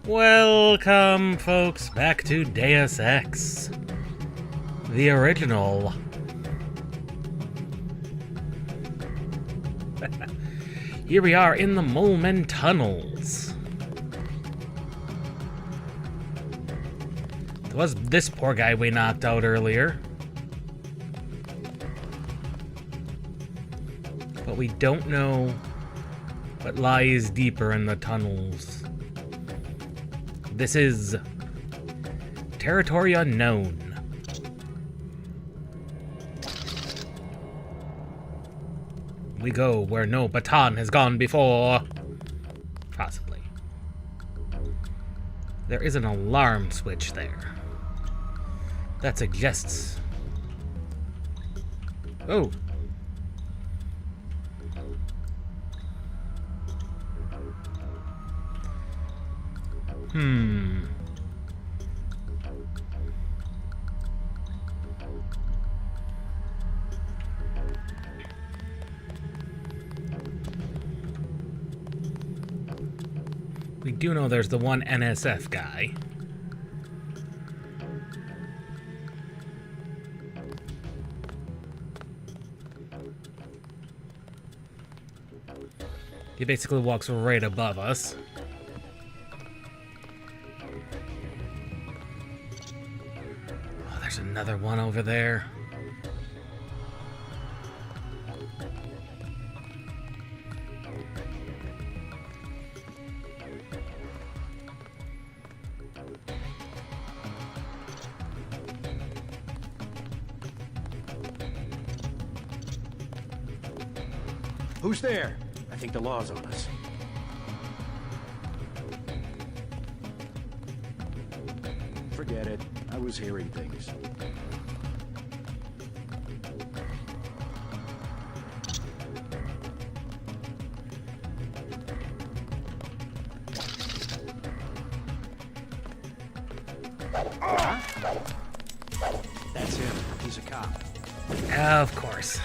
Welcome, folks, back to Deus Ex, the original. Here we are in the Molmen Tunnels. It was this poor guy we knocked out earlier. But we don't know what lies deeper in the tunnels. This is territory unknown. We go where no baton has gone before. Possibly. There is an alarm switch there. That suggests... Oh. We do know there's the one NSF guy. He basically walks right above us. Oh, there's another one over there. Who's there? I think the law's on us. Forget it. I was hearing things. That's him. He's a cop. Of course.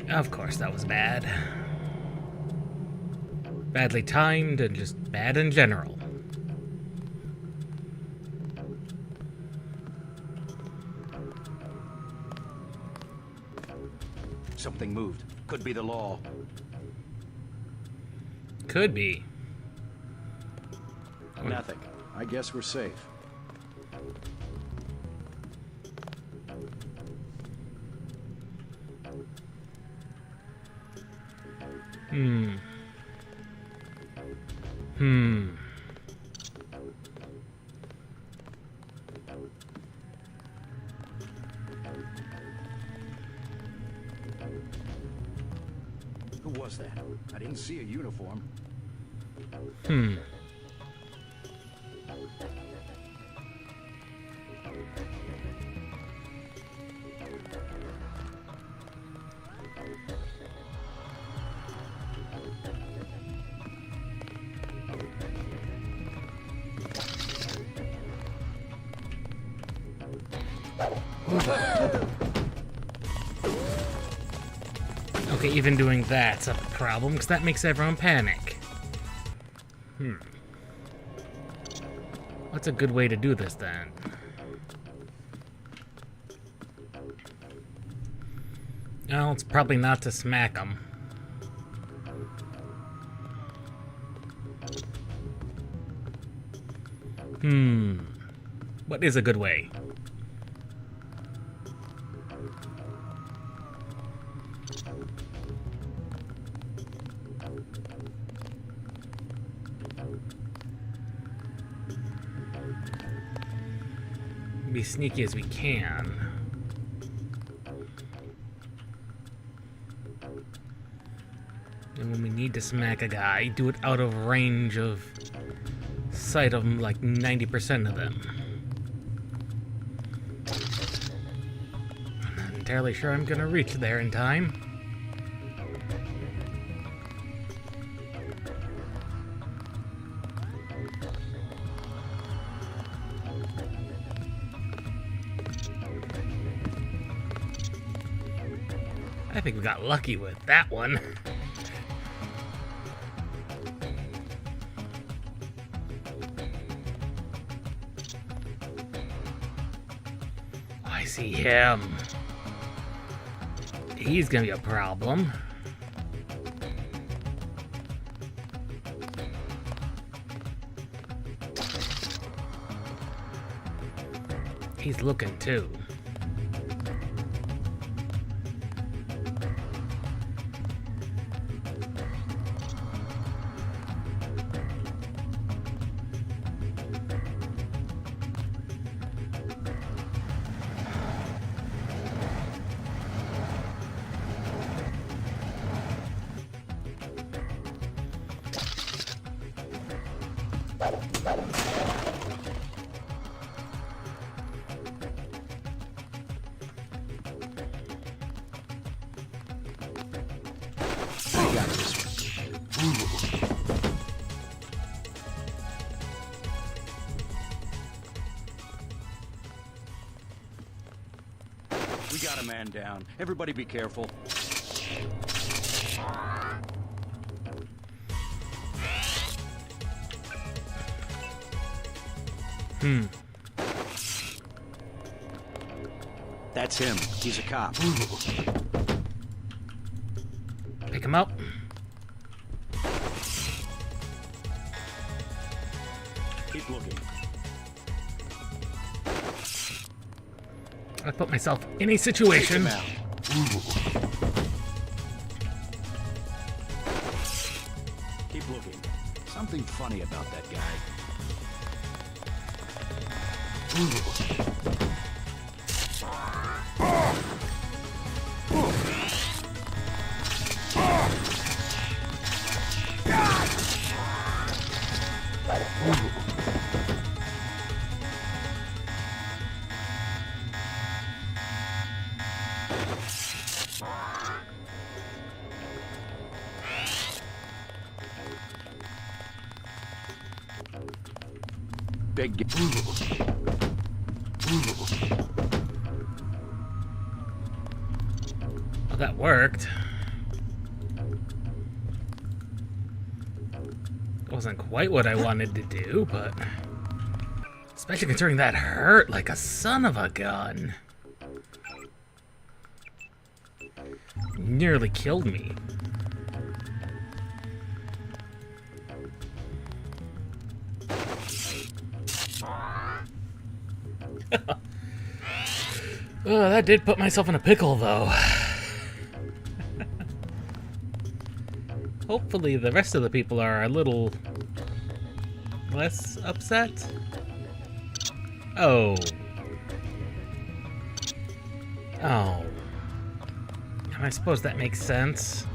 Of course, that was bad. Badly timed and just bad in general. Something moved. Could be the law. Could be. Nothing. I guess we're safe. Who was that? I didn't see a uniform. Okay, even doing that's a problem, because that makes everyone panic. What's a good way to do this, then? Well, it's probably not to smack them. What is a good way? Be sneaky as we can. And when we need to smack a guy, do it out of range of sight of like 90% of them. I'm not entirely sure I'm gonna reach there in time. I think we got lucky with that one. see him. He's gonna be a problem. He's looking too. We got a man down. Everybody be careful. That's him. He's a cop. Pick him up. Keep looking. I put myself in a situation. Take him out. Keep looking. Something funny about that guy. Big. Well, that worked. Wasn't quite what I wanted to do, but especially considering that hurt like a son of a gun. Nearly killed me. Oh, that did put myself in a pickle, though. Hopefully the rest of the people are a little less upset. Oh. Oh. I suppose that makes sense.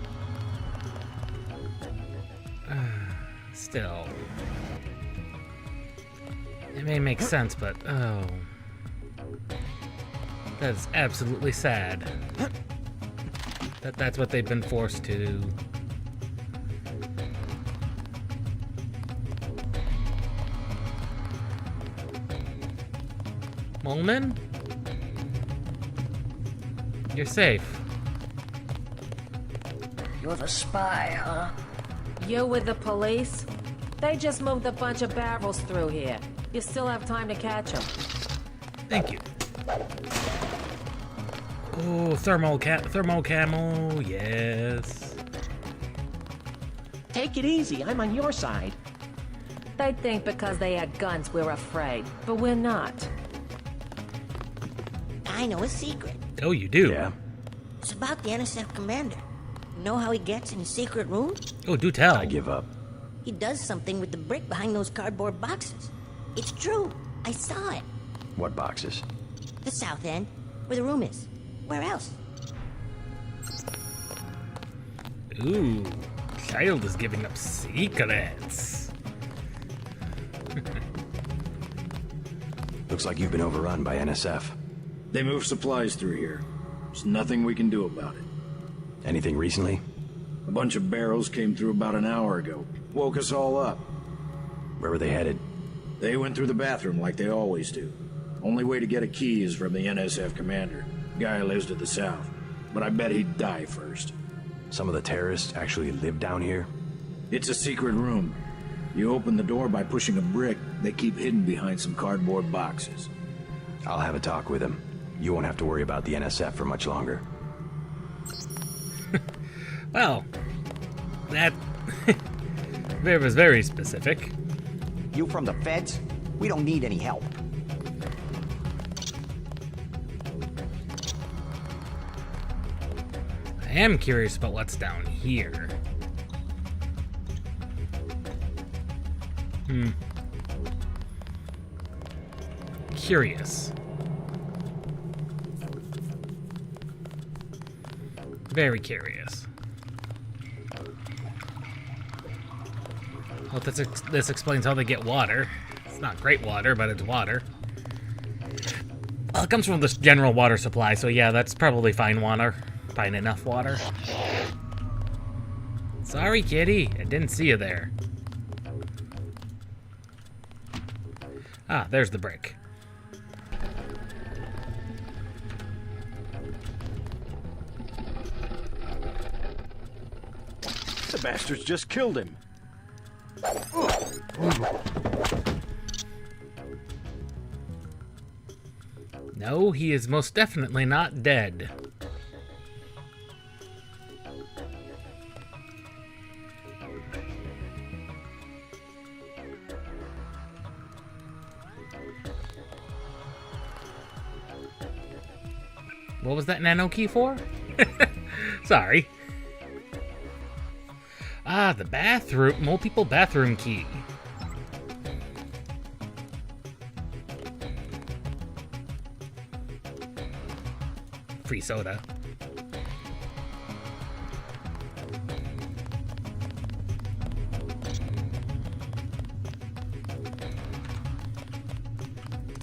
Still. It may make sense, but oh. That's absolutely sad. That's what they've been forced to do. Molman? You're safe. You're the spy, huh? You with the police? They just moved a bunch of barrels through here. You still have time to catch them. Thank you. Oh, thermal camo, yes. Take it easy, I'm on your side. They think because they had guns we're afraid, but we're not. I know a secret. Oh, you do? Yeah. It's about the NSF commander. You know how he gets in his secret room? Oh, do tell. I give up. He does something with the brick behind those cardboard boxes. It's true. I saw it. What boxes? The south end, where the room is. Where else? Ooh, child is giving up secrets. Looks like you've been overrun by NSF. They move supplies through here. There's nothing we can do about it. Anything recently? A bunch of barrels came through about an hour ago. Woke us all up. Where were they headed? They went through the bathroom like they always do. Only way to get a key is from the NSF commander. Guy lives to the south. But I bet he'd die first. Some of the terrorists actually live down here? It's a secret room. You open the door by pushing a brick they keep hidden behind some cardboard boxes. I'll have a talk with them. You won't have to worry about the NSF for much longer. Well, that was very specific. You from the feds? We don't need any help. I am curious about what's down here. Curious. Very curious. Well, this explains how they get water. It's not great water, but it's water. Well, it comes from this general water supply, so yeah, that's probably fine water. Fine enough water. Sorry, kitty. I didn't see you there. Ah, there's the brick. The bastards just killed him. No, he is most definitely not dead. What was that nano key for? Sorry. Ah, the bathroom, multiple bathroom key. Free soda.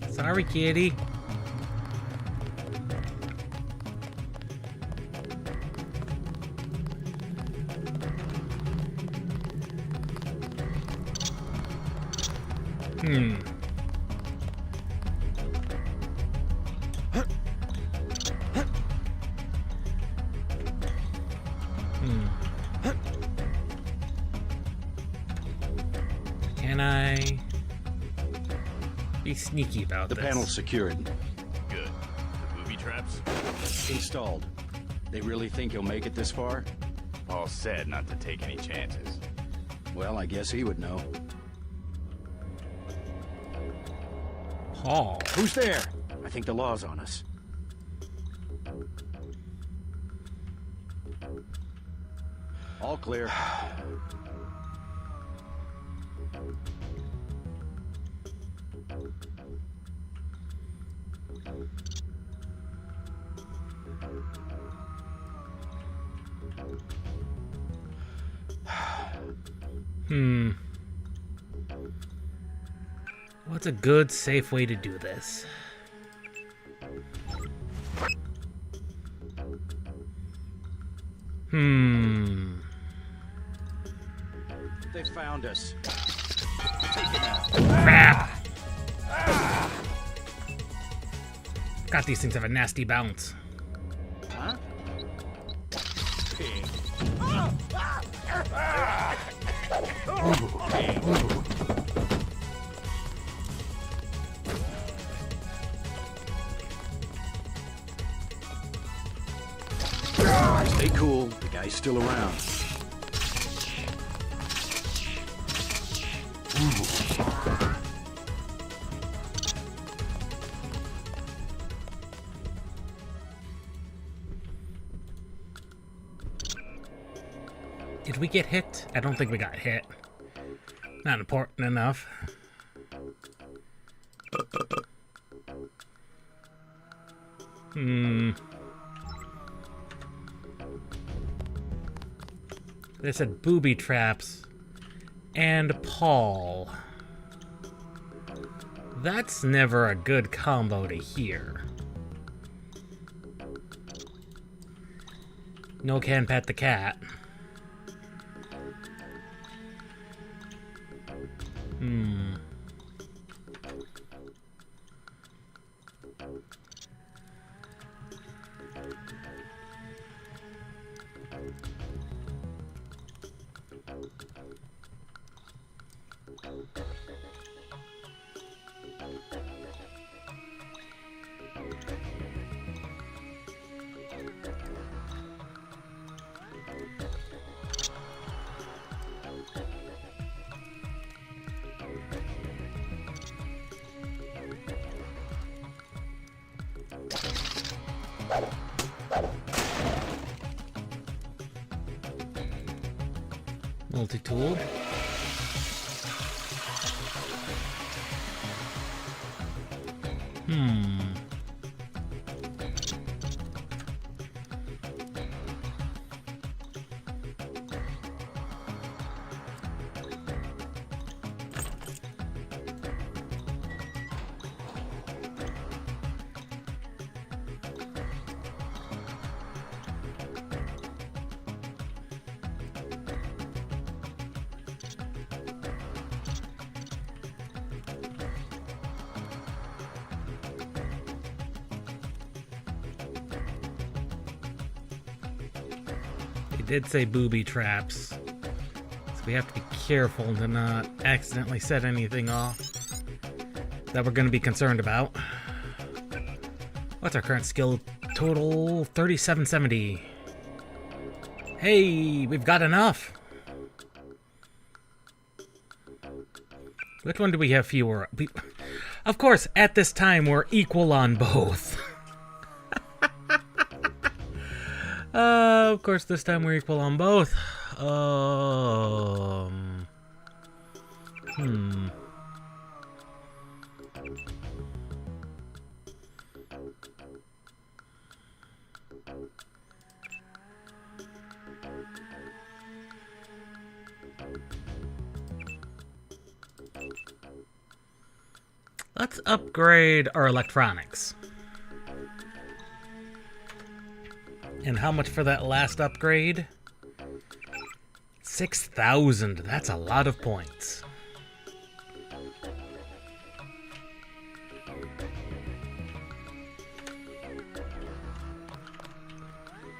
Sorry, kitty. Can I be sneaky about The The this? panel's secured. Good. The booby traps? Installed. They really think he'll make it this far? Paul said not to take any chances. Well, I guess he would know. Paul. Who's there? I think the law's on us. All clear. What's a good, safe way to do this? They found us. Crap! God, these things have a nasty bounce. Huh? Stay cool. The guy's still around. Did we get hit? I don't think we got hit. Not important enough. They said booby traps and Paul. That's never a good combo to hear. No can pet the cat. Multi-tool. Did say booby traps, so we have to be careful to not accidentally set anything off that we're going to be concerned about. What's our current skill total? 3770. Hey, we've got enough. Which one do we have fewer? Of course, at this time we're equal on both. Of course, this time we're equal on both. Let's upgrade our electronics. And how much for that last upgrade? 6,000. That's a lot of points.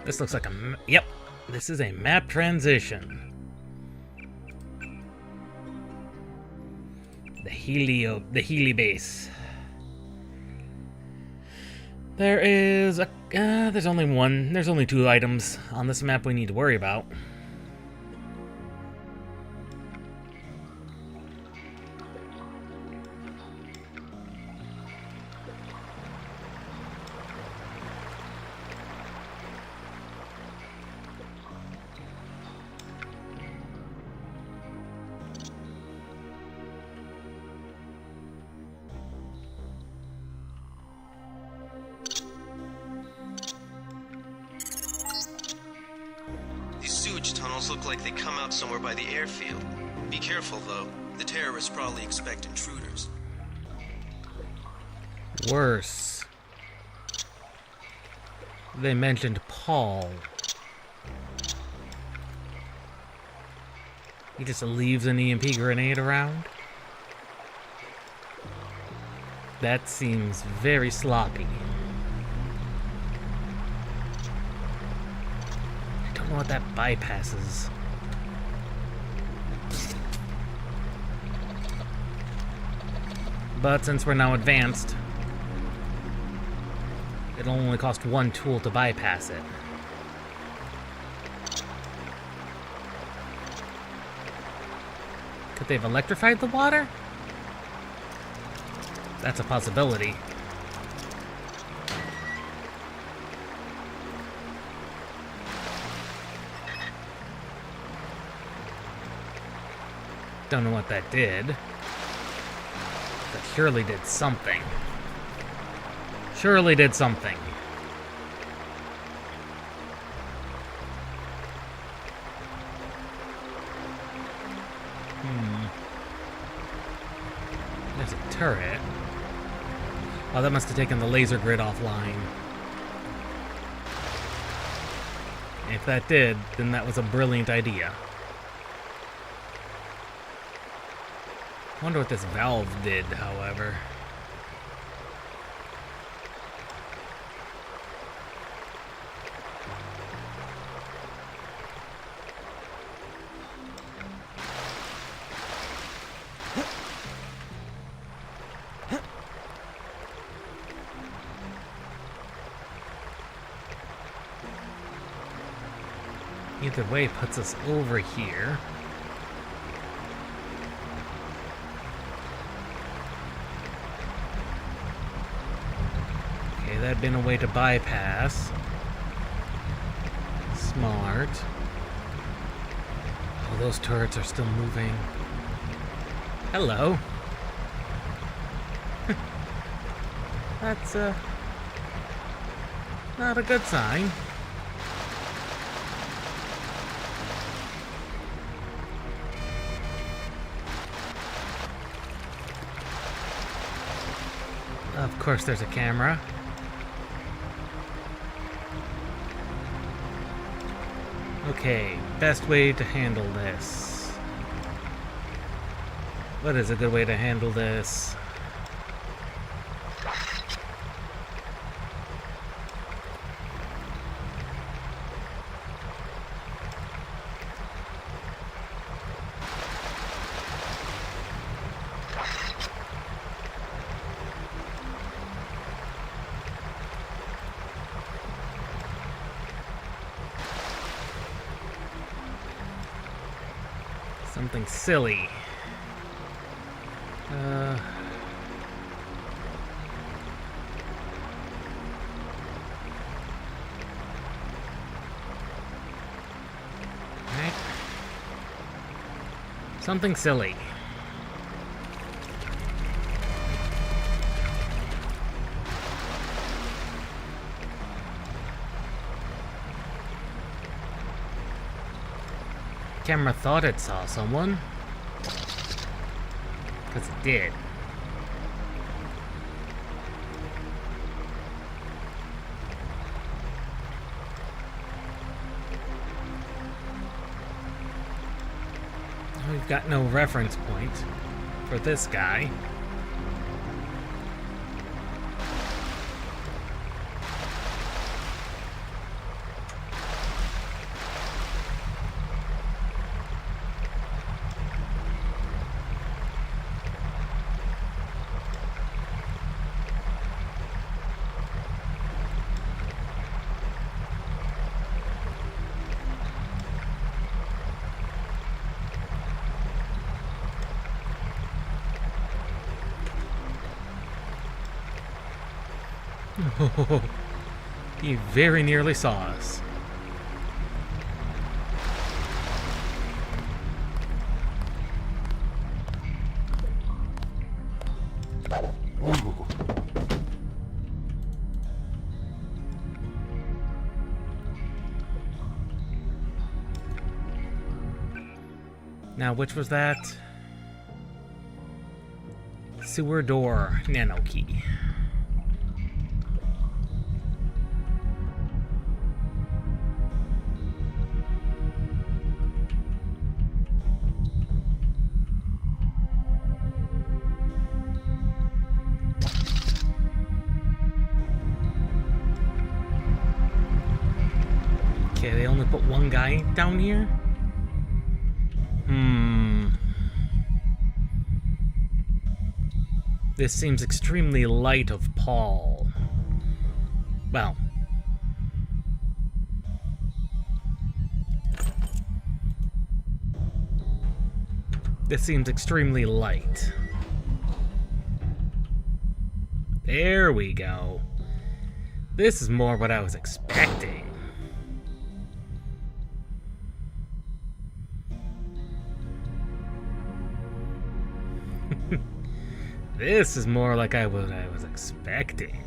This looks like a... Yep. This is a map transition. The Healy base. There is a... there's only 2 items on this map we need to worry about. Tunnels look like they come out somewhere by the airfield. Be careful, though. The terrorists probably expect intruders. Worse. They mentioned Paul. He just leaves an EMP grenade around? That seems very sloppy. I don't know what that bypasses. But since we're now advanced, it'll only cost 1 tool to bypass it. Could they have electrified the water? That's a possibility. Don't know what that did. But surely did something. Surely did something. There's a turret. Oh, that must have taken the laser grid offline. If that did, then that was a brilliant idea. I wonder what this valve did, however. Either way puts us over here. Okay, that'd been a way to bypass. Smart. Oh, those turrets are still moving. Hello. That's, not a good sign. Of course there's a camera. Okay, best way to handle this. What is a good way to handle this? Something silly. Right. Something silly. Camera thought it saw someone. Because it did. We've got no reference point for this guy. Oh, he very nearly saw us. Now, which was that? Sewer door nano key. Okay, they only put one guy down here? This seems extremely light of Paul. Well. This seems extremely light. There we go. This is more what I was expecting. This is more like what I was expecting.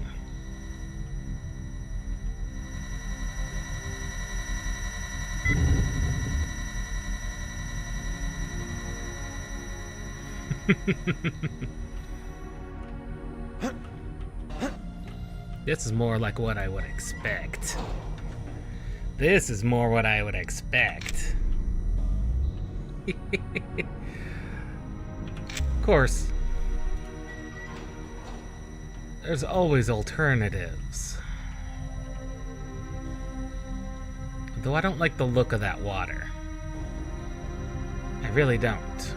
This is more like what I would expect. This is more what I would expect. Of course, there's always alternatives. Though I don't like the look of that water. I really don't.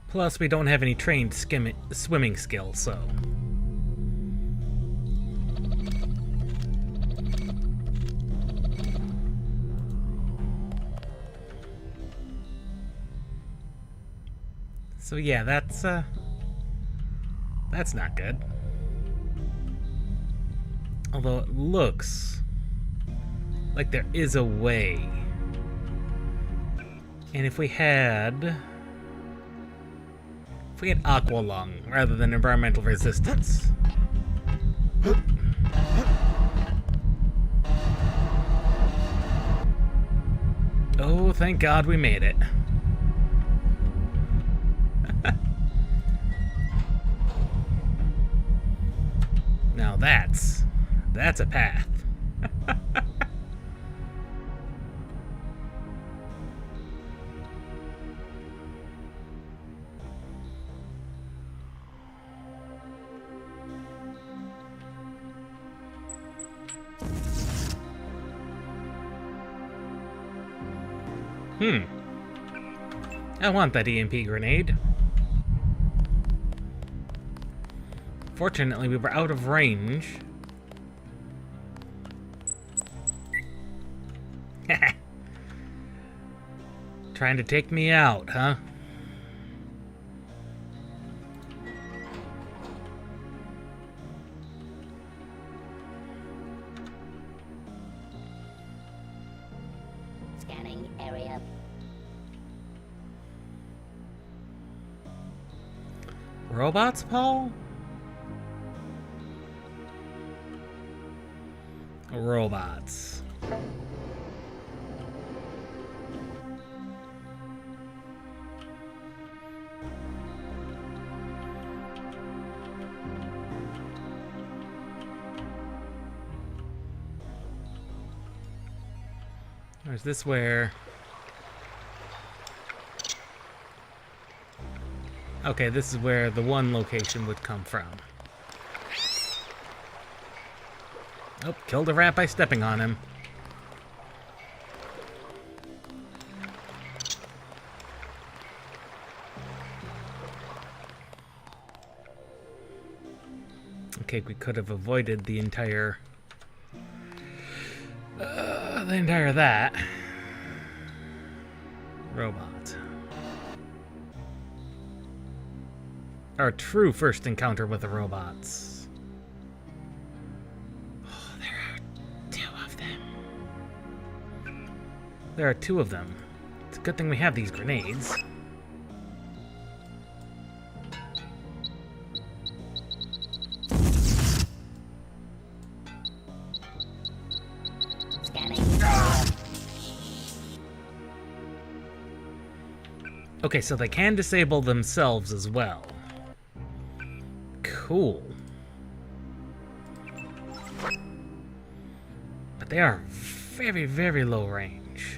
Plus, we don't have any trained swimming skills, so... So yeah, that's That's not good. Although it looks like there is a way. And if we had aqua lung rather than environmental resistance. Oh, thank God we made it. Now that's a path. I want that EMP grenade. Fortunately, we were out of range. Trying to take me out, huh? Scanning area. Robots, Paul? Robots. Or is this where... Okay, this is where the one location would come from. Oh, killed a rat by stepping on him. Okay, we could have avoided the entire that. Robot. Our true first encounter with the robots. Oh, there are two of them. There are two of them. It's a good thing we have these grenades. Okay, so they can disable themselves as well. Cool. But they are very, very low range.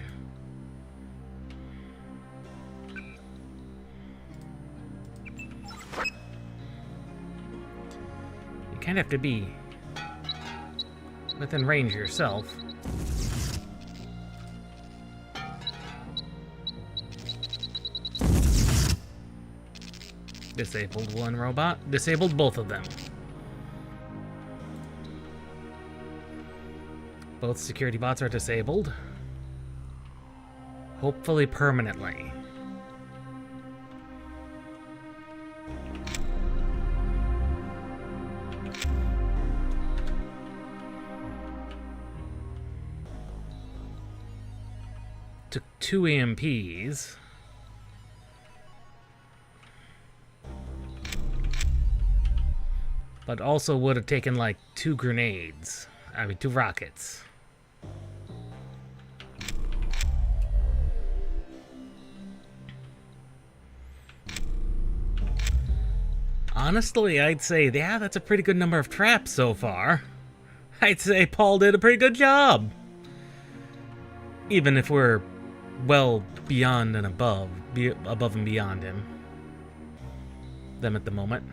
You kind of have to be within range yourself. Disabled one robot. Disabled both of them. Both security bots are disabled. Hopefully permanently. Took 2 EMPs. But also would have taken like 2 grenades. I mean, 2 rockets. Honestly, I'd say, yeah, that's a pretty good number of traps so far. I'd say Paul did a pretty good job. Even if we're well beyond and above and beyond them at the moment.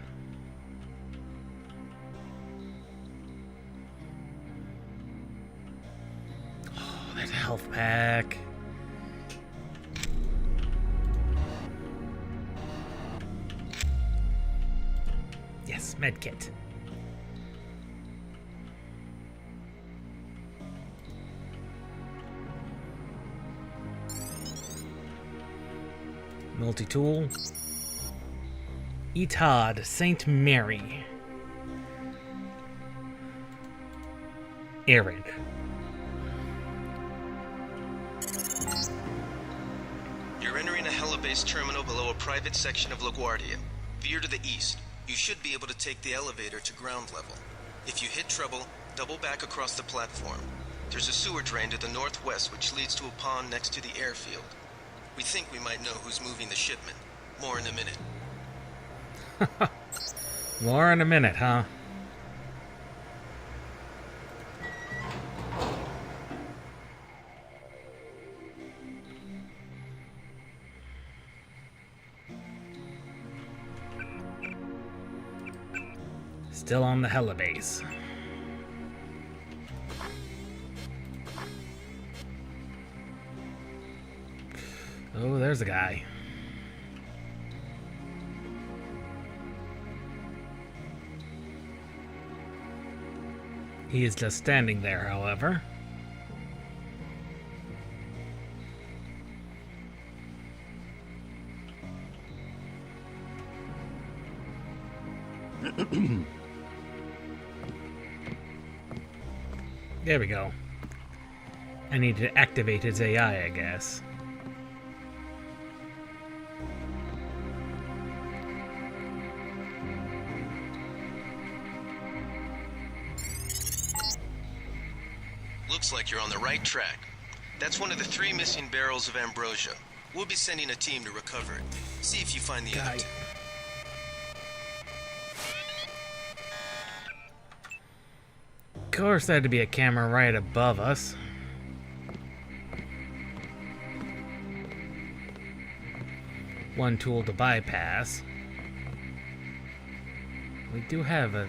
Health pack. Yes, medkit. Multi-tool. Etod, Saint Mary. Aaron. You're entering a helibase terminal below a private section of LaGuardia. Veer to the east. You should be able to take the elevator to ground level. If you hit trouble, double back across the platform. There's a sewer drain to the northwest which leads to a pond next to the airfield. We think we might know who's moving the shipment. More in a minute. More in a minute, huh? Still on the helibase. Oh, there's a guy. He is just standing there, however. There we go. I need to activate his AI, I guess. Looks like you're on the right track. That's one of the 3 missing barrels of ambrosia. We'll be sending a team to recover it. See if you find the other 2. Of course, there had to be a camera right above us. One tool to bypass. We do have a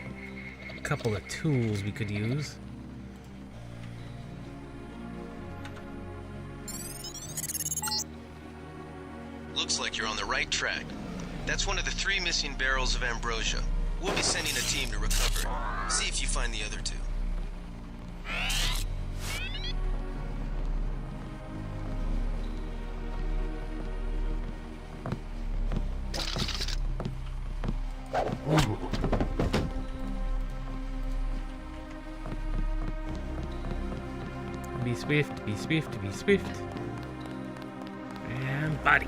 couple of tools we could use. Looks like you're on the right track. That's one of the 3 missing barrels of ambrosia. We'll be sending a team to recover it. See if you find the other 2. Be swift, be swift, be swift. And body.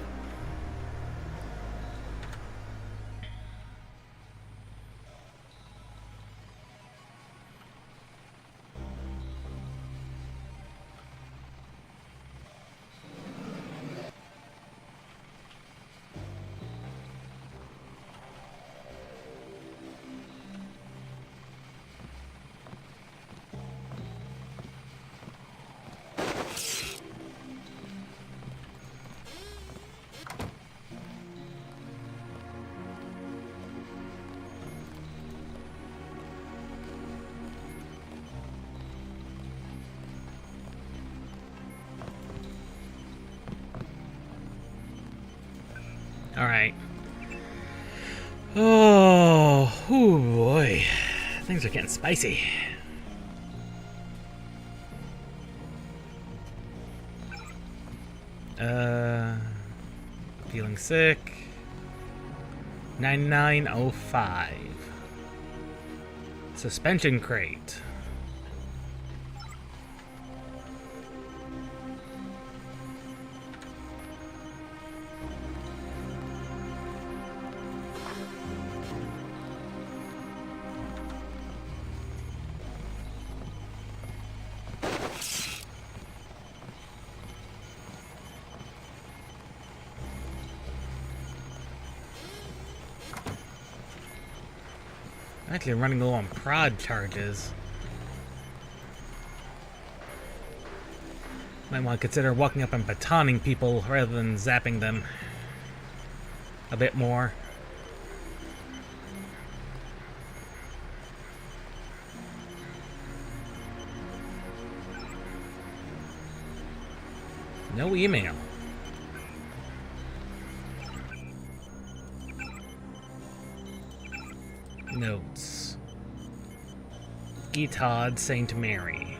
Alright. Oh, boy. Things are getting spicy. Feeling sick. 9905. Suspension crate. Actually, I'm running low on prod charges. Might want to consider walking up and batoning people rather than zapping them a bit more. No email. Notes. Etod, Saint Mary.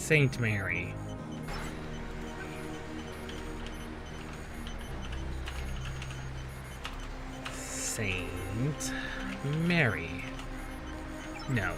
Saint Mary. Saint Mary. No.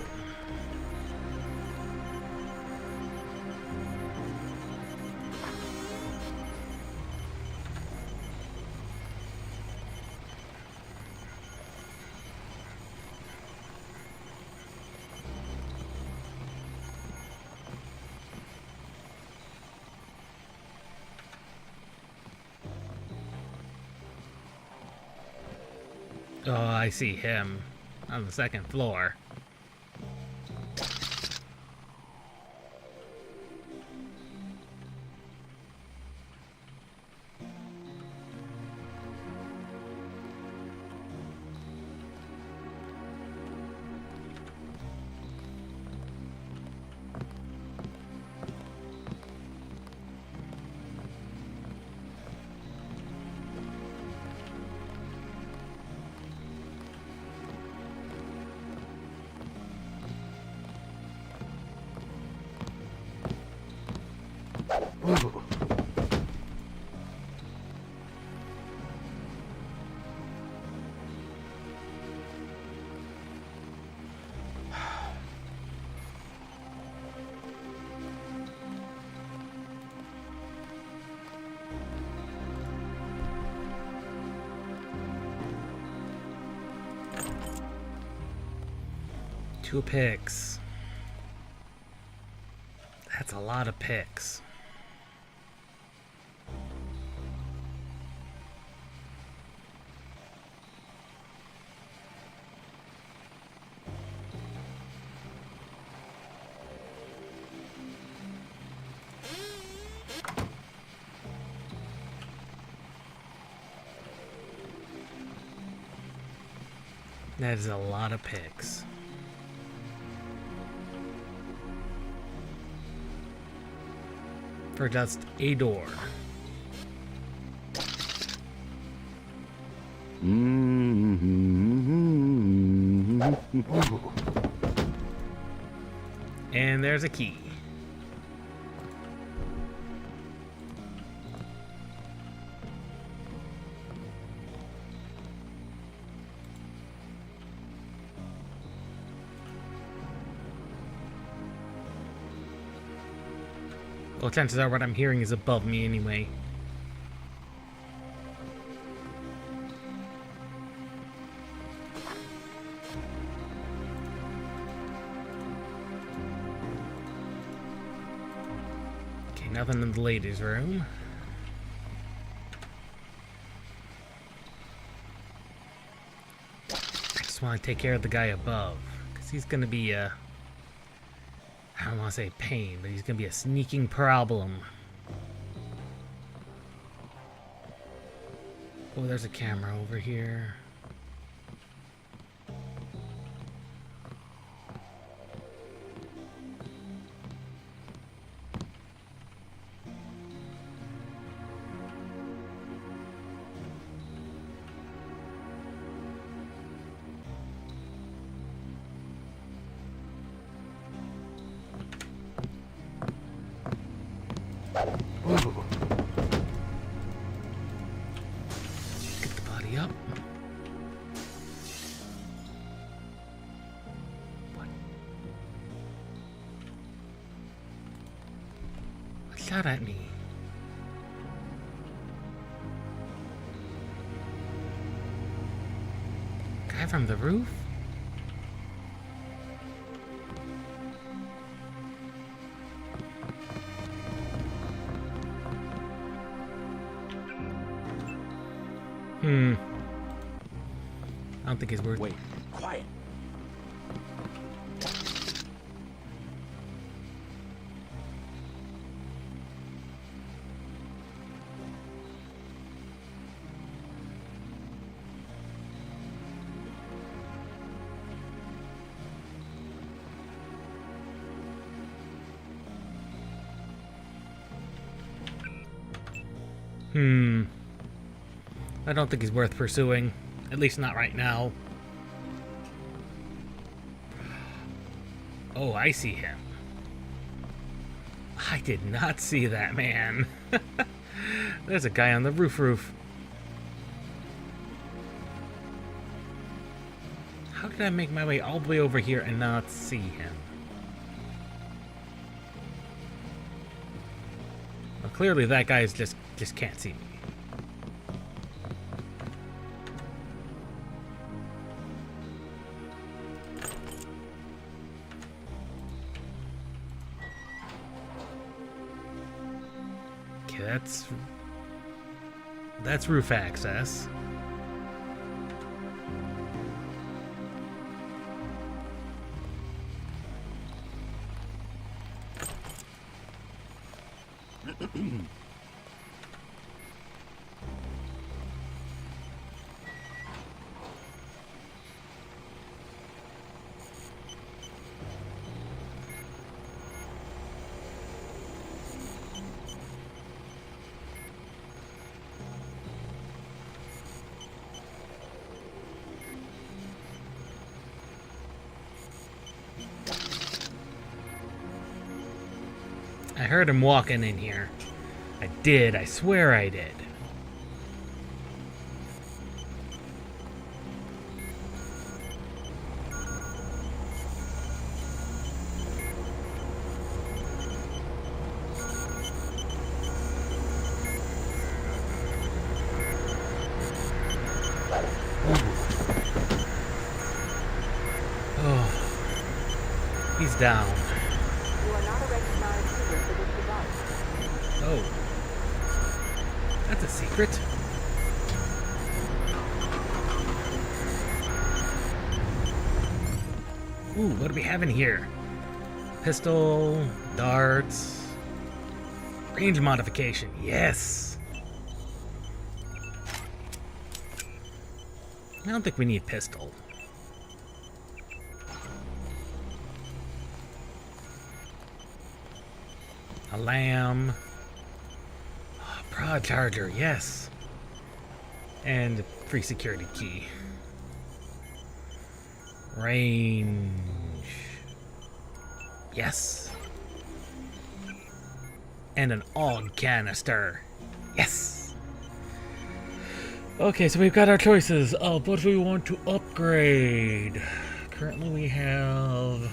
Oh, I see him on the second floor. Two picks. That's a lot of picks. That is a lot of picks. For just a door. And there's a key. Well, chances are what I'm hearing is above me anyway. Okay, nothing in the ladies' room. I just want to take care of the guy above, because he's going to be, I don't want to say pain, but he's going to be a sneaking problem. Oh, there's a camera over here. Get the body up. What? What shot at me? Guy from the roof? I don't think he's worth. Wait, quiet. I don't think he's worth pursuing. At least not right now. Oh, I see him. I did not see that, man. There's a guy on the roof. How did I make my way all the way over here and not see him? Well, clearly that guy is just can't see me. Okay, that's roof access. I heard him walking in here. I did. I swear I did. Oh. He's down. You are not a recognized user for this device. Oh. That's a secret. Ooh, what do we have in here? Pistol, darts, range modification. Yes. I don't think we need pistol. A lamb. Oh, prod charger, yes. And free security key. Range. Yes. And an AUG canister. Yes. Okay, so we've got our choices of what we want to upgrade. Currently we have...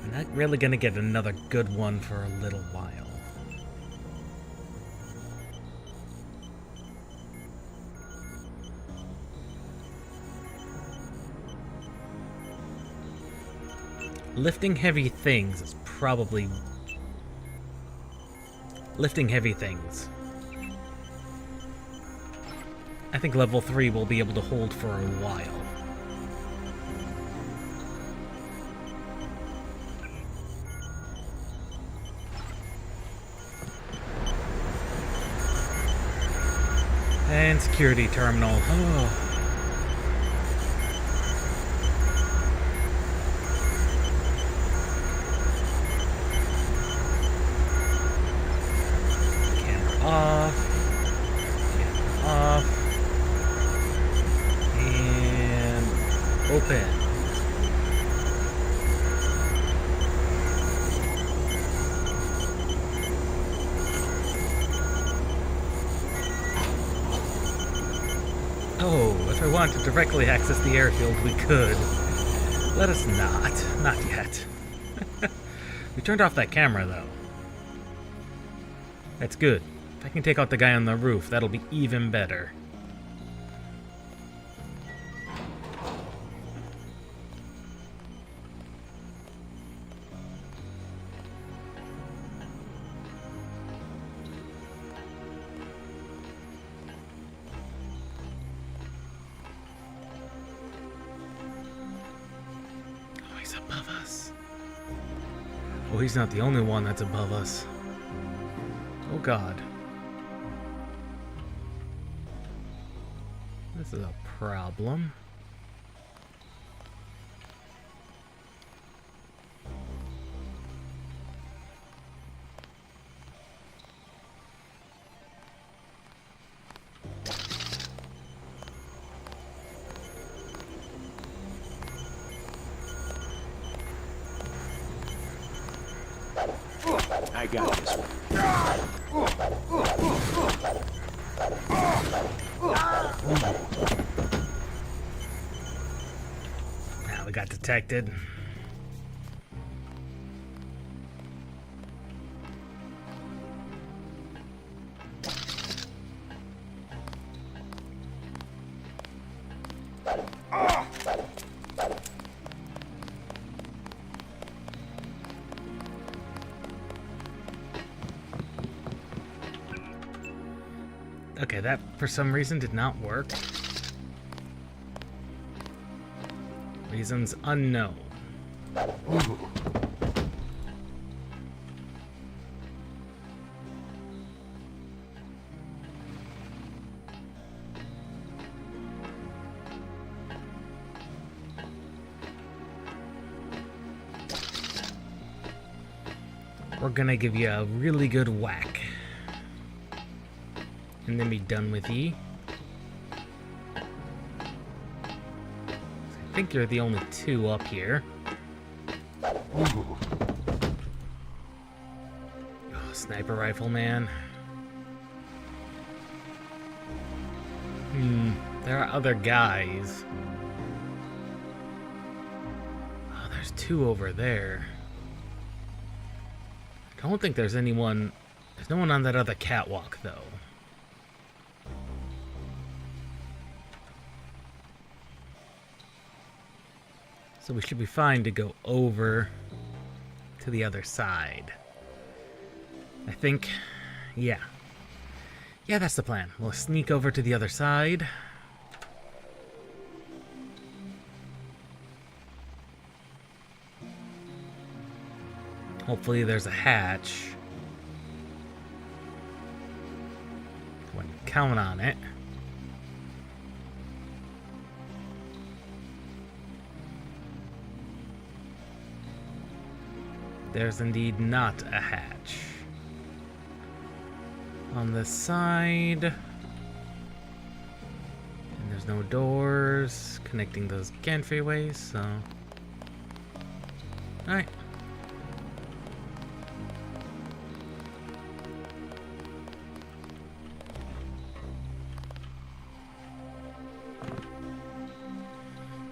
I'm not really gonna get another good one for a little while. Lifting heavy things is probably... Lifting heavy things. I think level 3 will be able to hold for a while. And security terminal. Oh. Camera off. Camera off. And open. Oh, if I wanted to directly access the airfield, we could. Let us not. Not yet. We turned off that camera, though. That's good. If I can take out the guy on the roof, that'll be even better. He's above us. Oh, he's not the only one that's above us. Oh God. This is a problem. I got this one. Now we got detected. Okay, that for some reason did not work. Reasons unknown. We're gonna give you a really good whack. And then be done with ye. I think you're the only two up here. Oh, sniper rifle, man. There are other guys. Oh, there's two over there. I don't think there's anyone... There's no one on that other catwalk, though. So we should be fine to go over to the other side. I think, yeah. Yeah, that's the plan. We'll sneak over to the other side. Hopefully there's a hatch. Wouldn't count on it. There's indeed not a hatch. On the side... And there's no doors connecting those gantryways, so... Alright.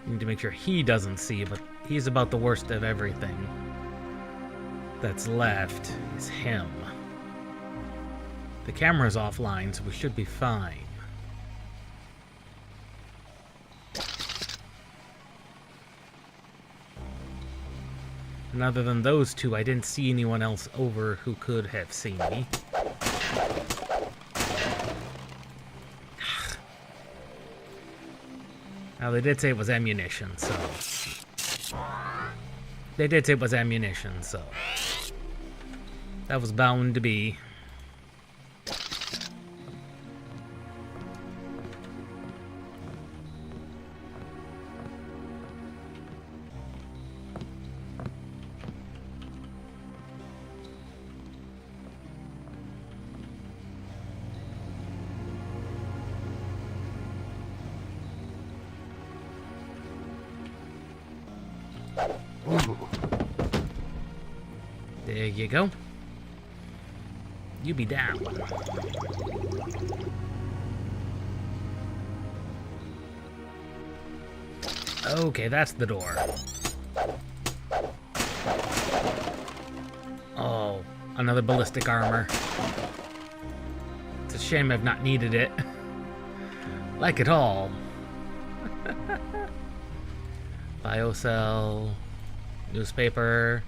Need to make sure he doesn't see, but he's about the worst of everything that's left is him. The camera's offline, so we should be fine. And other than those two, I didn't see anyone else over who could have seen me. Now, they did say it was ammunition, so... They did say it was ammunition, so... That was bound to be. There you go. You be down. Okay, that's the door. Oh, another ballistic armor. It's a shame I've not needed it. Like at all. Biocell. Newspaper.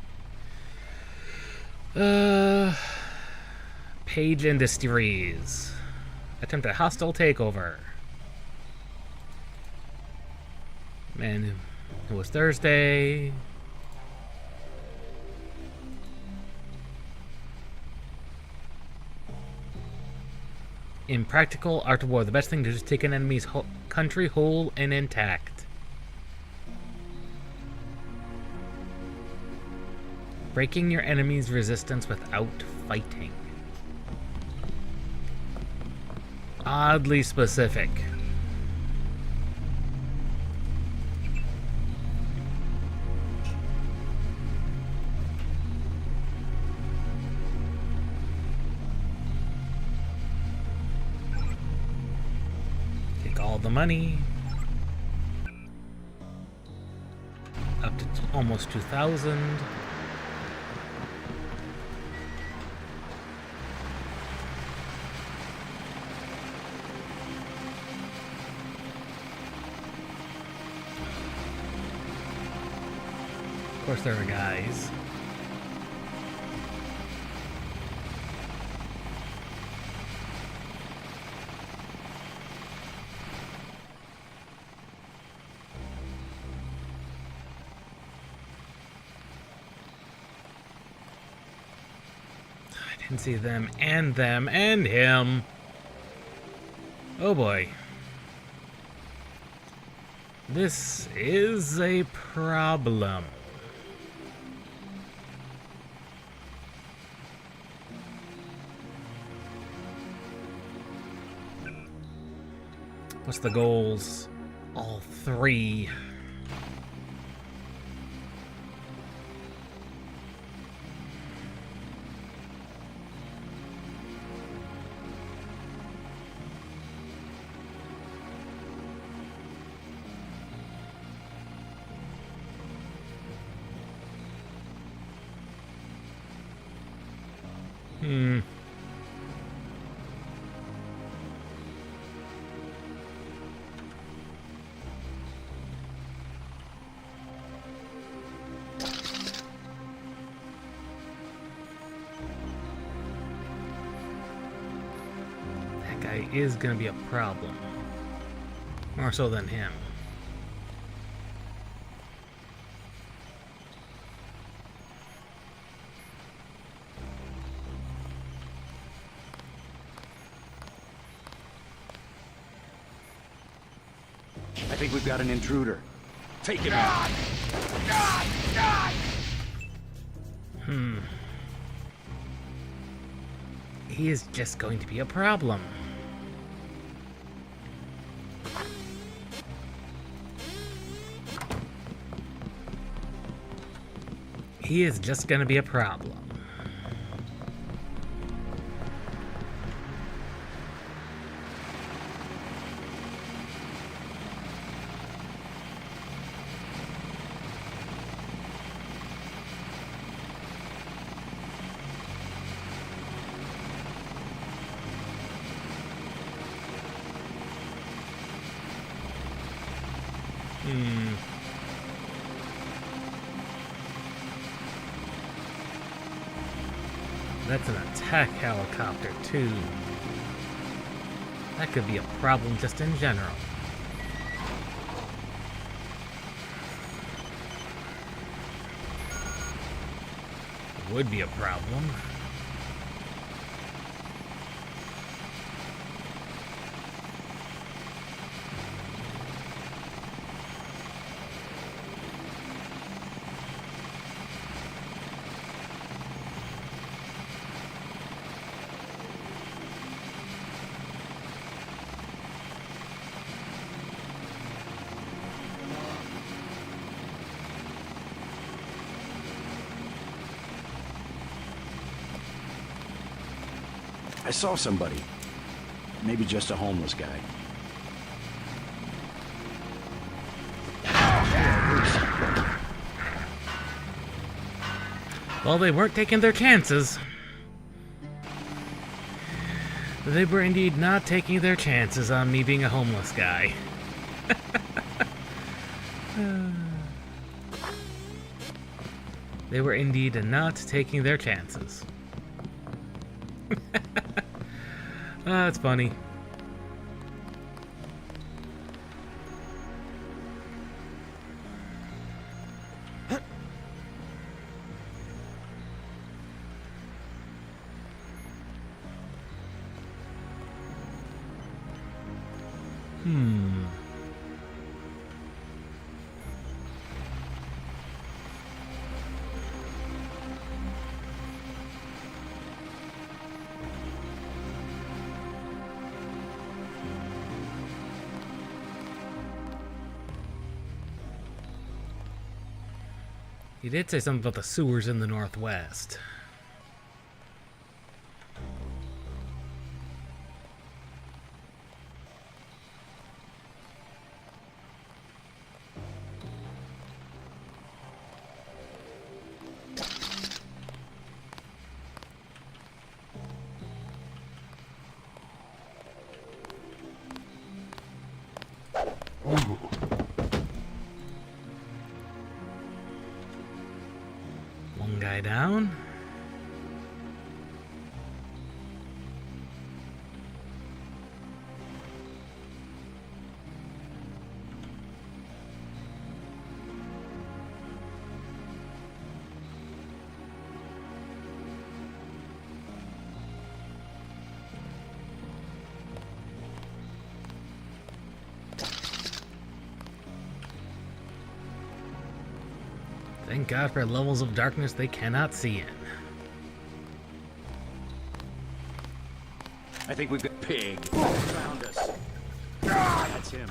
Page Industries. Attempted hostile takeover. Man, it was Thursday. Impractical art of war. The best thing to do is take an enemy's country whole and intact. Breaking your enemy's resistance without fighting. Oddly specific. the money. Up to almost 2,000. Of course, there are guys. I didn't see them and him. Oh boy. This is a problem. What's the goals? All three. That guy is gonna be a problem. More so than him. I think we've got an intruder. Take him out. He is just going to be a problem. He is just gonna be a problem. That's an attack helicopter, too. That could be a problem just in general. Would be a problem. I saw somebody. Maybe just a homeless guy. Well, they weren't taking their chances. They were indeed not taking their chances on me being a homeless guy. They were indeed not taking their chances. That's funny. He did say something about the sewers in the northwest. guy down. Thank God for levels of darkness they cannot see in. I think we've got pig. Found us. That's him.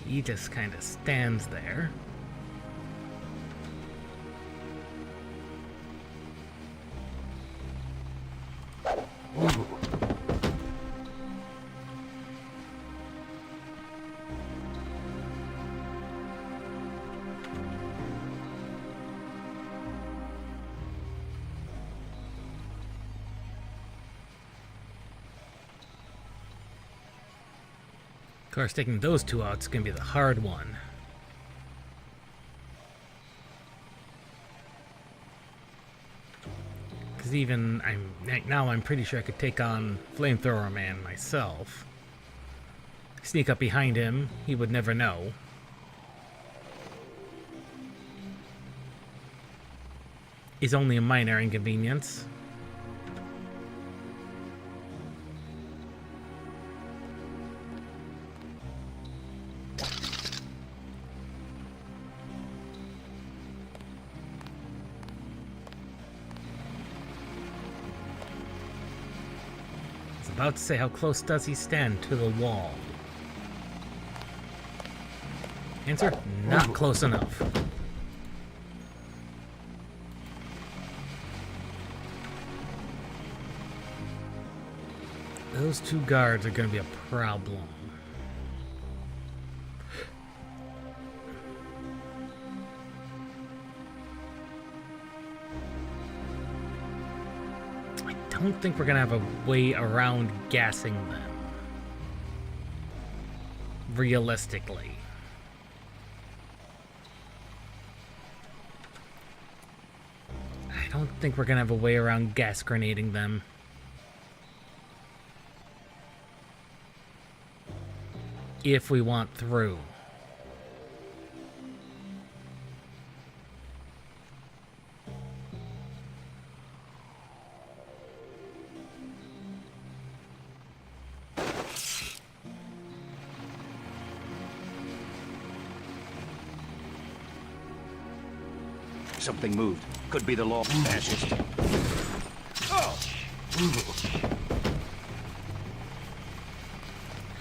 He just kind of stands there. Of course, taking those two out is going to be the hard one. Because even now I'm pretty sure I could take on Flamethrower Man myself. Sneak up behind him, he would never know. Is only a minor inconvenience. About to say, how close does he stand to the wall? Answer, not close enough. Those two guards are going to be a problem. I don't think we're gonna have a way around gassing them. Realistically. I don't think we're gonna have a way around gas grenading them. If we want through. Something moved. Could be the law fascist. Oh!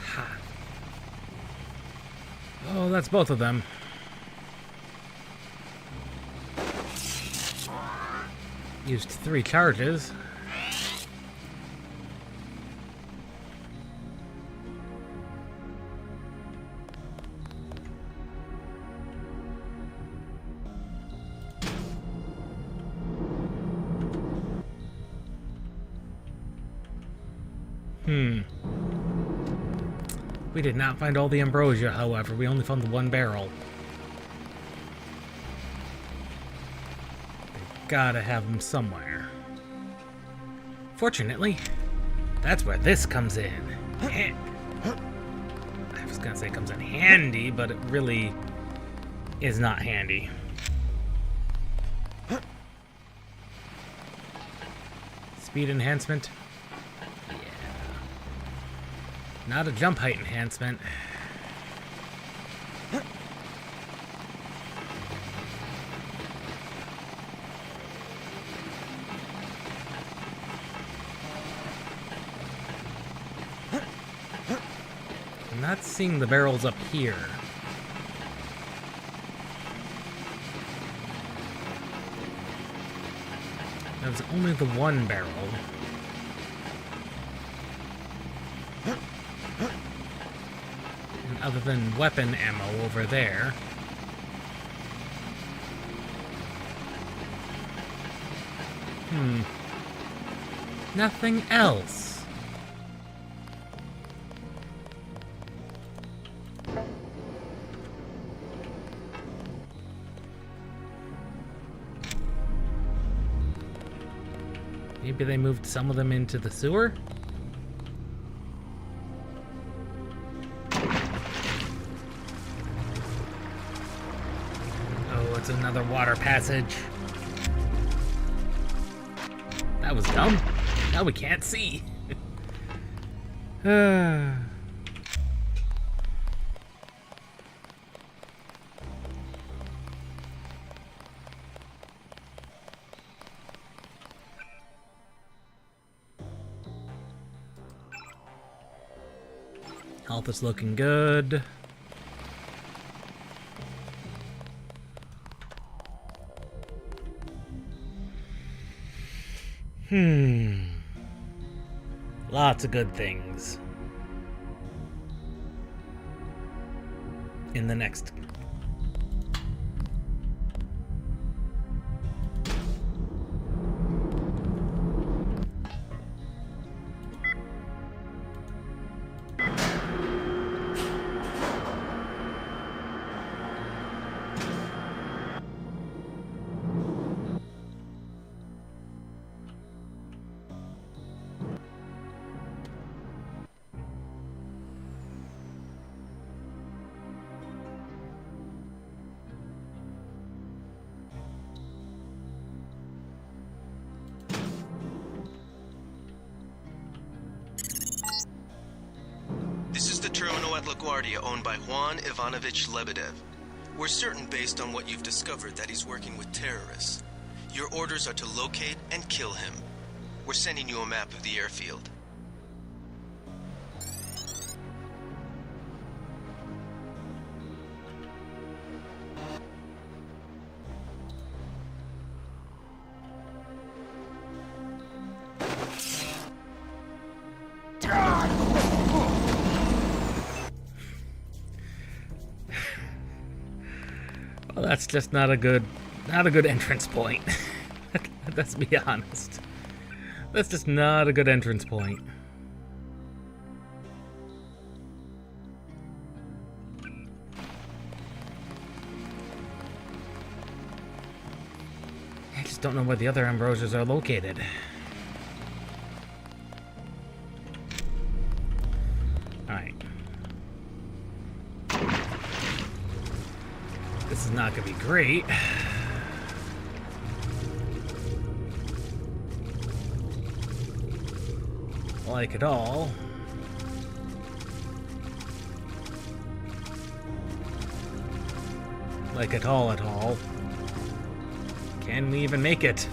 Ha. Oh, that's both of them. Used 3 charges. We did not find all the ambrosia, however. We only found the 1 barrel. They gotta have them somewhere. Fortunately, that's where this comes in. I was gonna say it comes in handy, but it really is not handy. Speed enhancement. Not a jump height enhancement. I'm not seeing the barrels up here. That was only the one barrel. And other than weapon ammo over there. Nothing else. Maybe they moved some of them into the sewer? Oh, it's another water passage. That was dumb. Now we can't see. Health is looking good. Lots of good things in the next. This is the terminal at LaGuardia owned by Juan Ivanovich Lebedev. We're certain based on what you've discovered that he's working with terrorists. Your orders are to locate and kill him. We're sending you a map of the airfield. Well, that's just not a good entrance point. Let's be honest. That's just not a good entrance point. I just don't know where the other Ambrosias are located. Alright. This is not gonna be great. Like at all. Like at all. Can we even make it?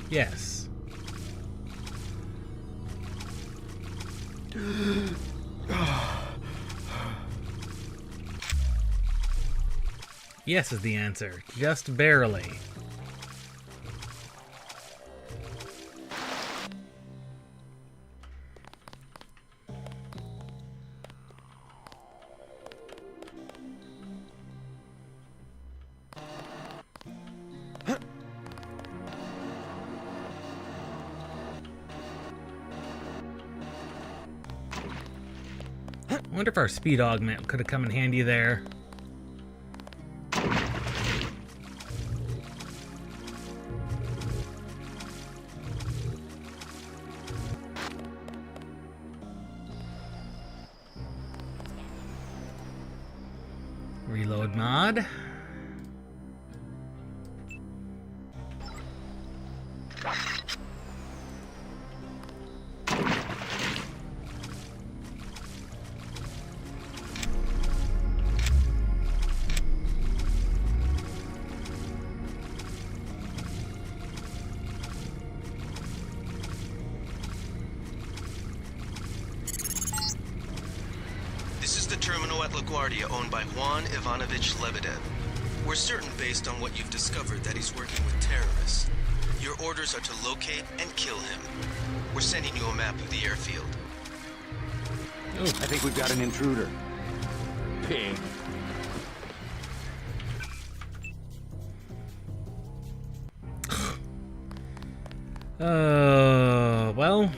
Yes. Yes is the answer. Just barely. I wonder if our speed augment could have come in handy there. Reload mod. This is the terminal at LaGuardia owned by Juan Ivanovich Lebedev. We're certain based on what you've discovered that he's working with terrorists. Your orders are to locate and kill him. We're sending you a map of the airfield. I think we've got an intruder. Ping. Well,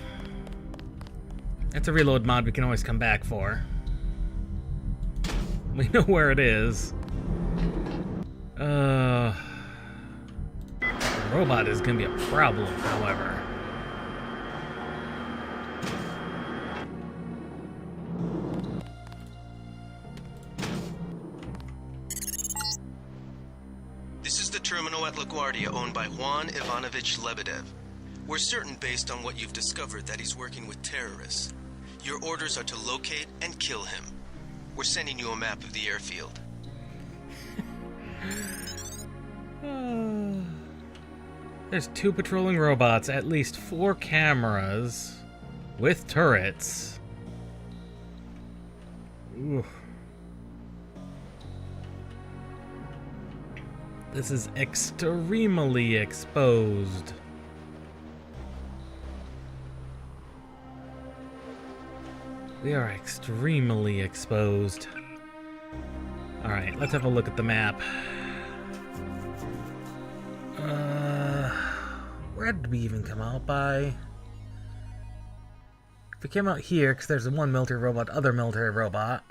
that's a reload mod we can always come back for. We know where it is. The robot is gonna be a problem, however. This is the terminal at LaGuardia owned by Juan Ivanovich Lebedev. We're certain based on what you've discovered that he's working with terrorists. Your orders are to locate and kill him. We're sending you a map of the airfield. There's 2 patrolling robots, at least 4 cameras with turrets. Oof. This is extremely exposed. We are extremely exposed. Alright, let's have a look at the map. Where did we even come out by? If we came out here, because there's one military robot, other military robot.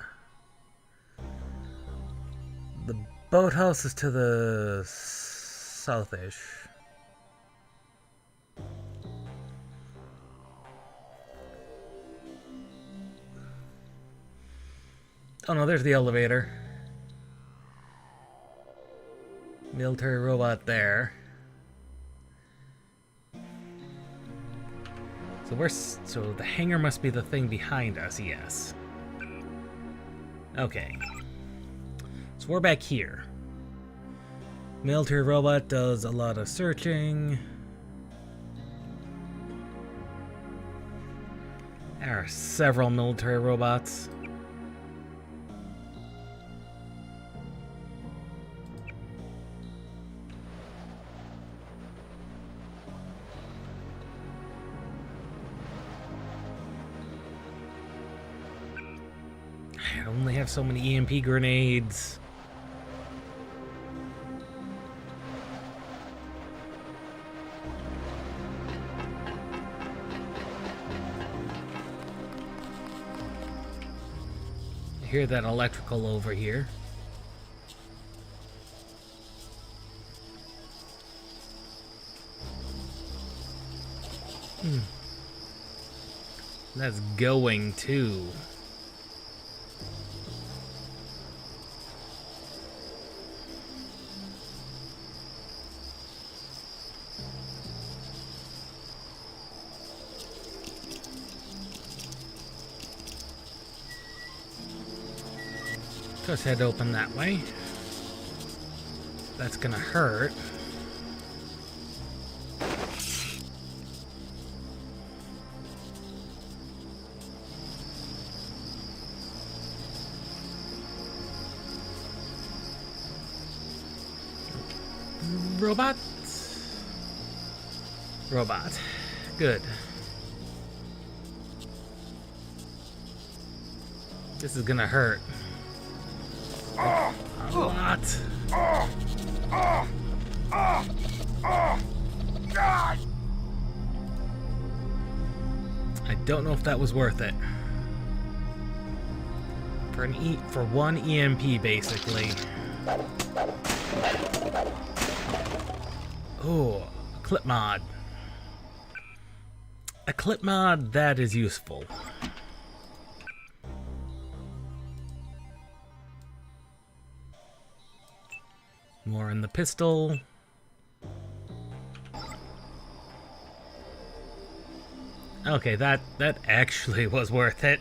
The boathouse is to the southish. Oh no, there's the elevator. Military robot there. So the hangar must be the thing behind us, yes. Okay. So we're back here. Military robot does a lot of searching. There are several military robots. I only have so many EMP grenades. I hear that electrical over here. That's going too. Let's head open that way. That's gonna hurt. Robot? Robot. Good. This is gonna hurt. A lot. I don't know if that was worth it. For one EMP, basically. Oh, a clip mod. A clip mod that is useful. More in the pistol. Okay, that actually was worth it.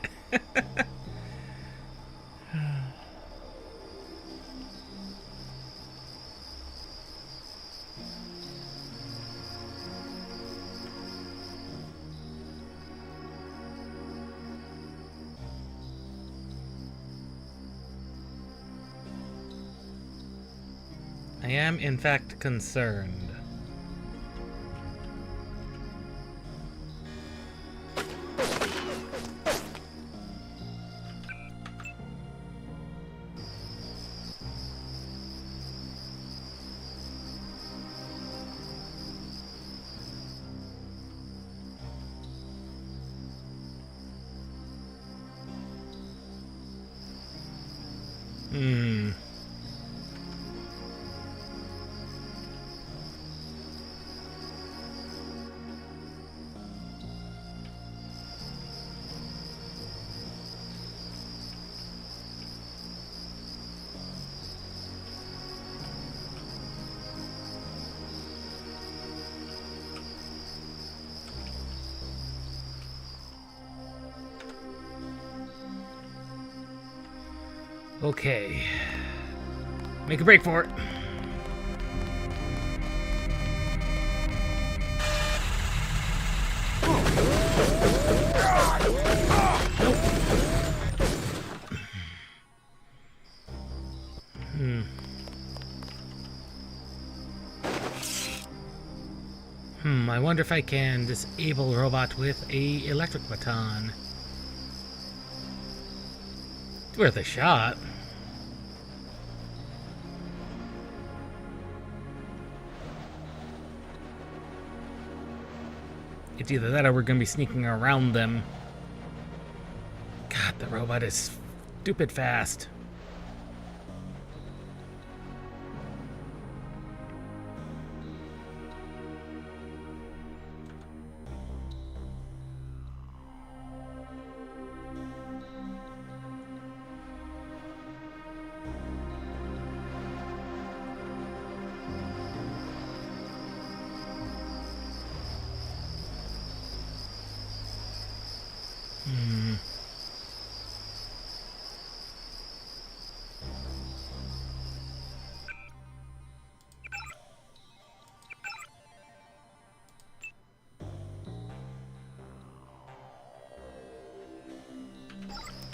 am, in fact, concerned. Okay. Make a break for it. I wonder if I can disable robot with a electric baton. It's worth a shot. It's either that or we're gonna be sneaking around them. God, the robot is stupid fast.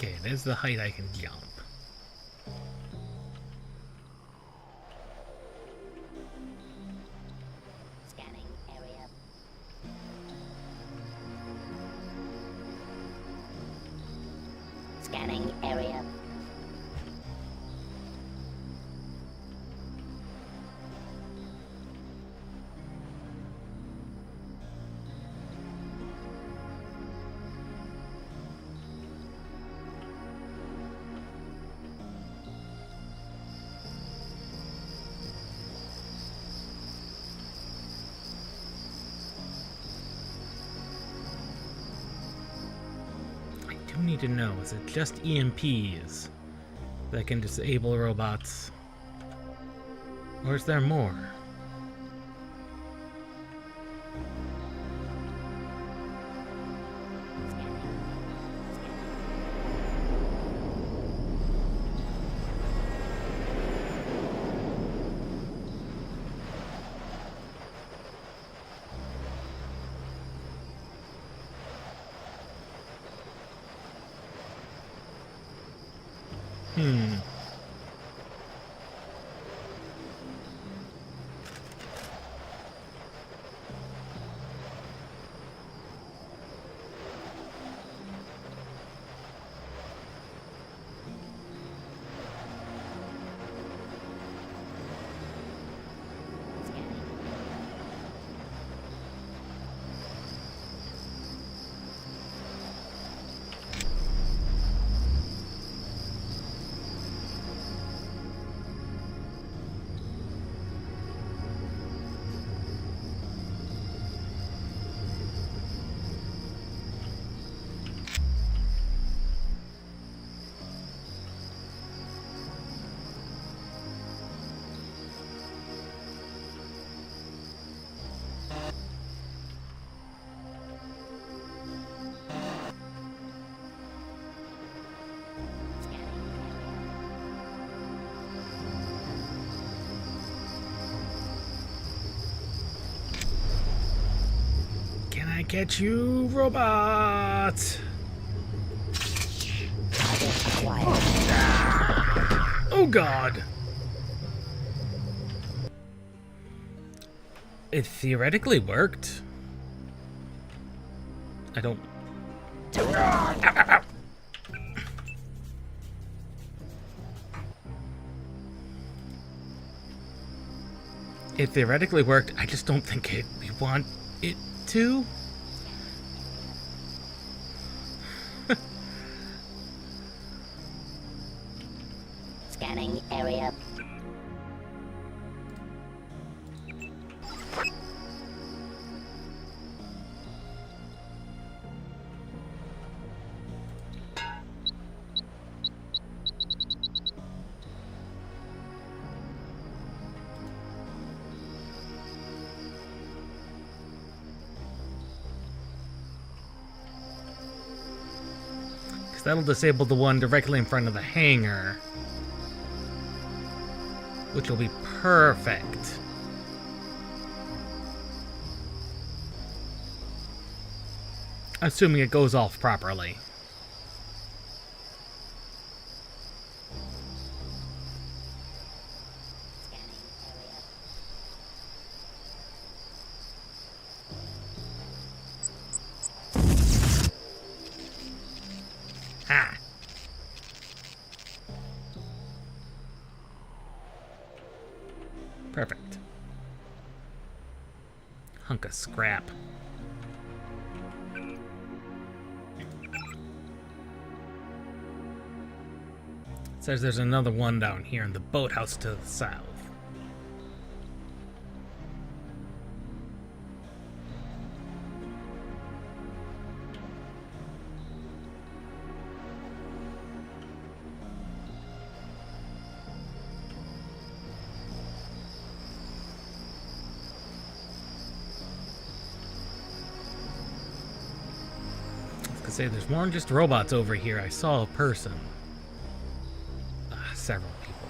Okay, there's the height I can jump. Scanning area. Scanning area. I need to know, is it just EMPs that can disable robots? Or is there more? Can I catch you, robot? Oh God! It theoretically worked. I don't... Ow, ow, ow. It theoretically worked. I just don't think we want it to. Scanning area. Because that'll disable the one directly in front of the hangar. Which will be perfect. Assuming it goes off properly. Ha! Perfect. Hunk of scrap. Says there's another one down here in the boathouse to the south. Say there's more than just robots over here. I saw a person. Several people.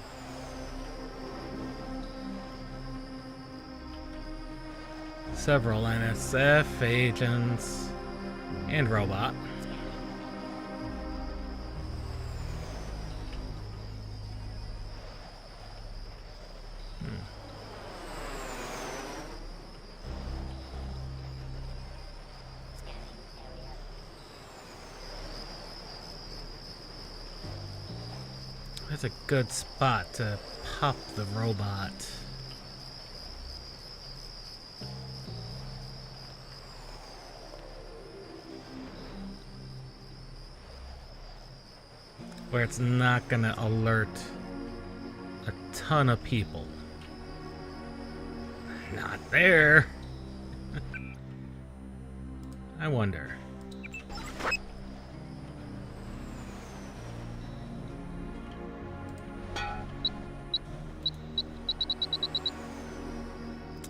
Several NSF agents and robot. That's a good spot to pop the robot. Where it's not gonna alert a ton of people. Not there. I wonder.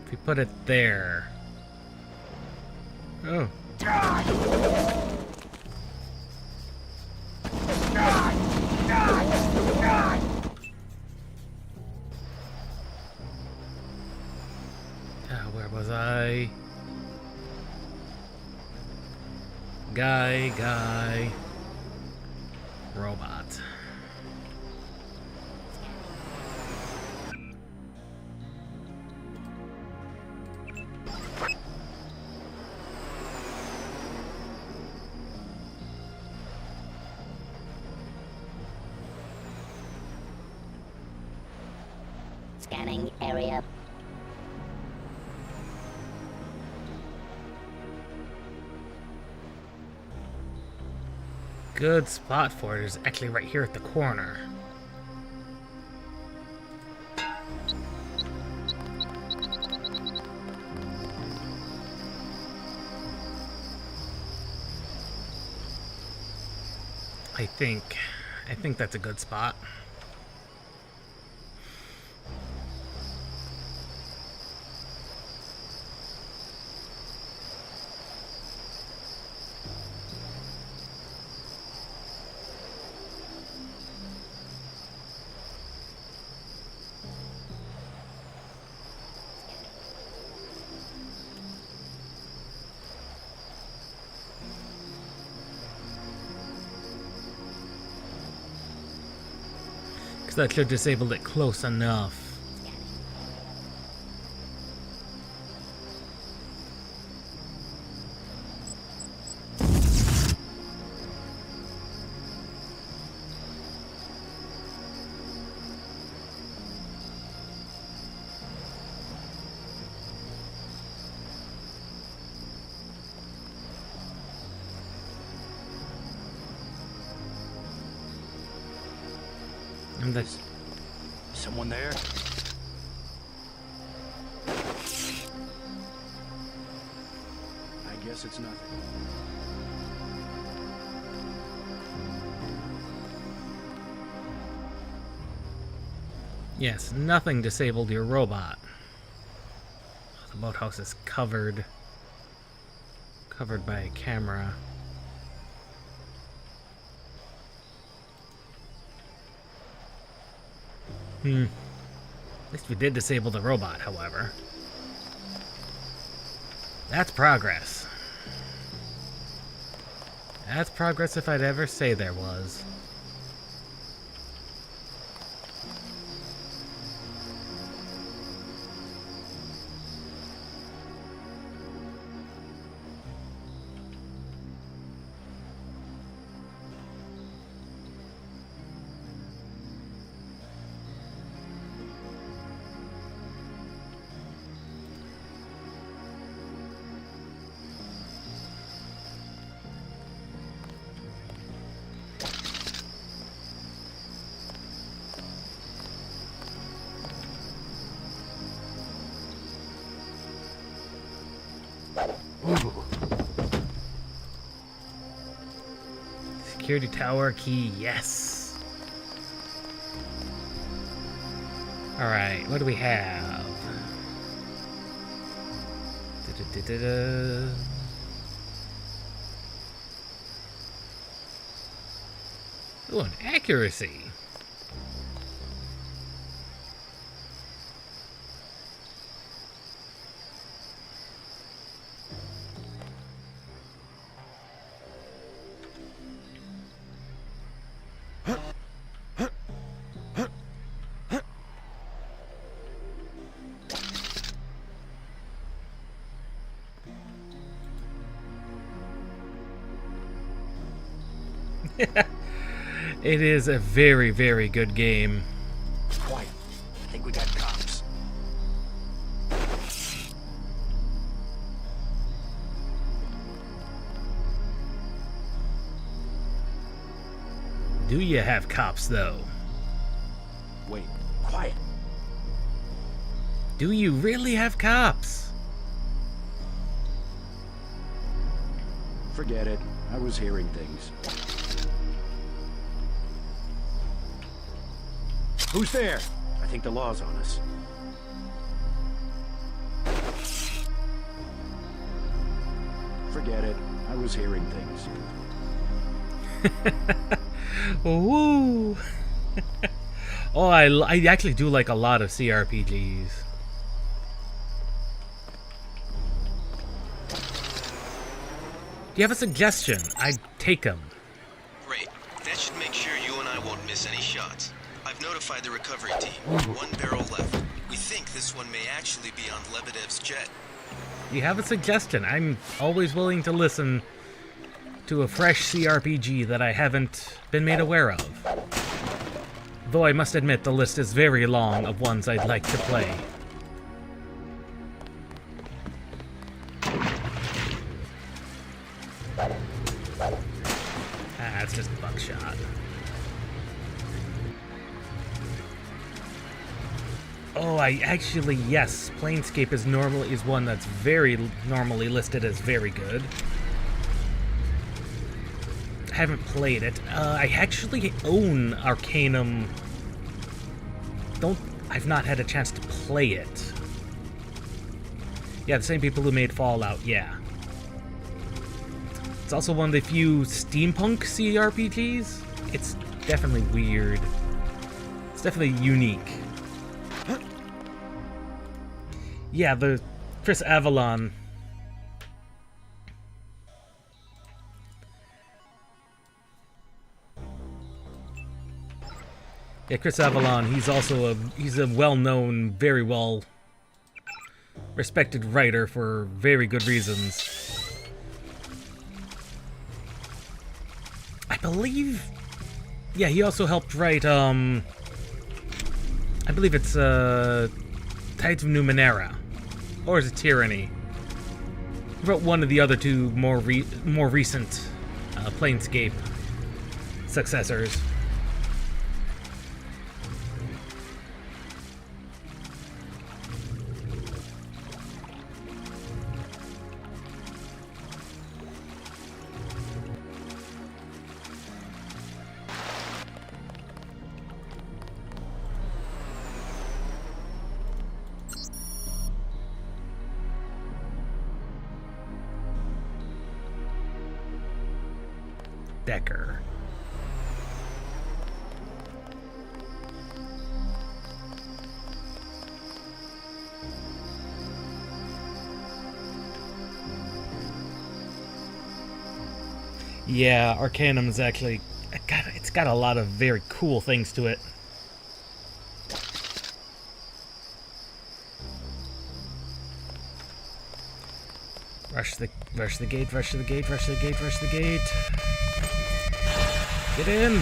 If we put it there. Oh. Where was I? Guy. Robot. Scanning area. Good spot for it is actually right here at the corner. I think that's a good spot. That should disable it close enough. And the Someone there? I guess it's nothing. yes, nothing disabled your robot. The boathouse is covered by a camera. At least we did disable the robot, however. That's progress. That's progress if I'd ever say there was. Security tower key, yes. Alright, what do we have? Da-da-da-da-da. Ooh, an accuracy. It is a very, very good game. Quiet. I think we got cops. Do you have cops, though? Wait. Quiet. Do you really have cops? Forget it. I was hearing things. Who's there? I think the law's on us. Forget it. I was hearing things. Woo! Oh, I actually do like a lot of CRPGs. Do you have a suggestion? I'd take them. Great. That should make sure you and I won't miss any shots. I've notified the recovery team. One barrel left. We think this one may actually be on Lebedev's jet. You have a suggestion. I'm always willing to listen to a fresh CRPG that I haven't been made aware of. Though I must admit the list is very long of ones I'd like to play. Ah, it's just buckshot. Oh, I actually, yes, Planescape is one that's very normally listed as very good. I haven't played it. I actually own Arcanum. I've not had a chance to play it. Yeah, the same people who made Fallout, yeah. It's also one of the few steampunk CRPGs. It's definitely weird. It's definitely unique. Yeah, the Chris Avalon. Yeah, Chris Avalon, he's a well-known, very well-respected writer for very good reasons. I believe... Yeah, he also helped write, I believe it's, Tides of Numenera. Or is it Tyranny? He wrote one of the other two more recent Planescape successors. Decker. Yeah, Arcanum is actually... it's got a lot of very cool things to it. Rush the gate, rush the gate, rush the gate, rush the gate. Get in!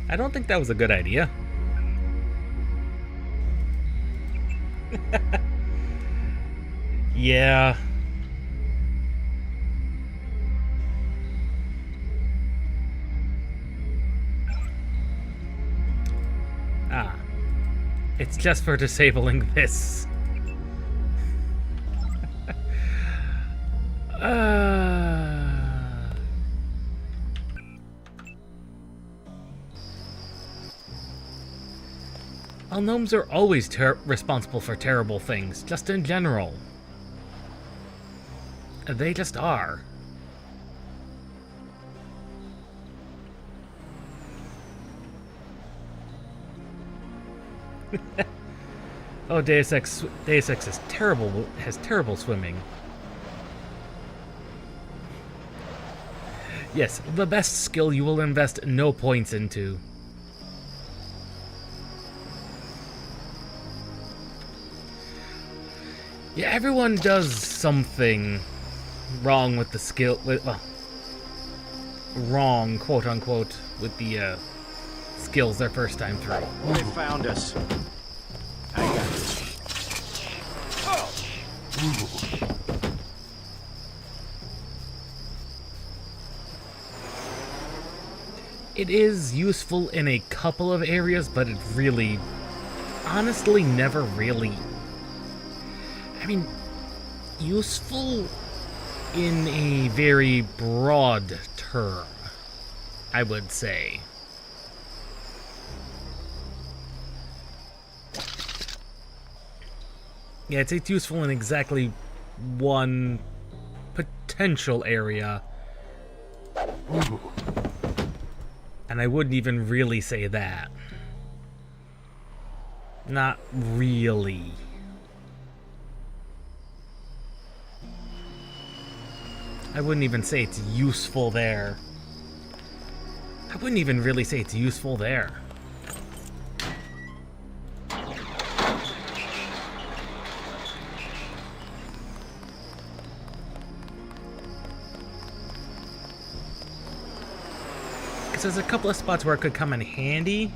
I don't think that was a good idea. Yeah. Ah. It's just for disabling this. Well, gnomes are always responsible for terrible things, just in general. They just are. Oh, Deus Ex is terrible. Has terrible swimming. Yes, the best skill you will invest no points into. Yeah, everyone does something wrong with the skill. Well, wrong, quote unquote, with the skills their first time through. They found us. I got this. It is useful in a couple of areas, but it really, honestly, never really... I mean, useful in a very broad term, I would say. Yeah, it's useful in exactly one potential area. And I wouldn't even really say that. Not really. I wouldn't even say it's useful there. I wouldn't even really say it's useful there. Because there's a couple of spots where it could come in handy.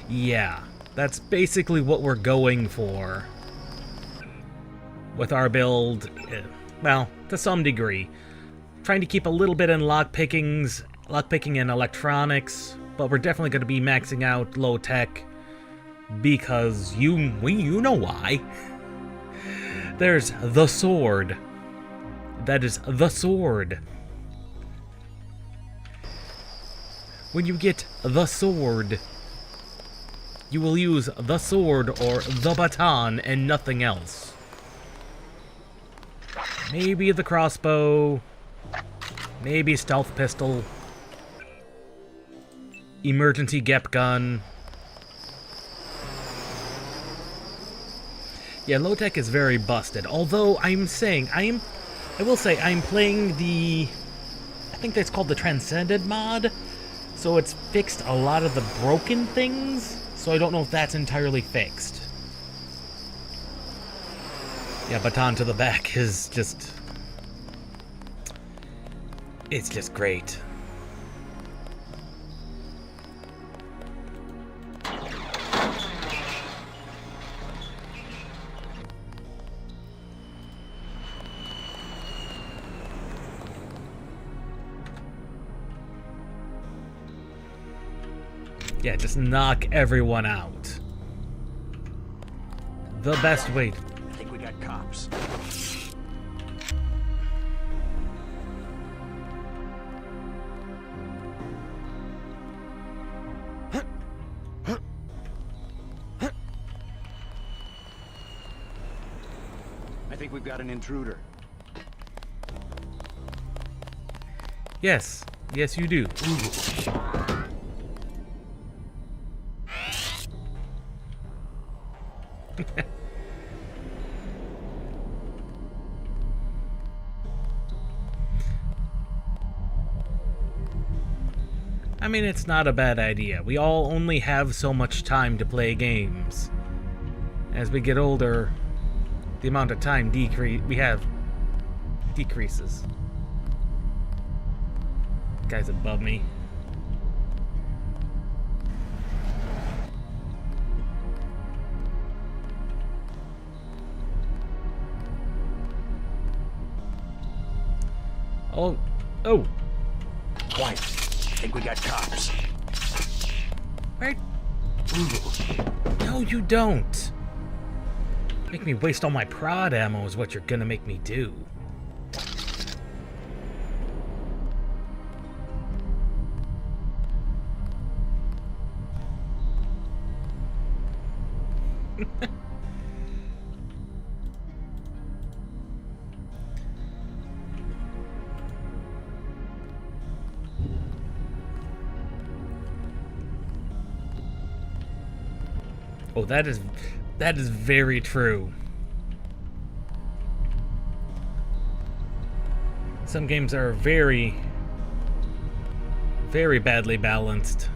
Yeah, that's basically what we're going for. With our build, well, to some degree. Trying to keep a little bit in lockpicking and electronics, but we're definitely going to be maxing out low tech because you know why. There's the sword. That is the sword. When you get the sword, you will use the sword or the baton and nothing else. Maybe the crossbow, maybe stealth pistol, emergency gep gun. Yeah, low tech is very busted. Although I will say I'm playing the, I think that's called the Transcended mod, so it's fixed a lot of the broken things. So I don't know if that's entirely fixed. Yeah, baton to the back is just... it's just great. Yeah, just knock everyone out. The best way... I think we got cops. think we've got an intruder. Yes. Yes, you do. I mean, it's not a bad idea. We all only have so much time to play games. As we get older, the amount of time we have decreases. Guy's above me. Oh. Oh. Quiet. Think we got cops. Right? No, you don't. Make me waste all my prod ammo is what you're gonna make me do. Oh, that is very true. Some games are very, very badly balanced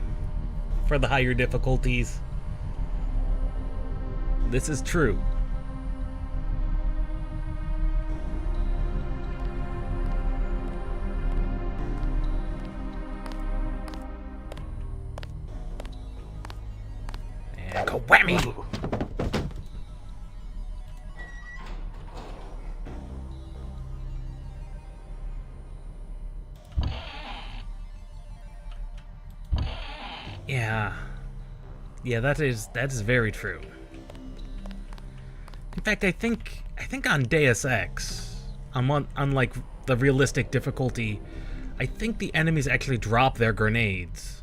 for the higher difficulties. This is true. And go whammy! Yeah, that is very true. In fact, I think on Deus Ex, unlike the realistic difficulty, I think the enemies actually drop their grenades.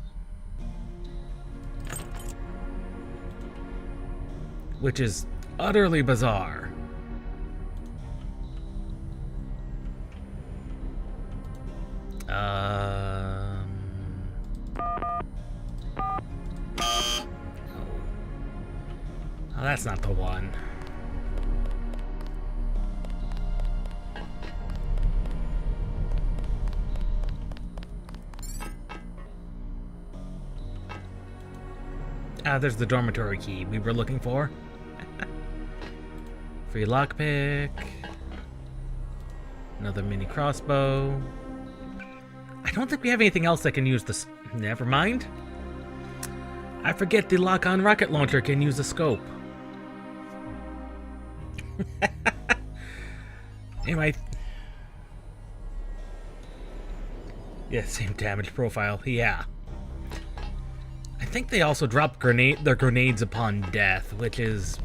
Which is utterly bizarre. Oh, that's not the one. Ah, there's the dormitory key we were looking for. Free lockpick. Another mini crossbow. I don't think we have anything else that can use this. Never mind. I forget the lock-on rocket launcher can use the scope. Anyway. Yeah, same damage profile. Yeah. I think they also drop their grenades upon death, which is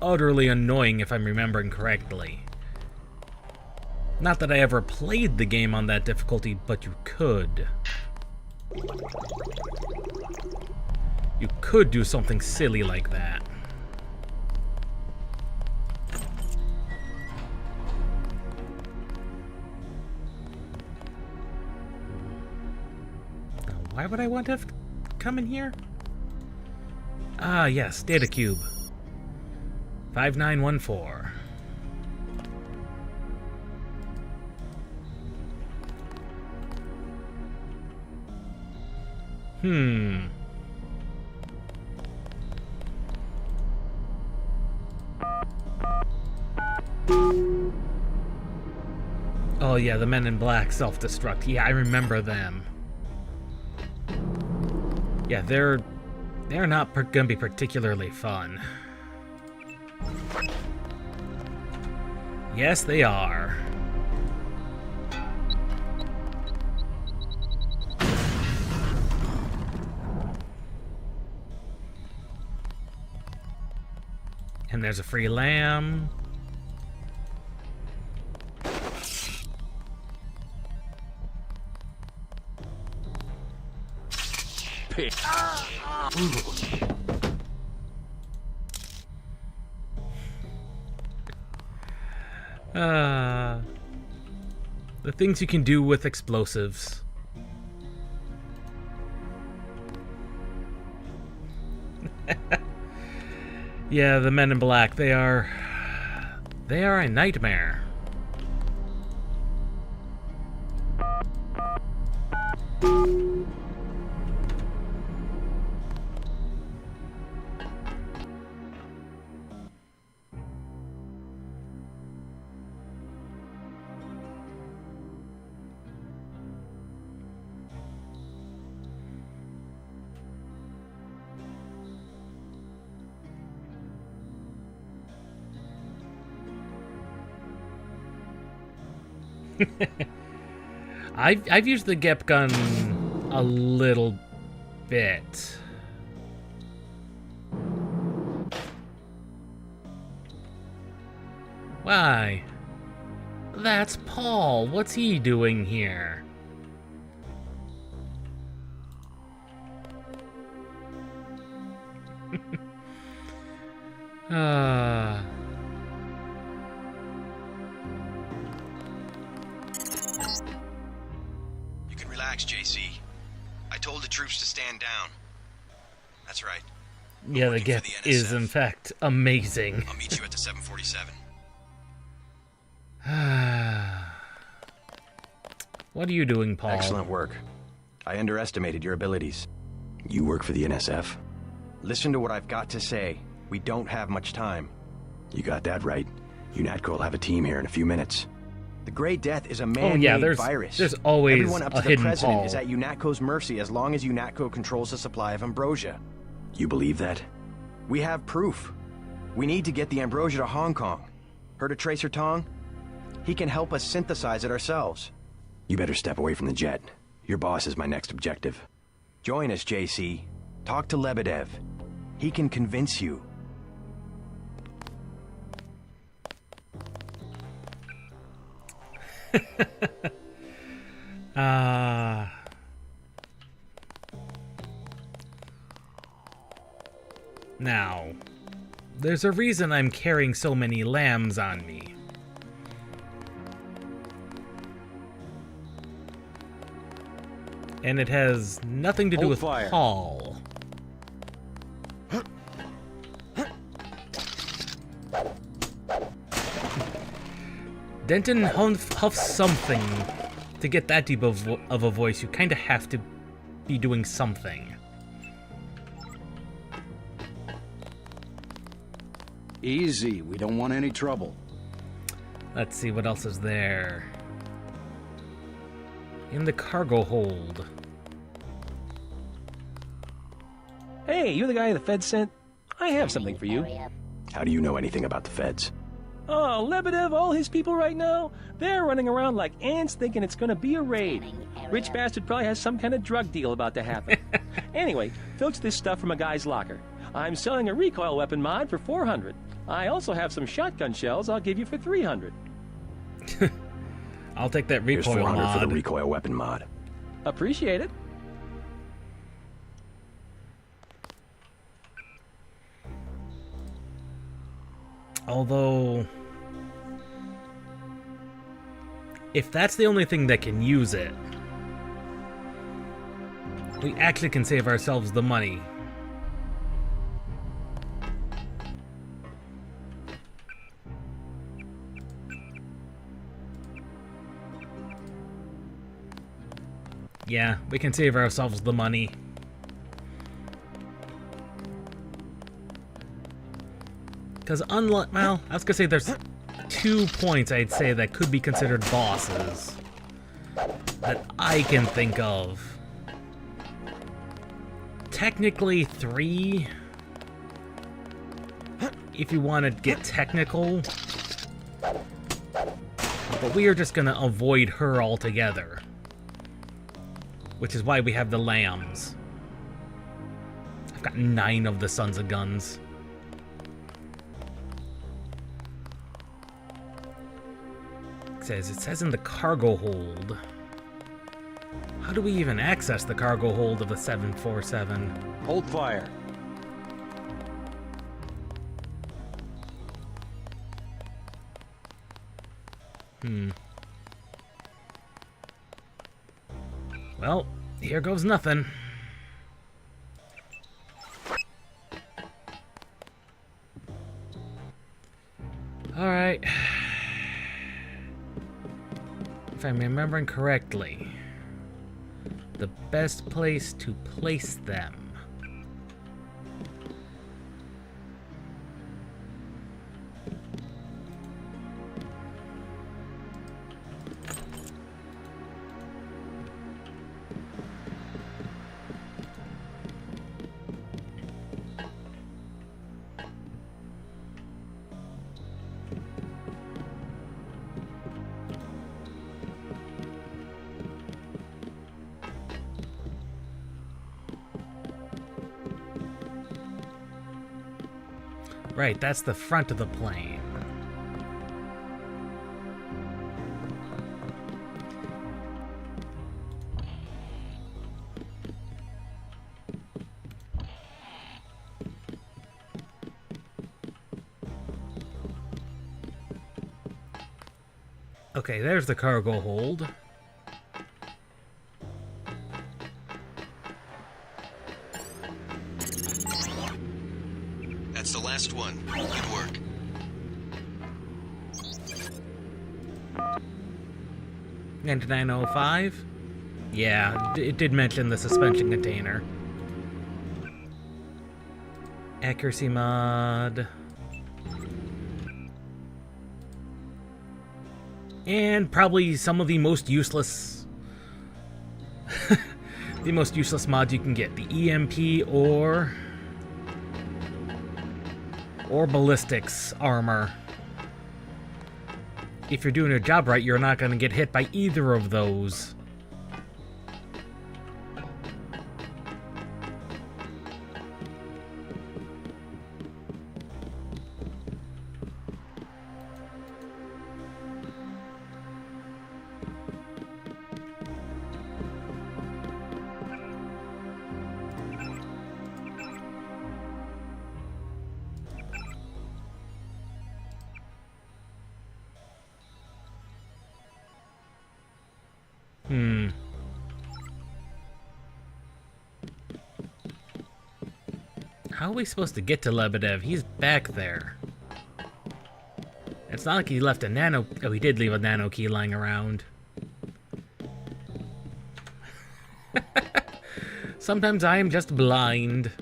utterly annoying if I'm remembering correctly. Not that I ever played the game on that difficulty, but you could. You could do something silly like that. Now, why would I want to come in here? Ah, yes, data cube. 5914. Oh yeah, the Men in Black self-destruct. Yeah, I remember them. Yeah, they're not gonna be particularly fun. Yes, they are. And there's a free lamb. The things you can do with explosives. Yeah, the men in black, they are a nightmare. I've used the Gep gun a little bit. Why? That's Paul. What's he doing here? You can relax, JC. I told the troops to stand down. That's right. Yeah, the Gep is in fact amazing. I'll meet you at the 747. What are you doing, Paul? Excellent work. I underestimated your abilities. You work for the NSF? Listen to what I've got to say. We don't have much time. You got that right. UNATCO will have a team here in a few minutes. The Grey Death is a man-made virus. There's always Everyone up a to the hidden president Paul. is at UNATCO's mercy as long as UNATCO controls the supply of ambrosia. You believe that? We have proof. We need to get the ambrosia to Hong Kong. Heard of Tracer Tong? He can help us synthesize it ourselves. You better step away from the jet. Your boss is my next objective. Join us, JC. Talk to Lebedev. He can convince you. Now, there's a reason I'm carrying so many lambs on me. And it has nothing to do with Paul. Denton huffs something. To get that deep of a voice, you kind of have to be doing something. Easy, we don't want any trouble. Let's see what else is there. In the cargo hold. Hey, you're the guy the Fed sent? I have something for you. How do you know anything about the feds? Oh, Lebedev, all his people right now, they're running around like ants thinking it's gonna be a raid. Rich bastard probably has some kind of drug deal about to happen. Anyway, filch this stuff from a guy's locker. I'm selling a recoil weapon mod for 400. I also have some shotgun shells I'll give you for 300. I'll take that Here's recoil 400 mod. for the recoil weapon mod. Appreciate it. Although, if that's the only thing that can use it, we actually can save ourselves the money. Yeah, we can save ourselves the money. Because unlike, well, I was gonna say there's 2 points I'd say that could be considered bosses that I can think of. Technically 3, if you want to get technical, but we are just gonna avoid her altogether, which is why we have the lambs. I've got 9 of the Sons of Guns. It says in the cargo hold. How do we even access the cargo hold of the 747? Hold fire. Well, here goes nothing. Alright. If I'm remembering correctly, the best place to place them. Right, that's the front of the plane. Okay, there's the cargo hold. That's the last one. Good work. And 905? Yeah, it did mention the suspension container. Accuracy mod. And probably some of the most useless... the most useless mods you can get. The EMP or ballistics armor. If you're doing your job right, you're not going to get hit by either of those. How are we supposed to get to Lebedev? He's back there. It's not like he left a nano... Oh, he did leave a nano key lying around. Sometimes I am just blind.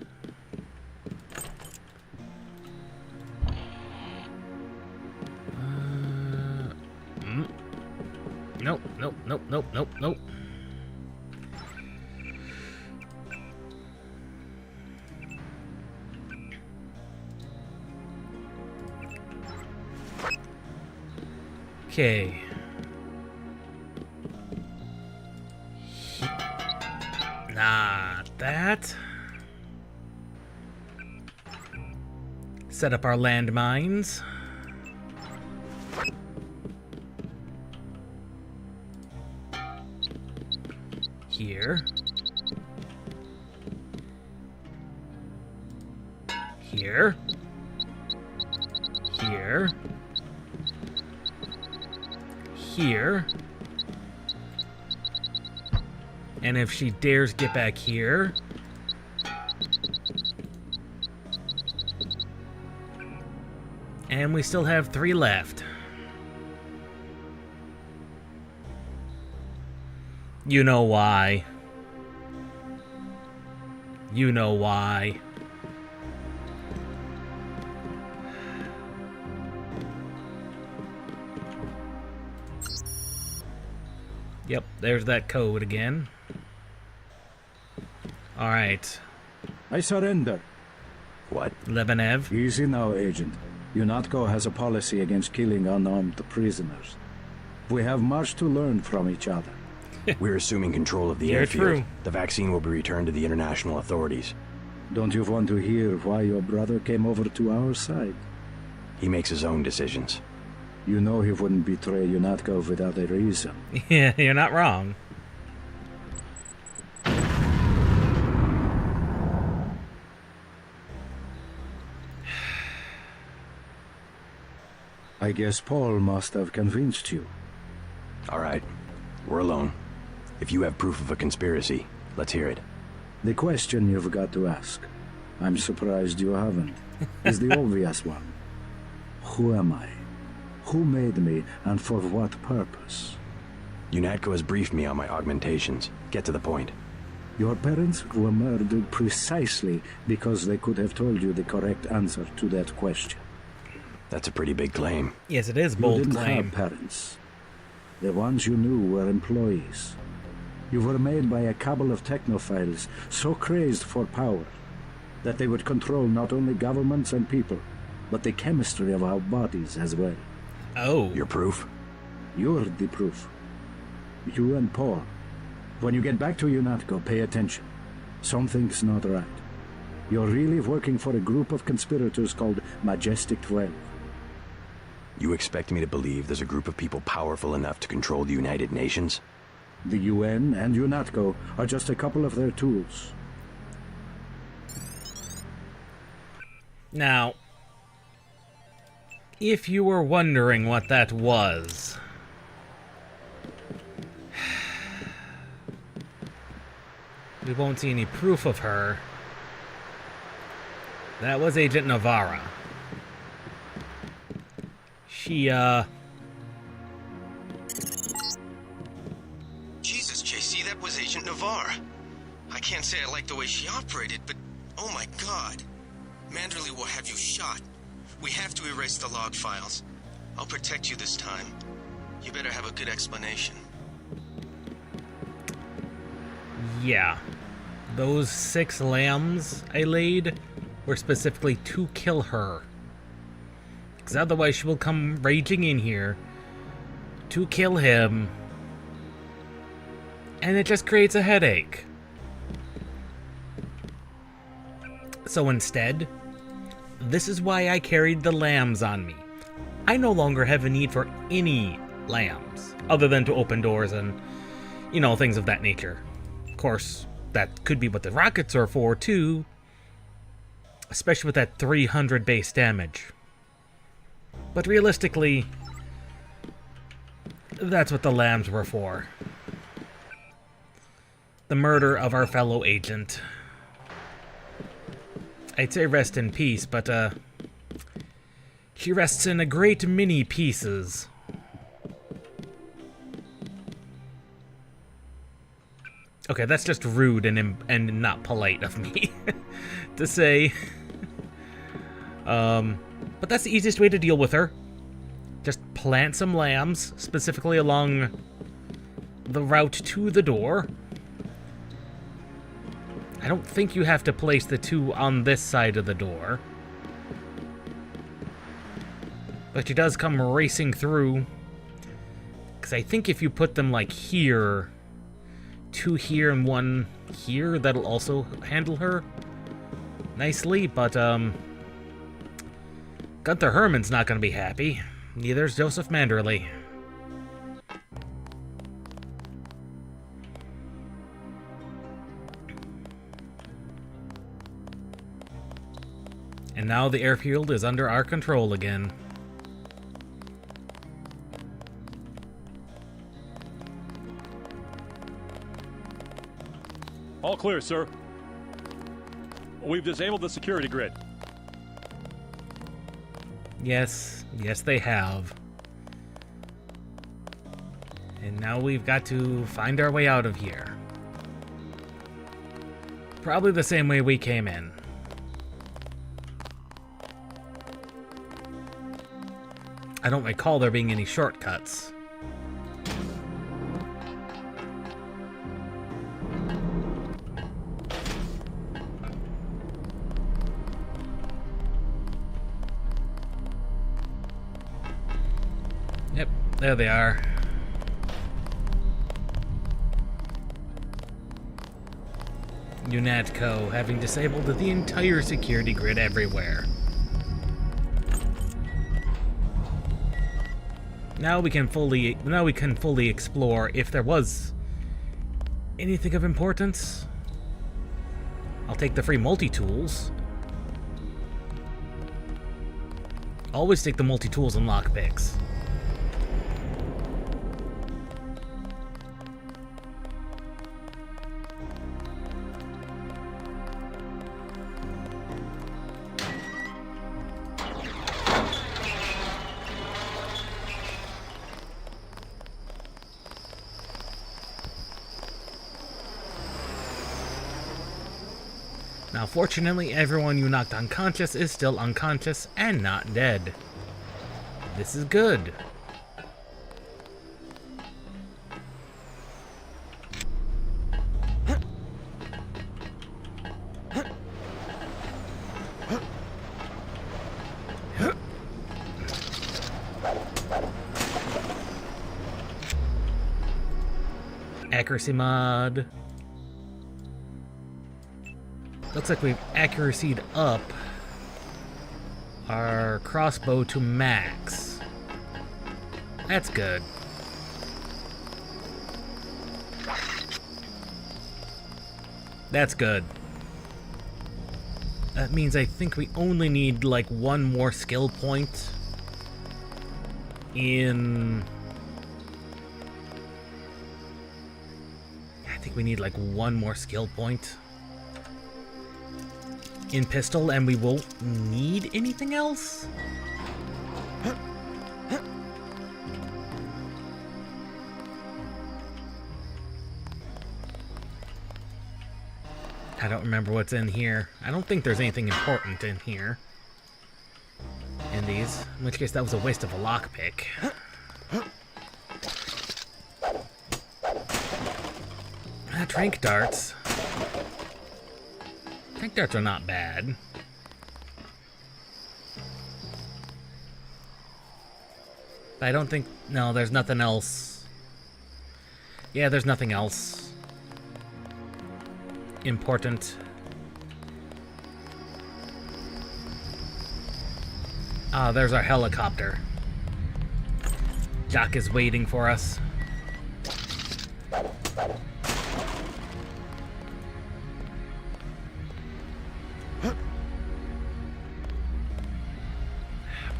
Nope, nope, nope, nope, nope, nope. Okay. Not that. Set up our landmines. Here. Here. Here. Here. And if she dares get back here... And we still have 3 left. You know why. You know why. Yep, there's that code again. Alright. I surrender. What? Lebedev. Easy now, Agent. UNATCO has a policy against killing unarmed prisoners. We have much to learn from each other. We're assuming control of the You're airfield. true. The vaccine will be returned to the international authorities. Don't you want to hear why your brother came over to our side? He makes his own decisions. You know he wouldn't betray UNATCO without a reason. Yeah, you're not wrong. I guess Paul must have convinced you. All right. We're alone. If you have proof of a conspiracy, let's hear it. The question you've got to ask, I'm surprised you haven't, is the obvious one. Who am I? Who made me, and for what purpose? UNATCO has briefed me on my augmentations. Get to the point. Your parents were murdered precisely because they could have told you the correct answer to that question. That's a pretty big claim. Yes, it is You bold didn't claim. have parents. The ones you knew were employees. You were made by a cabal of technophiles so crazed for power that they would control not only governments and people, but the chemistry of our bodies as well. Oh. Your proof? You're the proof. You and Paul. When you get back to UNATCO, pay attention. Something's not right. You're really working for a group of conspirators called Majestic 12. You expect me to believe there's a group of people powerful enough to control the United Nations? The UN and UNATCO are just a couple of their tools. Now, if you were wondering what that was, we won't see any proof of her. That was Agent Navarra. She, Jesus, JC, that was Agent Navarre. I can't say I like the way she operated, but oh my god. Manderley will have you shot. We have to erase the log files. I'll protect you this time. You better have a good explanation. yeah. Those 6 lambs I laid were specifically to kill her. Because otherwise she will come raging in here to kill him. And it just creates a headache. So instead, this is why I carried the lambs on me. I no longer have a need for any lambs, other than to open doors and, you know, things of that nature. Of course, that could be what the rockets are for, too. Especially with that 300 base damage. But realistically, that's what the lambs were for. The murder of our fellow agent. I'd say rest in peace, but, she rests in a great many pieces. Okay, that's just rude and not polite of me to say. But that's the easiest way to deal with her. Just plant some lambs, specifically along the route to the door. I don't think you have to place the 2 on this side of the door. But she does come racing through. Because I think if you put them like here, 2 here and 1 here, that'll also handle her nicely. But Gunther Herman's not going to be happy. Neither's Joseph Manderley. And now the airfield is under our control again. All clear, sir. We've disabled the security grid. Yes, they have. And now we've got to find our way out of here. Probably the same way we came in. I don't recall there being any shortcuts. Yep, there they are. UNATCO having disabled the entire security grid everywhere. Now we can fully explore if there was anything of importance. I'll take the free multi-tools. Always take the multi-tools and lockpicks. Now, fortunately, everyone you knocked unconscious is still unconscious and not dead. This is good. Accuracy mod. Looks like we've accuracy'd up our crossbow to max. That's good. That's good. That means I think we only need like one more skill point in... I think we need like one more skill point in pistol, and we won't need anything else? I don't remember what's in here. I don't think there's anything important in here. In these. In which case that was a waste of a lockpick. Trank darts. Trank darts are not bad. But I don't think... No, there's nothing else. Yeah, there's nothing else important. Ah, there's our helicopter. Jock is waiting for us.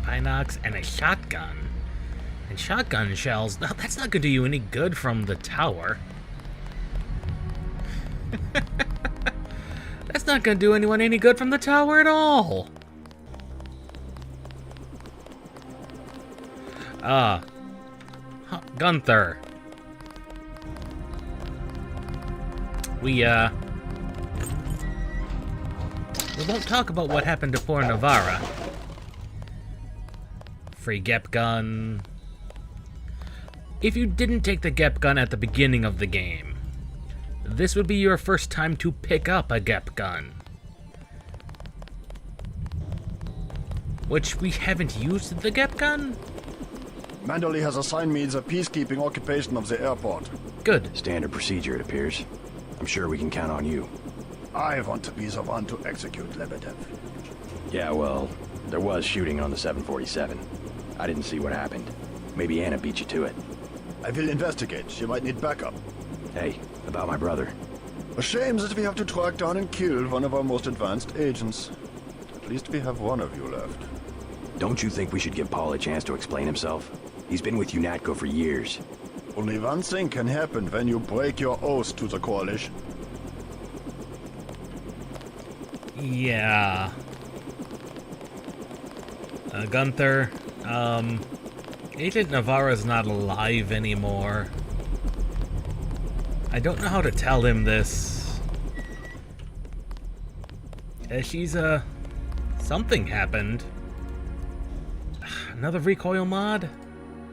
Binocs and a shotgun. And shotgun shells. No, that's not going to do you any good from the tower. That's not going to do anyone any good from the tower at all. Gunther. We won't talk about what happened to poor Navarra. Free Gep gun. If you didn't take the Gep gun at the beginning of the game, this would be your first time to pick up a Gep gun. Which we haven't used the Gep gun? Mandoli has assigned me the peacekeeping occupation of the airport. Good. Standard procedure, it appears. I'm sure we can count on you. I want to be the one to execute Lebedev. Yeah, well, there was shooting on the 747. I didn't see what happened. Maybe Anna beat you to it. I will investigate. She might need backup. Hey, about my brother. A shame that we have to track down and kill one of our most advanced agents. At least we have one of you left. Don't you think we should give Paul a chance to explain himself? He's been with UNATCO for years. Only one thing can happen when you break your oath to the Coalition. Yeah. Gunther, Agent Navarra's not alive anymore. I don't know how to tell him this. She's, something happened. Another recoil mod?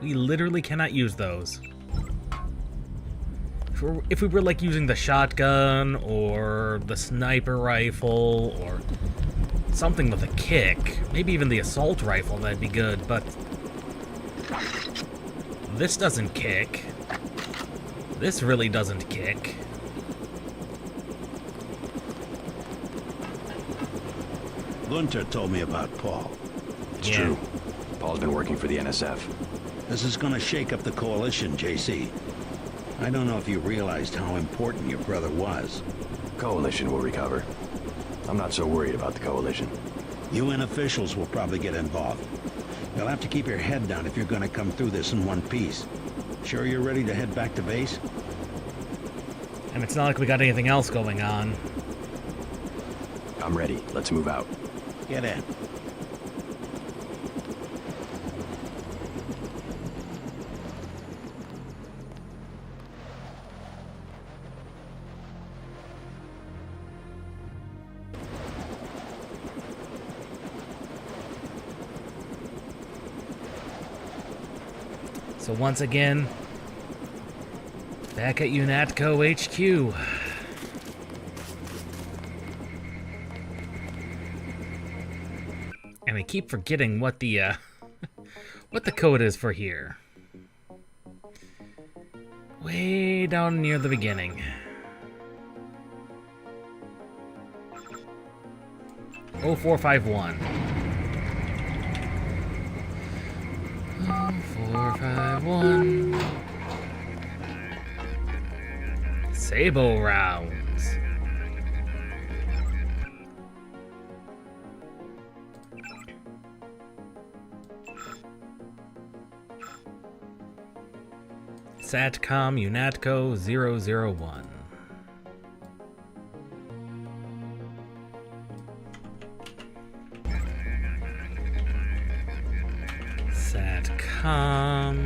We literally cannot use those. If we were, like, using the shotgun, or the sniper rifle, or something with a kick, maybe even the assault rifle, that'd be good, but this doesn't kick. This really doesn't kick. Gunther told me about Paul. It's true. Paul's been working for the NSF. This is gonna shake up the Coalition, JC. I don't know if you realized how important your brother was. Coalition will recover. I'm not so worried about the Coalition. UN officials will probably get involved. You'll have to keep your head down if you're gonna come through this in one piece. Sure you're ready to head back to base? And it's not like we got anything else going on. I'm ready. Let's move out. Get in. So once again, back at UNATCO HQ. And I keep forgetting what the what the code is for here. Way down near the beginning. 0451. 0451. Sable rounds. Satcom UNATCO 001. Satcom.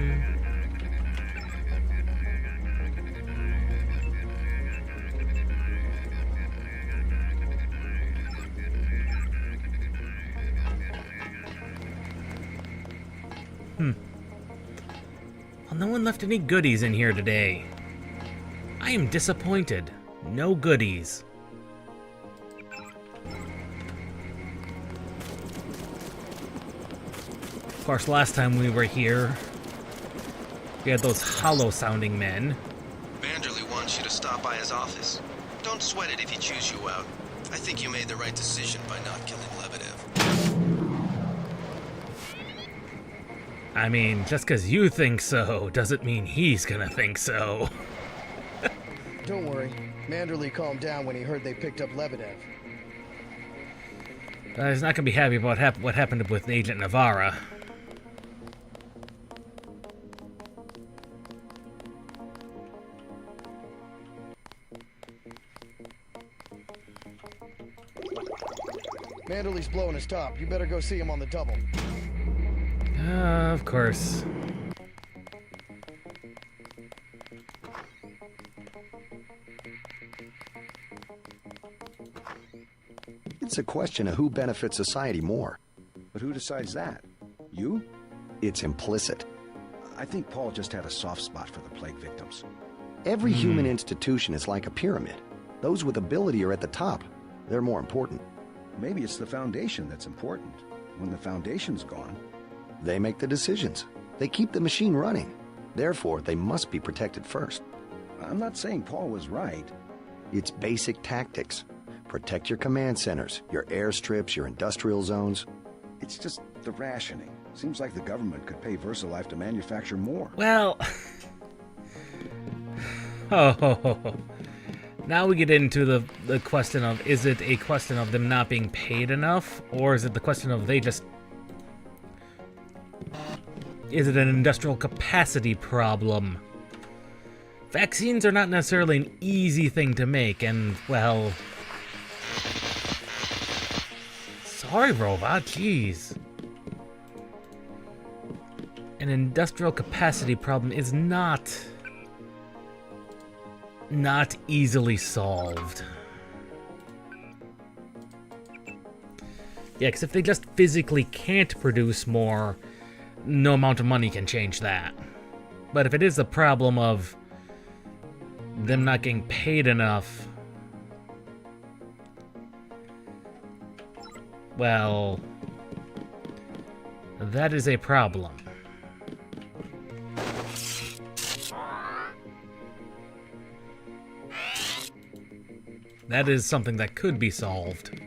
Well, no one left any goodies in here today. I am disappointed. No goodies. Of course, last time we were here, we had those hollow-sounding men. Vanderlei wants you to stop by his office. Don't sweat it if he chews you out. I think you made the right decision by not killing Lebedev. I mean, just because you think so doesn't mean he's gonna think so. Don't worry. Manderley calmed down when he heard they picked up Lebedev. He's not gonna be happy about what happened with Agent Navarra. Manderley's blowing his top. You better go see him on the double. Of course. It's a question of who benefits society more. But who decides that? You? It's implicit. I think Paul just had a soft spot for the plague victims. Every human institution is like a pyramid. Those with ability are at the top. They're more important. Maybe it's the foundation that's important. When the foundation's gone... They make the decisions. They keep the machine running. Therefore, they must be protected first. I'm not saying Paul was right. It's basic tactics. Protect your command centers, your airstrips, your industrial zones. It's just the rationing. Seems like the government could pay VersaLife to manufacture more. Well... Now we get into the question of, is it a question of them not being paid enough? Or is it the question of they just... Is it an industrial capacity problem? Vaccines are not necessarily an easy thing to make, and, well... Sorry, robot, jeez. An industrial capacity problem is not easily solved. Yeah, because if they just physically can't produce more, no amount of money can change that. But if it is a problem of them not getting paid enough, well, that is a problem. That is something that could be solved.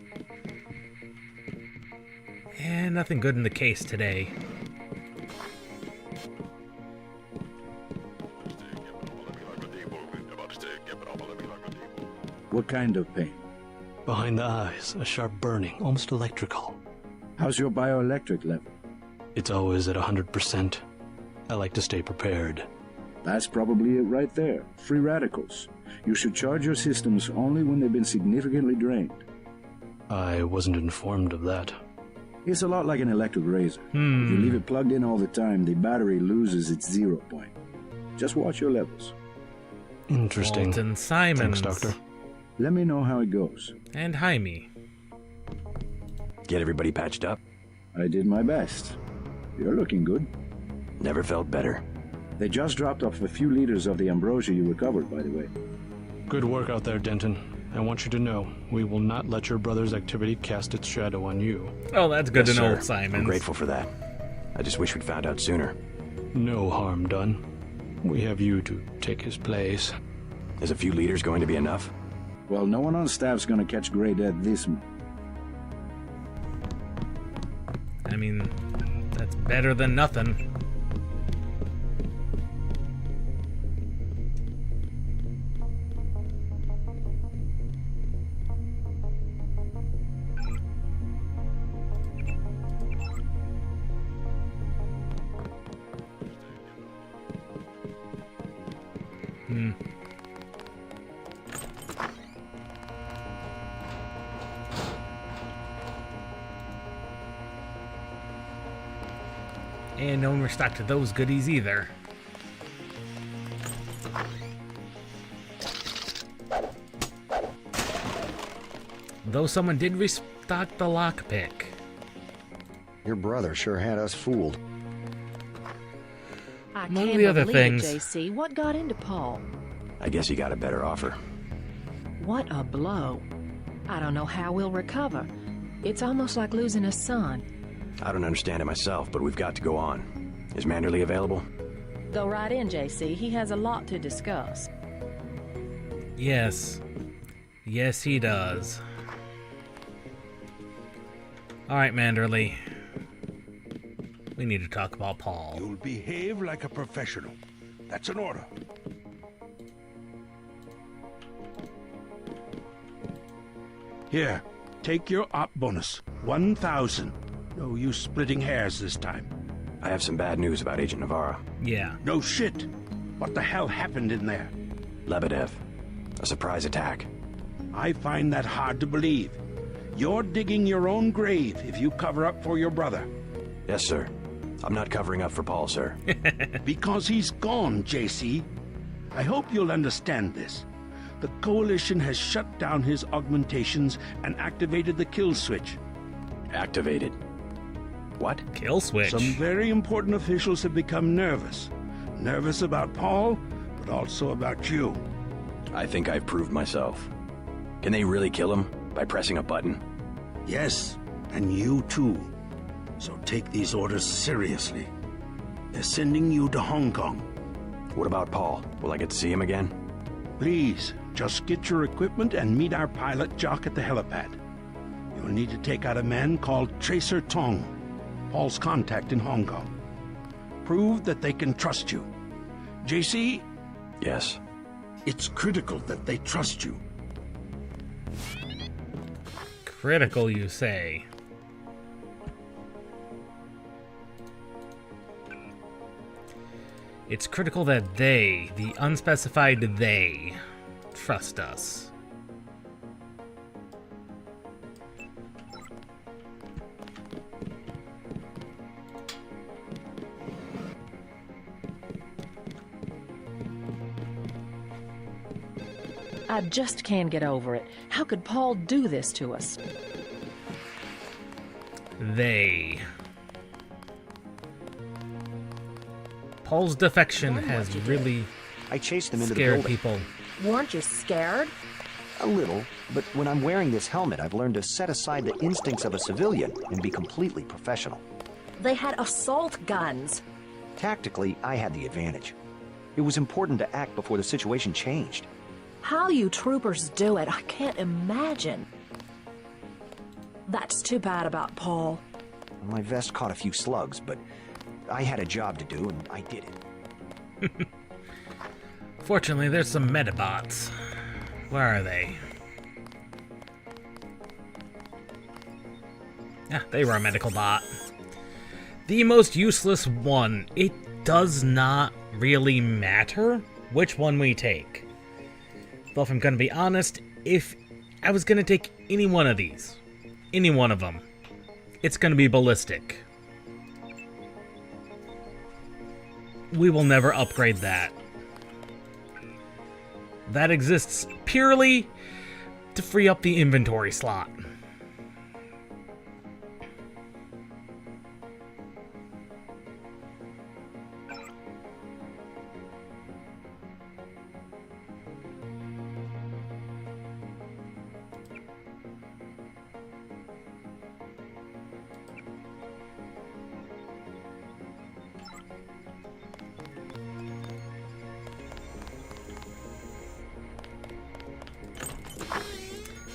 And nothing good in the case today. What kind of pain? Behind the eyes, a sharp burning, almost electrical. How's your bioelectric level? It's always at 100%. I like to stay prepared. That's probably it right there. Free radicals. You should charge your systems only when they've been significantly drained. I wasn't informed of that. It's a lot like an electric razor. If you leave it plugged in all the time, the battery loses its 0 point. Just watch your levels. Interesting. Walton Simons. Thanks, Doctor. Let me know how it goes. And Jaime. Get everybody patched up? I did my best. You're looking good. Never felt better. They just dropped off a few liters of the ambrosia you recovered, by the way. Good work out there, Denton. I want you to know, we will not let your brother's activity cast its shadow on you. Oh, that's good Yes, to know, sir. Simon. I'm grateful for that. I just wish we'd found out sooner. No harm done. We have you to take his place. Is a few liters going to be enough? Well, no one on staff's gonna catch Grey Dead this I mean, that's better than nothing. And no respect to those goodies either. Though someone did restock the lockpick. Your brother sure had us fooled. I Among can't the other believe things- it, JC. What got into Paul? I guess he got a better offer. What a blow. I don't know how we'll recover. It's almost like losing a son. I don't understand it myself, but we've got to go on. Is Manderley available? Go right in, JC. He has a lot to discuss. Yes. Yes, he does. Alright, Manderley. We need to talk about Paul. You'll behave like a professional. That's an order. Here, take your op bonus. 1,000. No use splitting hairs this time. I have some bad news about Agent Navarro. Yeah. No shit. What the hell happened in there? Lebedev. A surprise attack. I find that hard to believe. You're digging your own grave if you cover up for your brother. Yes, sir. I'm not covering up for Paul, sir. Because he's gone, JC. I hope you'll understand this. The Coalition has shut down his augmentations and activated the kill switch. Activated. What? Kill switch. Some very important officials have become nervous. Nervous about Paul, but also about you. I think I've proved myself. Can they really kill him by pressing a button? Yes, and you too. So take these orders seriously. They're sending you to Hong Kong. What about Paul? Will I get to see him again? Please, just get your equipment and meet our pilot Jock at the helipad. You'll need to take out a man called Tracer Tong, Paul's contact in Hong Kong. Prove that they can trust you. JC? Yes. It's critical that they trust you. Critical, you say? It's critical that they, the unspecified they, trust us. I just can't get over it. How could Paul do this to us? They. Paul's defection has really I chased them into the scared building. people. Weren't you scared? A little, but when I'm wearing this helmet, I've learned to set aside the instincts of a civilian and be completely professional. They had assault guns. Tactically, I had the advantage. It was important to act before the situation changed. How you troopers do it, I can't imagine. That's too bad about Paul. My vest caught a few slugs, but I had a job to do, and I did it. Fortunately, there's some Metabots. Where are they? Ah, they were a medical bot. The most useless one. It does not really matter which one we take. Though if I'm gonna be honest, if I was gonna take any one of these, any one of them, it's gonna be ballistic. We will never upgrade that. That exists purely to free up the inventory slot.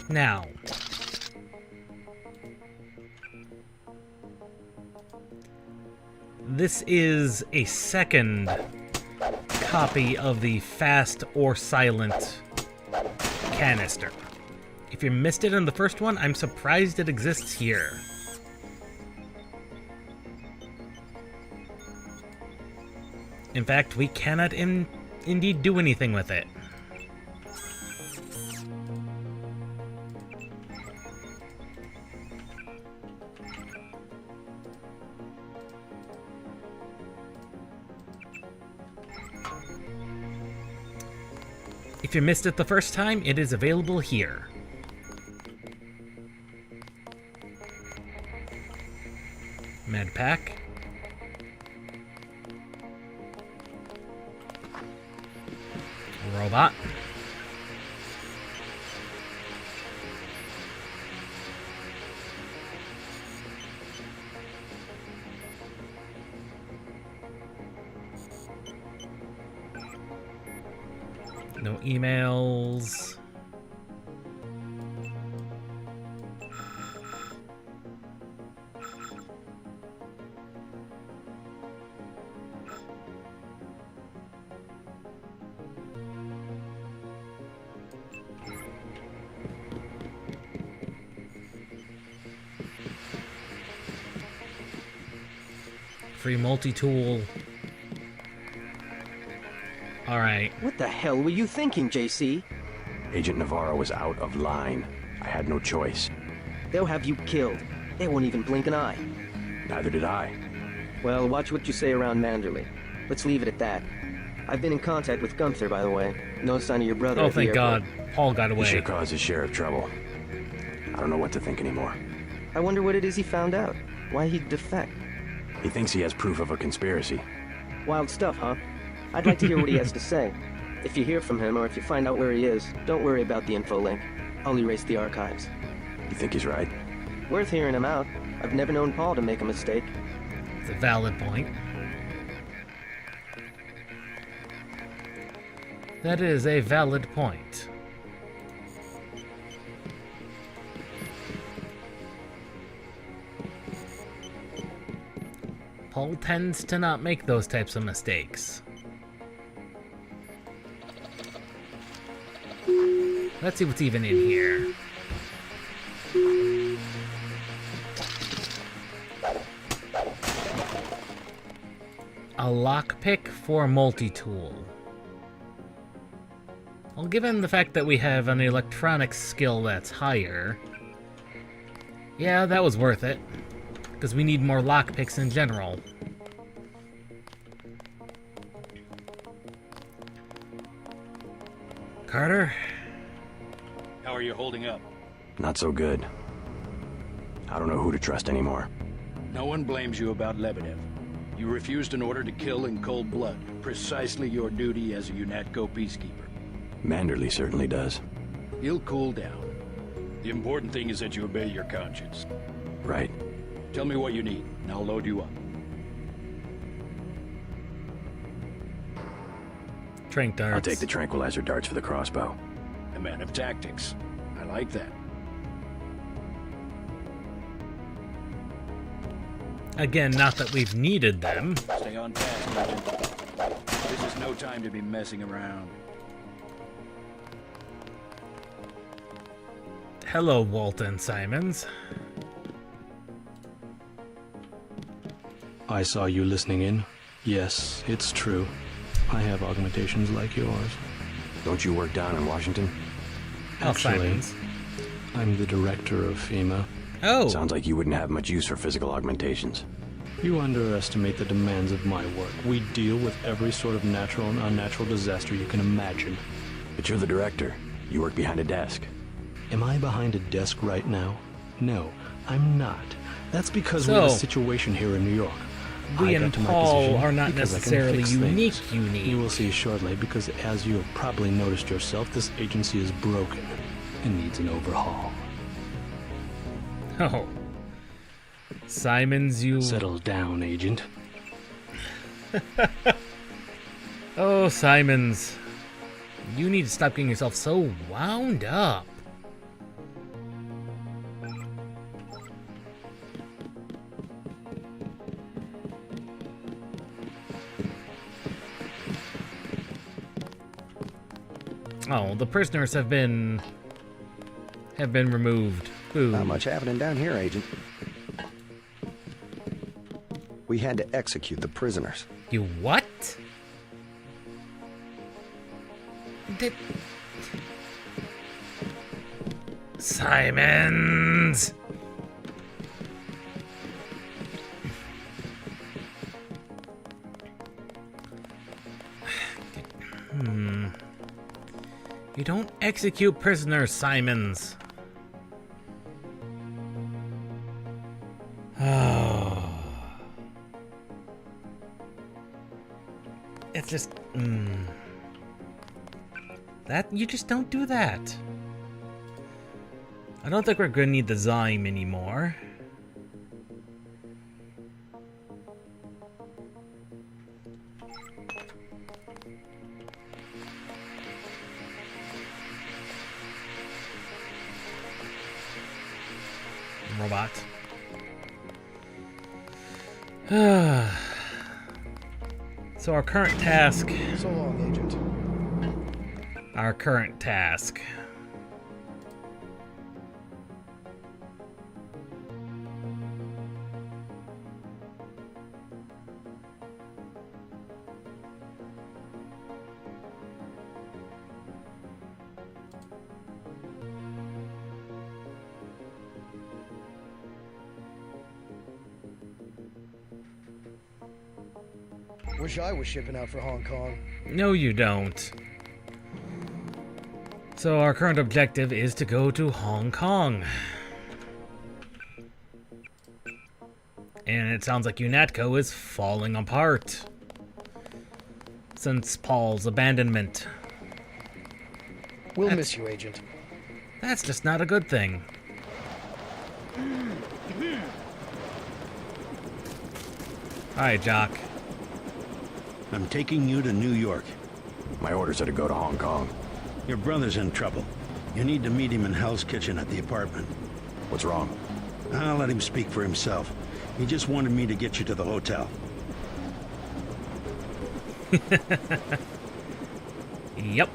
Now, this is a second copy of the fast or silent canister. If you missed it in the first one, I'm surprised it exists here. In fact, we cannot indeed do anything with it. If you missed it the first time, it is available here. Med pack. Robot. No emails. Free multi-tool. Alright. What the hell were you thinking, JC? Agent Navarro was out of line. I had no choice. They'll have you killed. They won't even blink an eye. Neither did I. Well, watch what you say around Manderley. Let's leave it at that. I've been in contact with Gunther, by the way. No sign of your brother. Oh, thank God. Paul got away. He sure caused his share of trouble. I don't know what to think anymore. I wonder what it is he found out. Why he'd defect. He thinks he has proof of a conspiracy. Wild stuff, huh? I'd like to hear what he has to say. If you hear from him, or if you find out where he is, don't worry about the info link. I'll erase the archives. You think he's right? Worth hearing him out. I've never known Paul to make a mistake. It's a valid point. That is a valid point. Paul tends to not make those types of mistakes. Let's see what's even in here. A lockpick for multi-tool. Well, given the fact that we have an electronics skill that's higher, yeah, that was worth it. Because we need more lockpicks in general. Carter? How are you holding up? Not so good. I don't know who to trust anymore. No one blames you about Lebedev. You refused an order to kill in cold blood. Precisely your duty as a UNATCO peacekeeper. Manderley certainly does. He'll cool down. The important thing is that you obey your conscience. Right. Tell me what you need, and I'll load you up. Trank darts. I'll take the tranquilizer darts for the crossbow. A man of tactics. I like that. Again, not that we've needed them. Stay on task, Agent. This is no time to be messing around. Hello, Walton Simons. I saw you listening in. Yes, it's true. I have augmentations like yours. Don't you work down in Washington? Actually, I'm the director of FEMA. Oh. Sounds like you wouldn't have much use for physical augmentations. You underestimate the demands of my work. We deal with every sort of natural and unnatural disaster you can imagine. But you're the director. You work behind a desk. Am I behind a desk right now? No, I'm not. That's because we have a situation here in New York. We and Paul are not necessarily unique. You will see shortly, because as you have probably noticed yourself, this agency is broken and needs an overhaul. Oh. Simons, you... Settle down, Agent. Oh, Simons. You need to stop getting yourself so wound up. Oh, the prisoners have been removed. Boo. Not much happening down here, Agent. We had to execute the prisoners. You what? Did... Simons! You don't execute prisoners, Simons. Oh. It's just... That, you just don't do that. I don't think we're gonna need the Zyme anymore. Robot. So our current task... So long, Agent. Our current task. Wish I was shipping out for Hong Kong. No, you don't. So our current objective is to go to Hong Kong. And it sounds like UNATCO is falling apart since Paul's abandonment. We'll miss you, Agent. That's just not a good thing. Hi, Jock. I'm taking you to New York. My orders are to go to Hong Kong. Your brother's in trouble. You need to meet him in Hell's Kitchen at the apartment. What's wrong? I'll let him speak for himself. He just wanted me to get you to the hotel. Yep.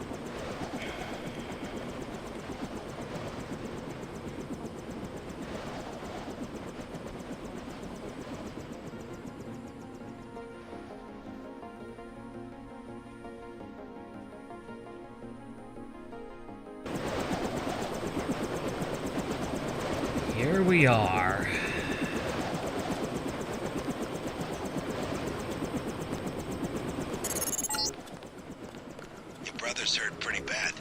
Here we are. Your brother's hurt pretty bad.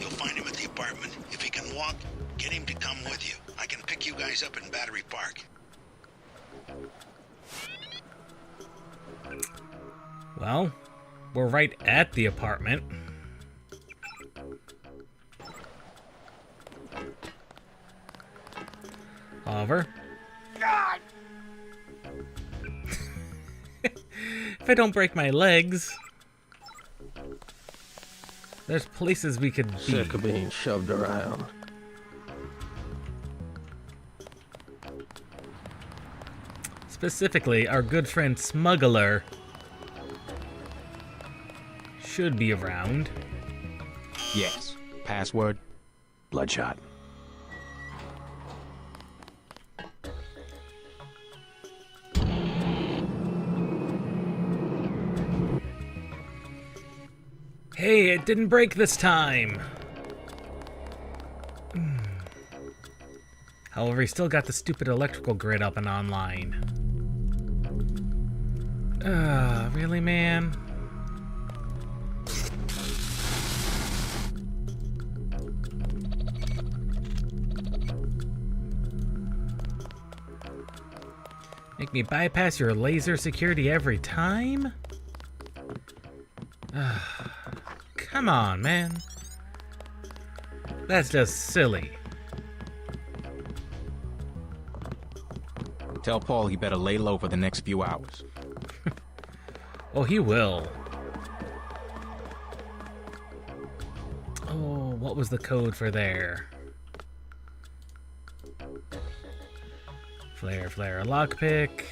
You'll find him at the apartment. If he can walk, get him to come with you. I can pick you guys up in Battery Park. Well, we're right at the apartment. However, if I don't break my legs, there's places we could be. Sick of being shoved around. Specifically, our good friend Smuggler should be around. Yes. Password? Bloodshot. Hey, it didn't break this time. However, he still got the stupid electrical grid up and online. Really, man? Make me bypass your laser security every time? Come on, man. That's just silly. Tell Paul he better lay low for the next few hours. Oh, he will. Oh, what was the code for there? Flare, lockpick.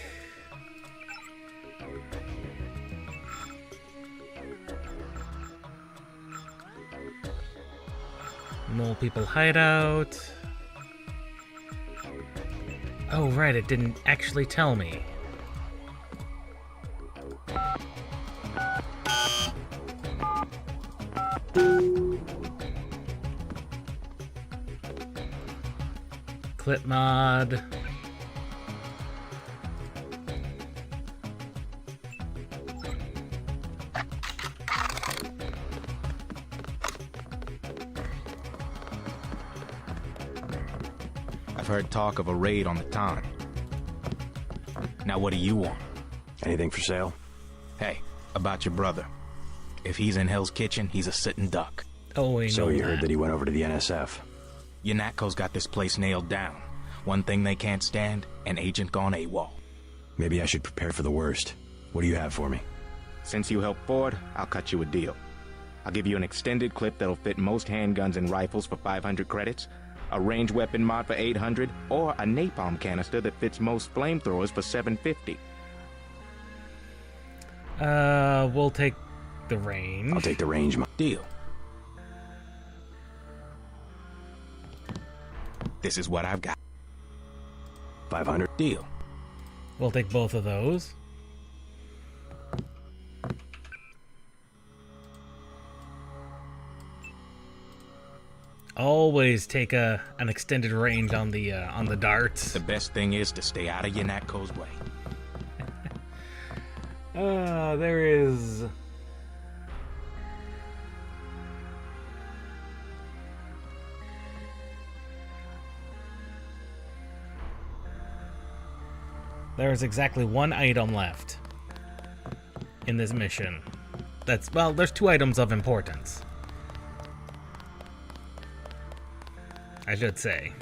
Mole people hideout. Oh, right, it didn't actually tell me. Clip mod. I've heard talk of a raid on the town. Now what do you want? Anything for sale? Hey, about your brother. If he's in Hell's Kitchen, he's a sitting duck. Oh, we know So you heard that. that he went over to the NSF? Unatco's got this place nailed down. One thing they can't stand, an agent gone AWOL. Maybe I should prepare for the worst. What do you have for me? Since you helped Ford, I'll cut you a deal. I'll give you an extended clip that'll fit most handguns and rifles for 500 credits, a ranged weapon mod for 800, or a napalm canister that fits most flamethrowers for 750. We'll take the range. I'll take the range mod. Deal. This is what I've got. 500. Deal. We'll take both of those. Always take an extended range on the darts. The best thing is to stay out of Unatco's way. There is. There's exactly one item left in this mission. Well, there's 2 items of importance, I should say.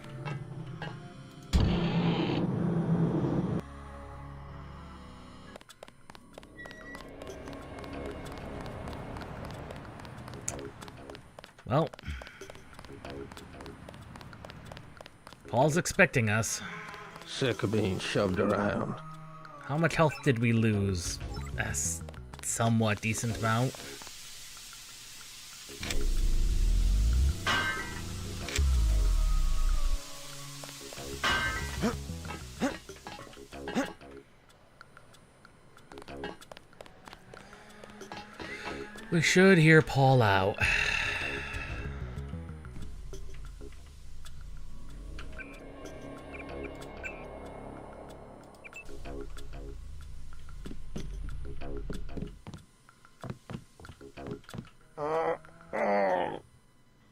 Well, Paul's expecting us. Sick of being shoved around. How much health did we lose? A somewhat decent amount. We should hear Paul out.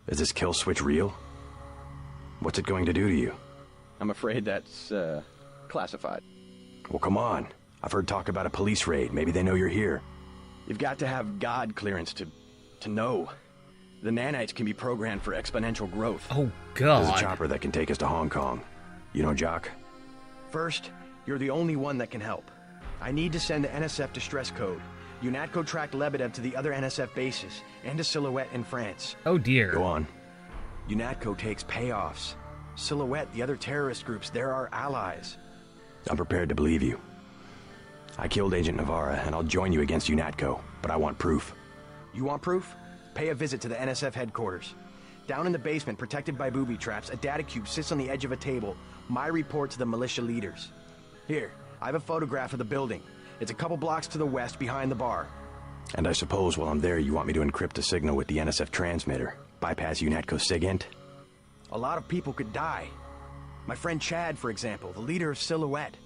Is this kill switch real? What's it going to do to you? I'm afraid that's, classified. Well, come on. I've heard talk about a police raid. Maybe they know you're here. You've got to have God clearance to know. The nanites can be programmed for exponential growth. Oh, God. There's a chopper that can take us to Hong Kong. You know Jock? First, you're the only one that can help. I need to send the NSF distress code. UNATCO tracked Lebedev to the other NSF bases, and to Silhouette in France. Oh, dear. Go on. UNATCO takes payoffs. Silhouette, the other terrorist groups, they're our allies. I'm prepared to believe you. I killed Agent Navarra, and I'll join you against UNATCO, but I want proof. You want proof? Pay a visit to the NSF headquarters. Down in the basement, protected by booby traps, a data cube sits on the edge of a table. My report to the militia leaders. Here, I have a photograph of the building. It's a couple blocks to the west, behind the bar. And I suppose while I'm there, you want me to encrypt a signal with the NSF transmitter, bypass UNATCO's SIGINT? A lot of people could die. My friend Chad, for example, the leader of Silhouette.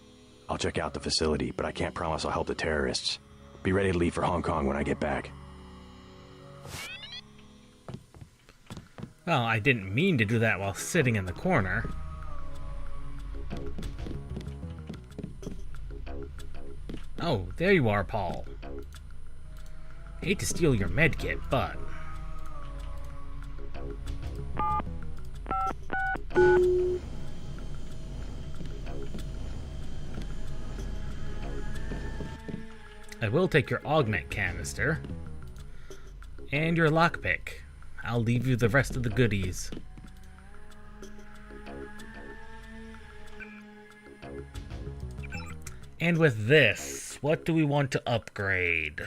I'll check out the facility, but I can't promise I'll help the terrorists. Be ready to leave for Hong Kong when I get back. Well, I didn't mean to do that while sitting in the corner. Oh, there you are, Paul. Hate to steal your medkit, but... I will take your augment canister. And your lockpick. I'll leave you the rest of the goodies. And with this, what do we want to upgrade?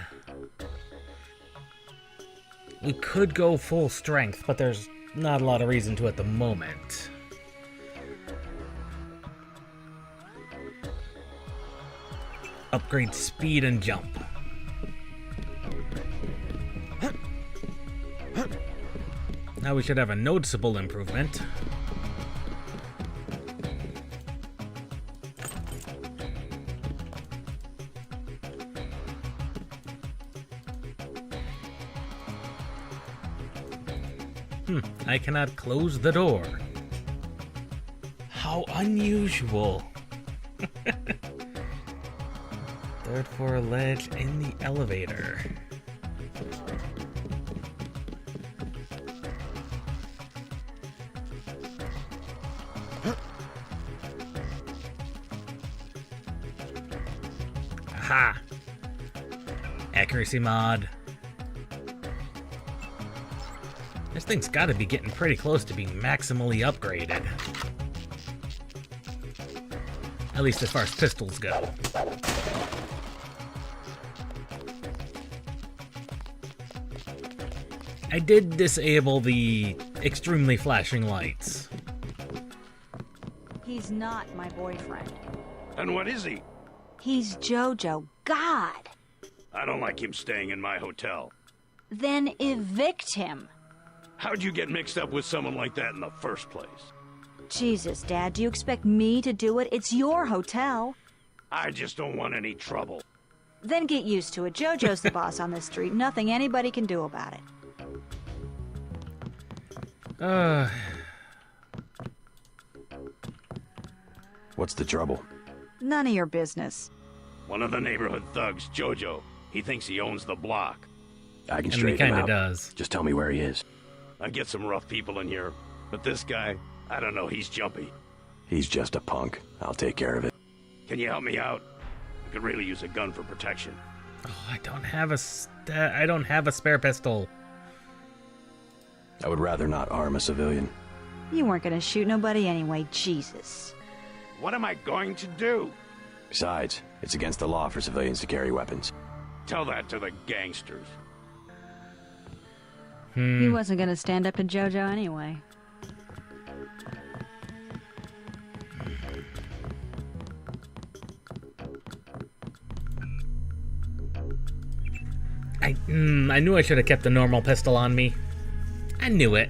We could go full strength, but there's not a lot of reason to at the moment. Upgrade speed and jump. Now we should have a noticeable improvement. I cannot close the door. How unusual. Third floor ledge in the elevator. Aha! Accuracy mod. This thing's gotta be getting pretty close to being maximally upgraded. At least as far as pistols go. I did disable the extremely flashing lights. He's not my boyfriend. And what is he? He's Jojo. God! I don't like him staying in my hotel. Then evict him. How'd you get mixed up with someone like that in the first place? Jesus, Dad, do you expect me to do it? It's your hotel. I just don't want any trouble. Then get used to it. Jojo's the boss on this street. Nothing anybody can do about it. What's the trouble? None of your business. One of the neighborhood thugs, Jojo. He thinks he owns the block. I can straighten him out. He kinda does. Just tell me where he is. I get some rough people in here, but this guy, I don't know, he's jumpy. He's just a punk. I'll take care of it. Can you help me out? I could really use a gun for protection. Oh, I don't have a spare pistol. I would rather not arm a civilian. You weren't gonna shoot nobody anyway, Jesus. What am I going to do? Besides, it's against the law for civilians to carry weapons. Tell that to the gangsters. He wasn't gonna stand up to Jojo anyway. I knew I should have kept the normal pistol on me. I knew it.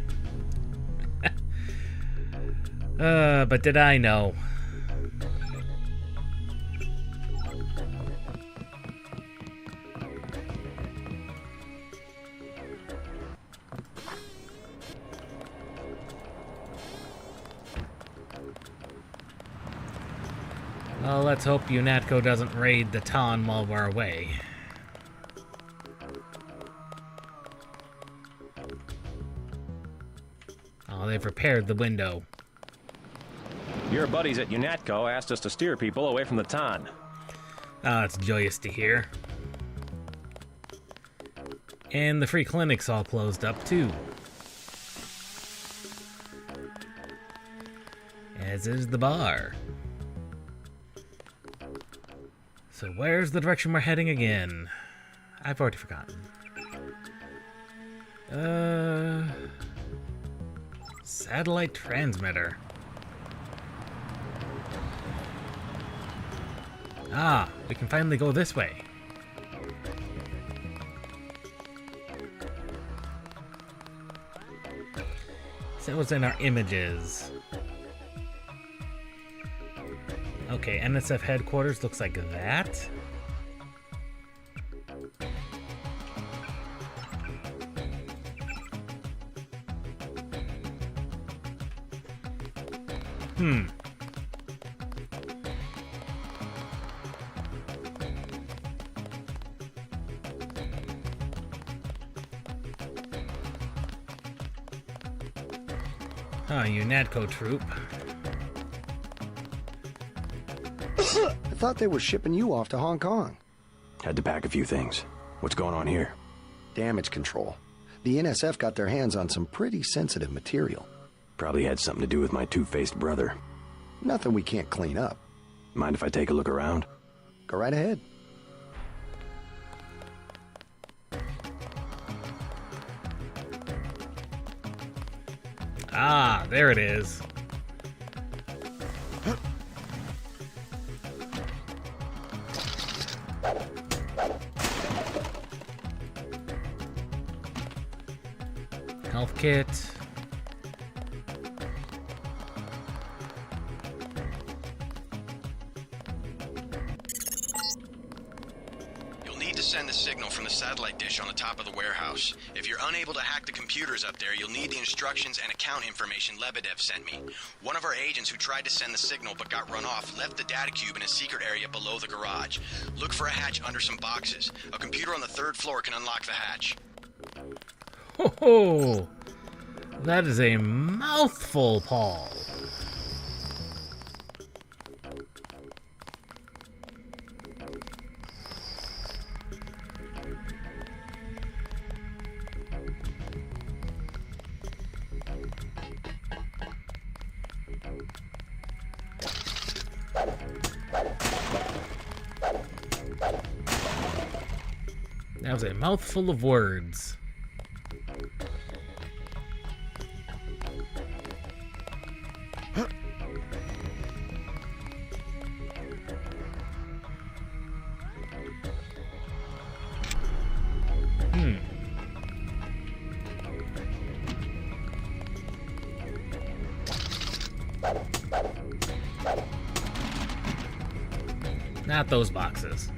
But did I know? Well, let's hope UNATCO doesn't raid the Ton while we're away. Oh, they've repaired the window. Your buddies at UNATCO asked us to steer people away from the Ton. Ah, it's joyous to hear. And the free clinic's all closed up, too. As is the bar. So where's the direction we're heading again? I've already forgotten. Satellite transmitter. Ah, we can finally go this way. So that was in our images. Okay, NSF headquarters looks like that. UNATCO troop. I thought they were shipping you off to Hong Kong. Had to pack a few things. What's going on here? Damage control. The NSF got their hands on some pretty sensitive material. Probably had something to do with my two-faced brother. Nothing we can't clean up. Mind if I take a look around? Go right ahead. Ah, there it is. Health kit. You'll need to send the signal from the satellite dish on the top of the warehouse. If you're unable to hack the computers up there, you'll need the instructions and account information Lebedev sent me. One of our agents who tried to send the signal but got run off left the data cube in a secret area below the garage. Look for a hatch under some boxes. A computer on the 3rd floor can unlock the hatch. Ho ho! That is a mouthful, Paul. That was a mouthful of words. Not those boxes.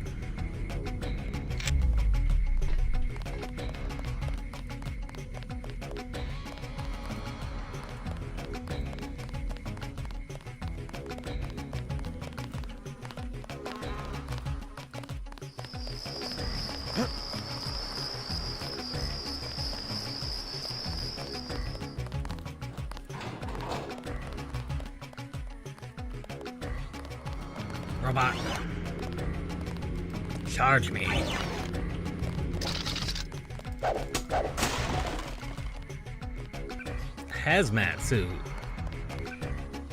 Robot. Charge me. Hazmat suit.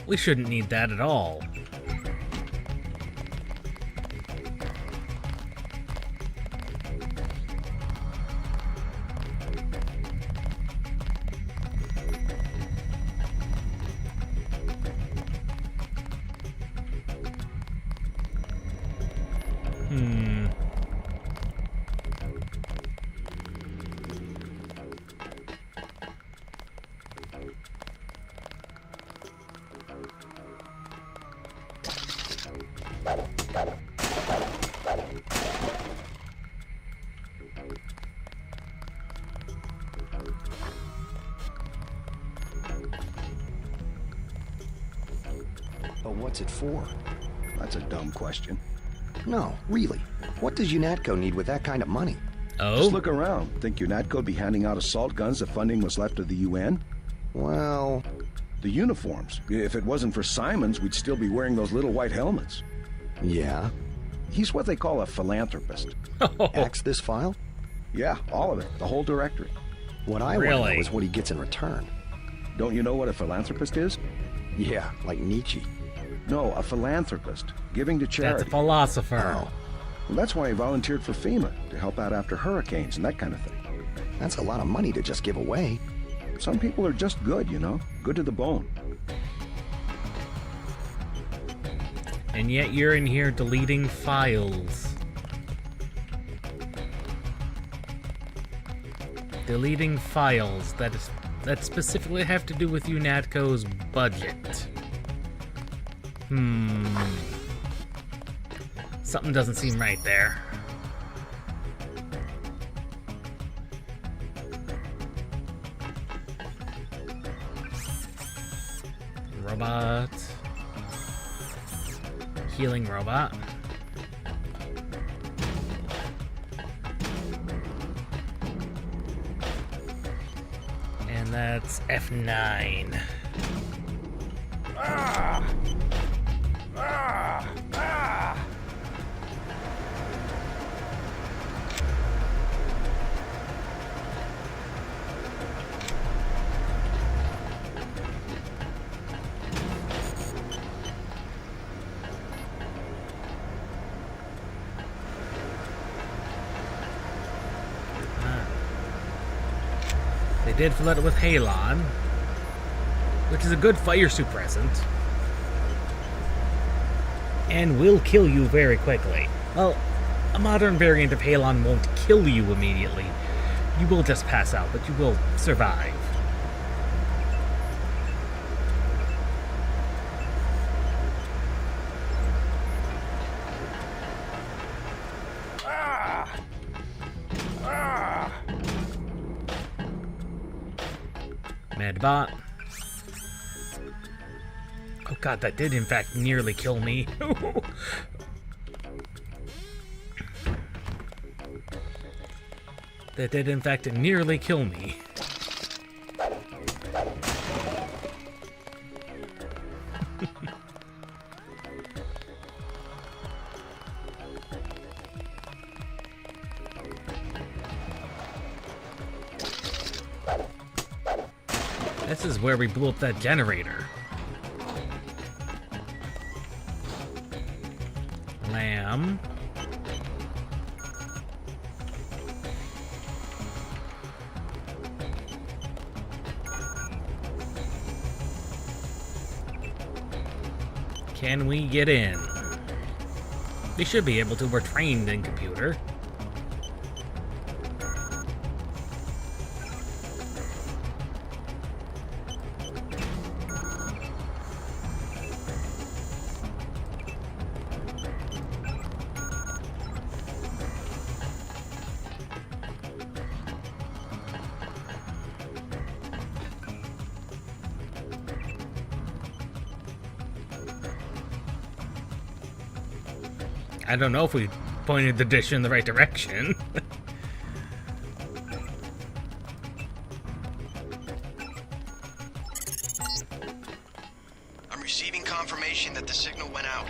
We shouldn't need that at all. But what's it for? That's a dumb question. No, really. What does UNATCO need with that kind of money? Oh? Just look around. Think UNATCO'd be handing out assault guns if funding was left to the UN? Well... The uniforms. If it wasn't for Simons, we'd still be wearing those little white helmets. Yeah? He's what they call a philanthropist. Axe this file? Yeah, all of it. The whole directory. What I want to know is what he gets in return. Don't you know what a philanthropist is? Yeah, like Nietzsche. No, a philanthropist. Giving to charity. That's a philosopher. Oh. Well, that's why he volunteered for FEMA, to help out after hurricanes and that kind of thing. That's a lot of money to just give away. Some people are just good, you know? Good to the bone. And yet you're in here deleting files. Deleting files that specifically have to do with UNATCO's budget. Something doesn't seem right there. Robot. Healing robot. And that's F9. Ah! Ah! Ah! They did flood it with Halon. which is a good fire suppressant, and will kill you very quickly. Well, a modern variant of Halon won't kill you immediately. You will just pass out, but you will survive. Medbot. Oh god, that did in fact nearly kill me. That did in fact nearly kill me. This is where we blew up that generator. Lamb. Can we get in? We should be able to. We're trained in computer. I don't know if we pointed the dish in the right direction. I'm receiving confirmation that the signal went out.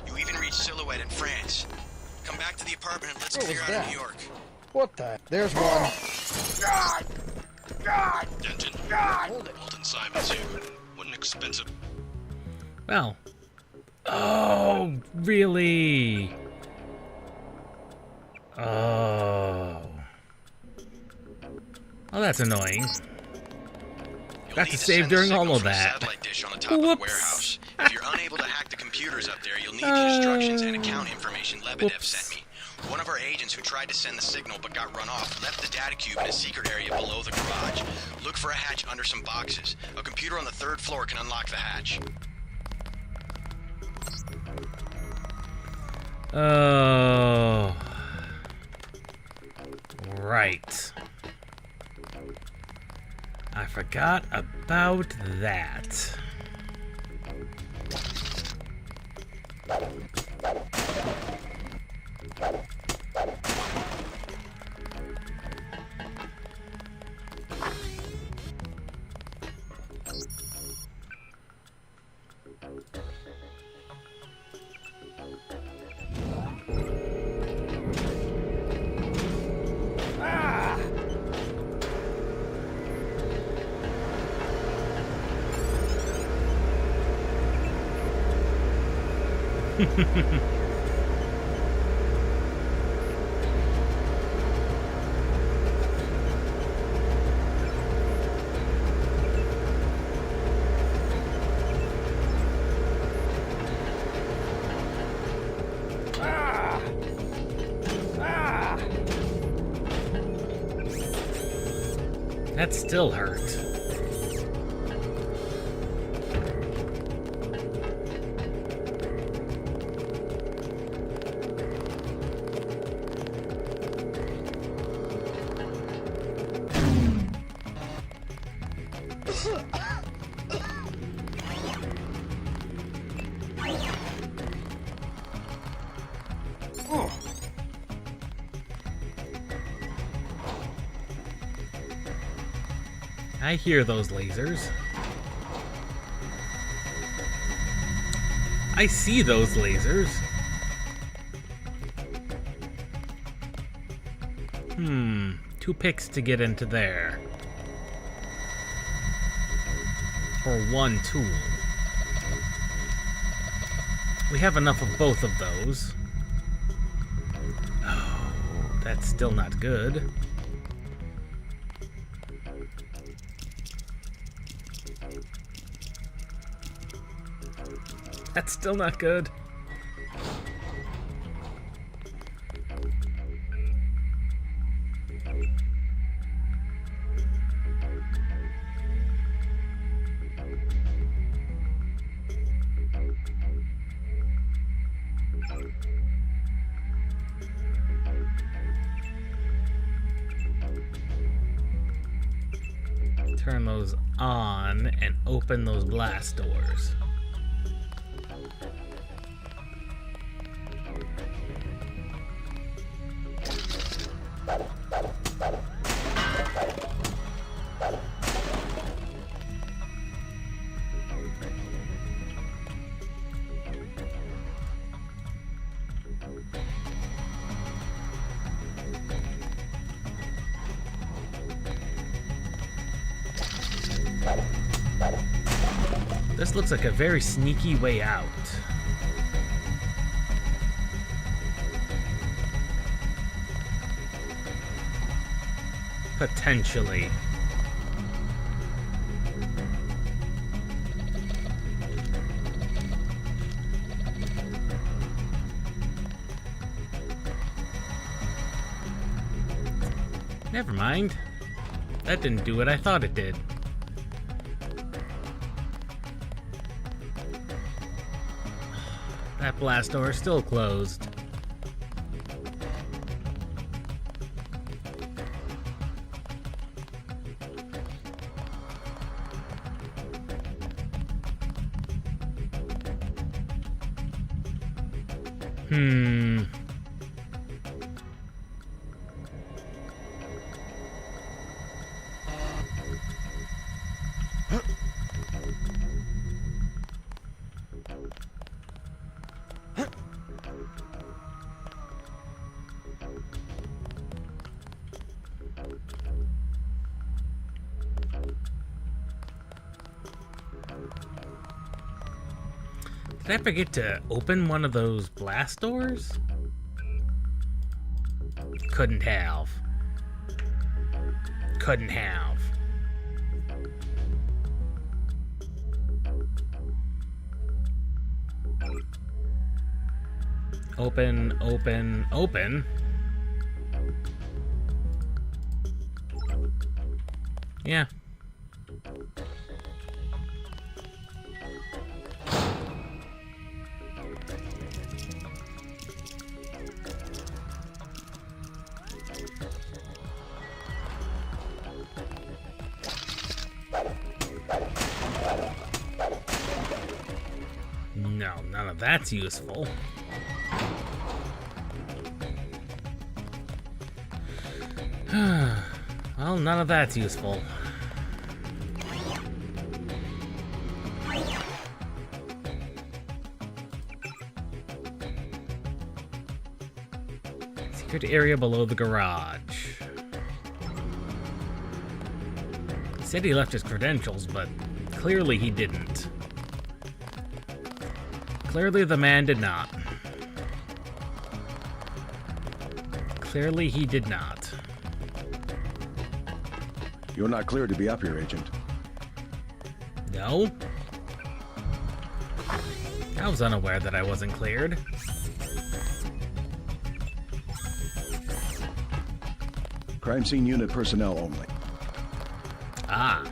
You even reached Silhouette in France. Come back to the apartment and let's What clear was out of that? New York. What the? There's one. Denton, Alton Simons here. What an expensive... Well. Oh, really? Oh. Oh, that's annoying. Got to save during all of that. Satellite dish on the top of the warehouse. If you're unable to hack the computers up there, you'll need the instructions and account information Lebedev sent me. One of our agents who tried to send the signal but got run off left the data cube in a secret area below the garage. Look for a hatch under some boxes. A computer on the 3rd floor can unlock the hatch. Oh. Right. I forgot about that. That still hurt. I hear those lasers. I see those lasers. 2 picks to get into there. Or 1 tool. We have enough of both of those. Oh, that's still not good. That's still not good. Turn those on and open those blast doors. This looks like a very sneaky way out. Potentially. Never mind. That didn't do what I thought it did. That blast door is still closed. Did I forget to open one of those blast doors? Couldn't have. Couldn't have. Open, open, open. Yeah. No, none of that's useful. Well, none of that's useful. Secret area below the garage. He said he left his credentials, but clearly he didn't. Clearly the man did not. Clearly he did not. You're not cleared to be up here, Agent. No? I was unaware that I wasn't cleared. Crime scene unit personnel only. Ah.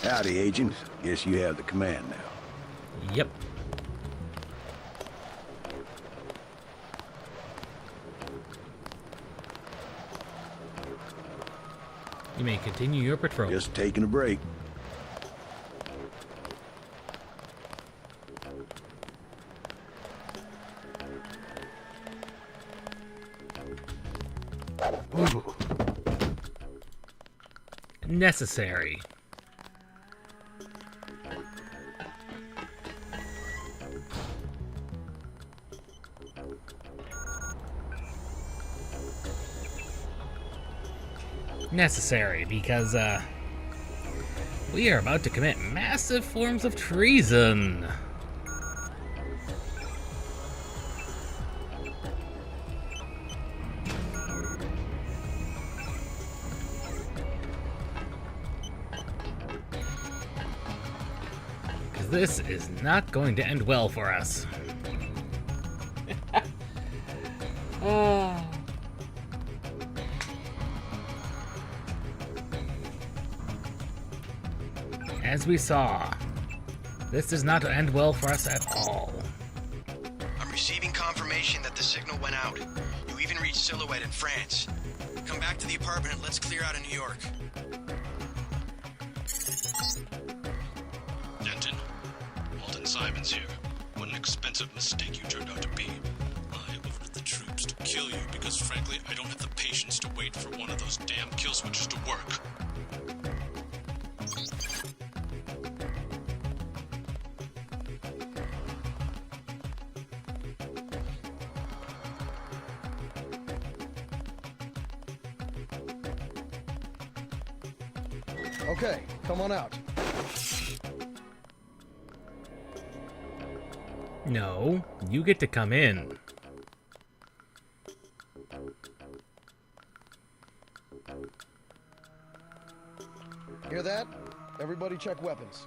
Howdy, Agent. Guess you have the command now. Yep. You may continue your patrol. Just taking a break. Necessary. Necessary, because, We are about to commit massive forms of treason. Because this is not going to end well for us. As we saw, this does not end well for us at all. I'm receiving confirmation that the signal went out. You even reached Silhouette in France. Come back to the apartment and let's clear out of New York. Denton, Walton Simons here. What an expensive mistake you turned out to be. I ordered the troops to kill you because, frankly, I don't have the patience to wait for one of those damn kill switches to work. Okay, come on out. No, you get to come in. Hear that? Everybody check weapons.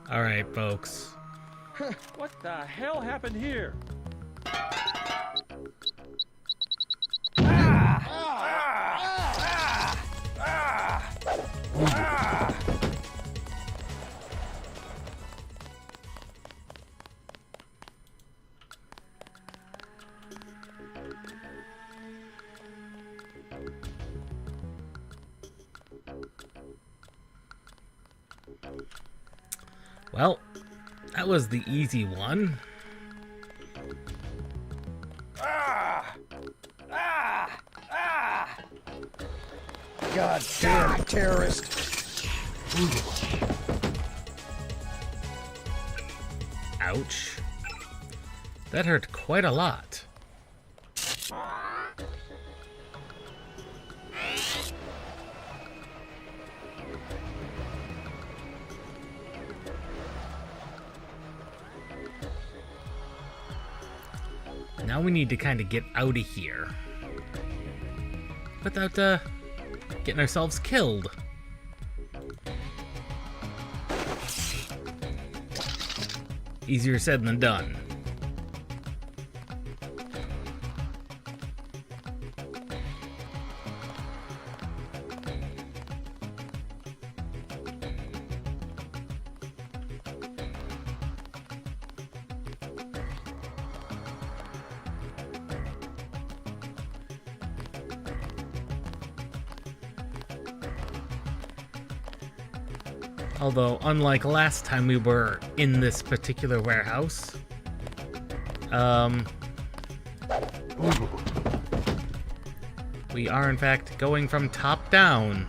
All right, folks. What the hell happened here? Well, that was the easy one. God damn terrorist. Ouch. That hurt quite a lot. Now we need to kind of get out of here without getting ourselves killed. Easier said than done. Although, unlike last time we were in this particular warehouse, we are in fact going from top down.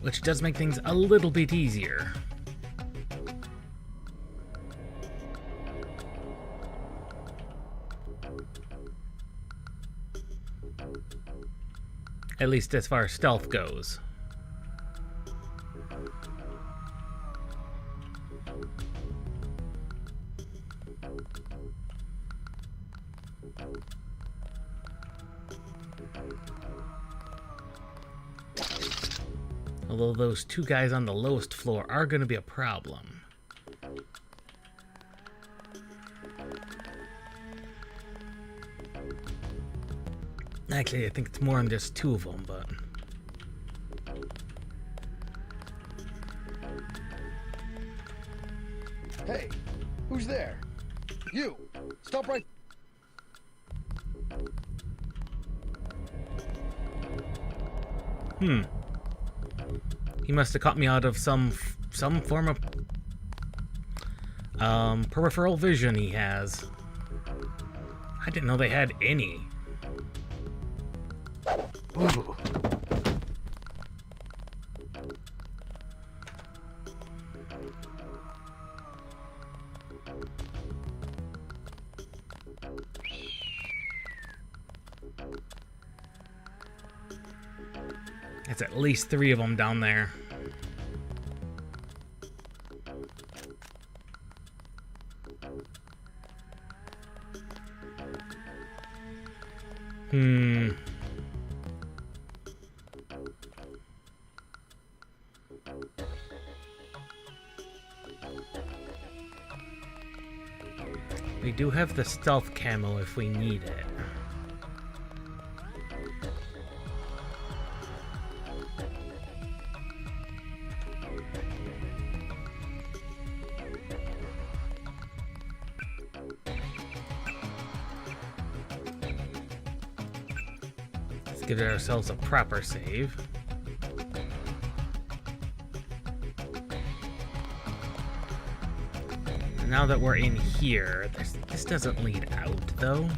Which does make things a little bit easier. At least as far as stealth goes. Although those two guys on the lowest floor are going to be a problem. Actually, I think it's more than just two of them, but... Hey, who's there? You! Stop right... He must have caught me out of some form of peripheral vision he has. I didn't know they had any. Ooh. It's at least 3 of them down there. We do have the stealth camo if we need it. Let's give ourselves a proper save. Now that we're in here, this doesn't lead out, though.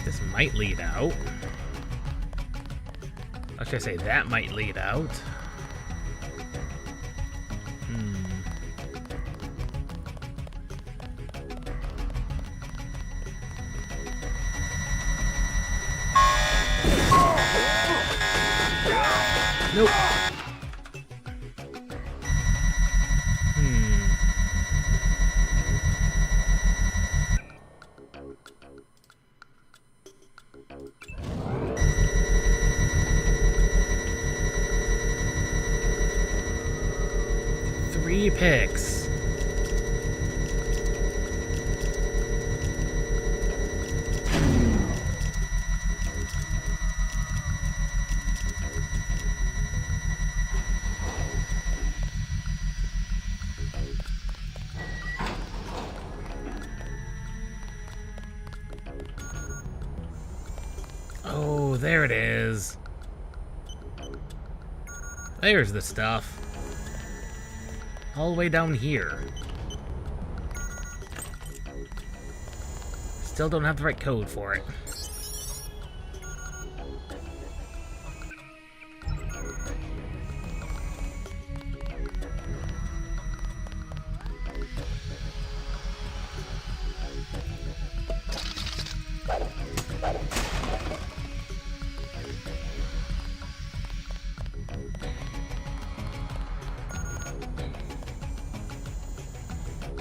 This might lead out. Or should I say that might lead out? Nope. Three picks. Oh, there it is. There's the stuff. All the way down here. Still don't have the right code for it.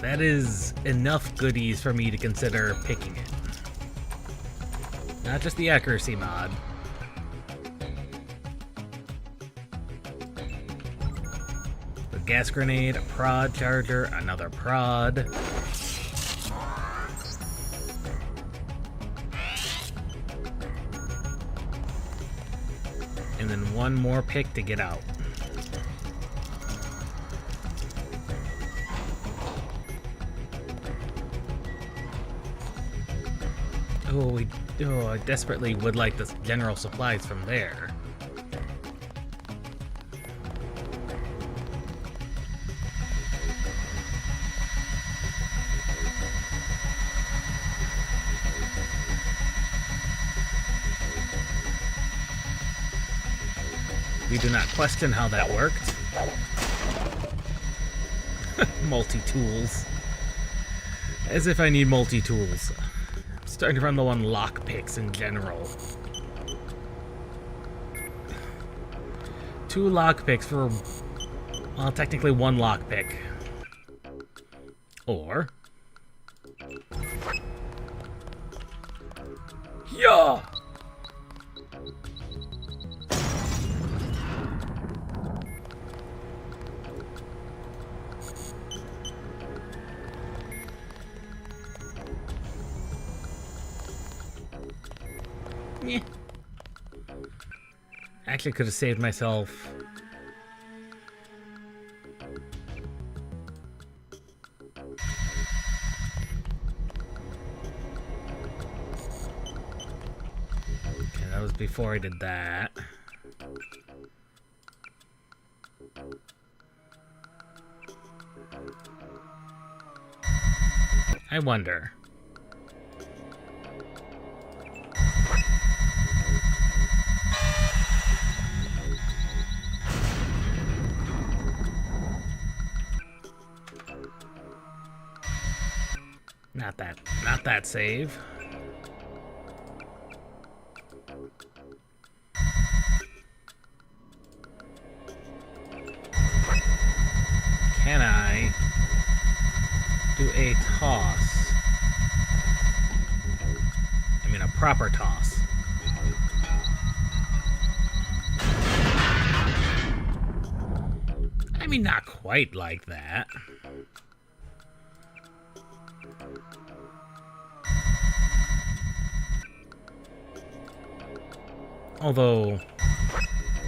That is enough goodies for me to consider picking it. Not just the accuracy mod. A gas grenade, a prod charger, another prod. And then one more pick to get out. Oh, I desperately would like the general supplies from there. We do not question how that worked. Multi-tools. As if I need multi-tools. Starting to run low on lockpicks in general. 2 lockpicks for, well, technically 1 lockpick. Or... yeah! Yeah. Actually could have saved myself. Okay, that was before I did that. I wonder. Not that save. Can I do a toss? I mean a proper toss. I mean, not quite like that. Although,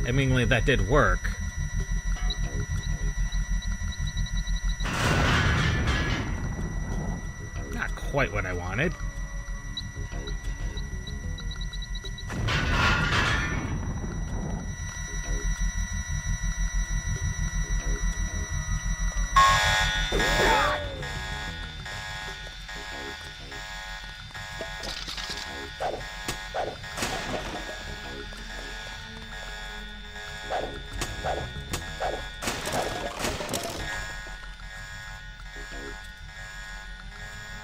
admittedly, that did work. Not quite what I wanted.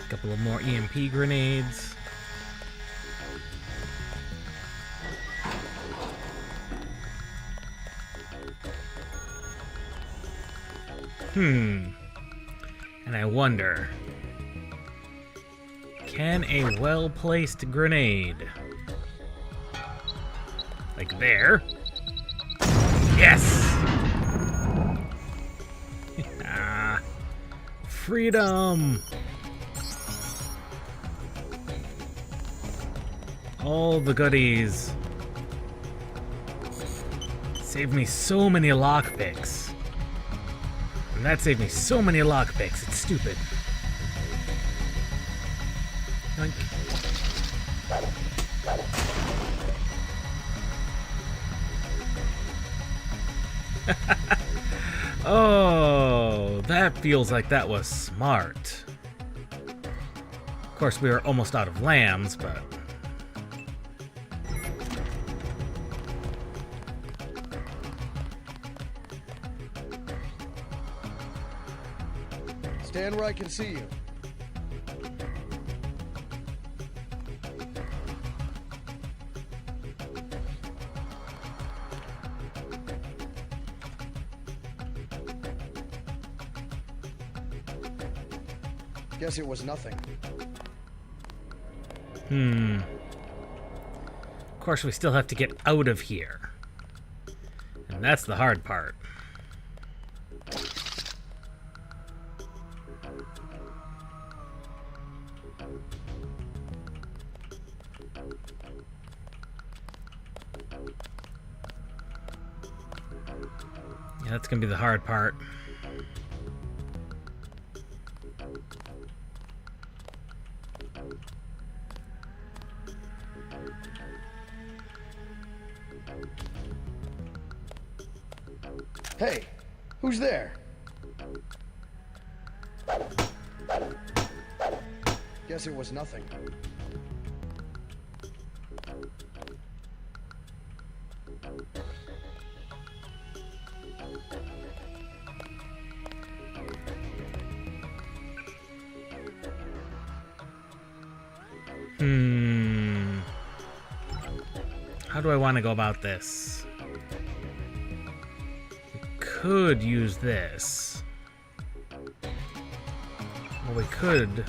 Couple of more EMP grenades. And I wonder, can a well-placed grenade, like there, yes! Freedom! All the goodies. Saved me so many lockpicks. And that saved me so many lockpicks. It's stupid. Yoink. Oh, that feels like that was smart. Of course, we were almost out of lambs, but... Stand where I can see you. Guess it was nothing. Of course, we still have to get out of here. And that's the hard part. Yeah, that's gonna be the hard part. Hey, who's there? Guess it was nothing. How do I want to go about this? We could use this. Or we could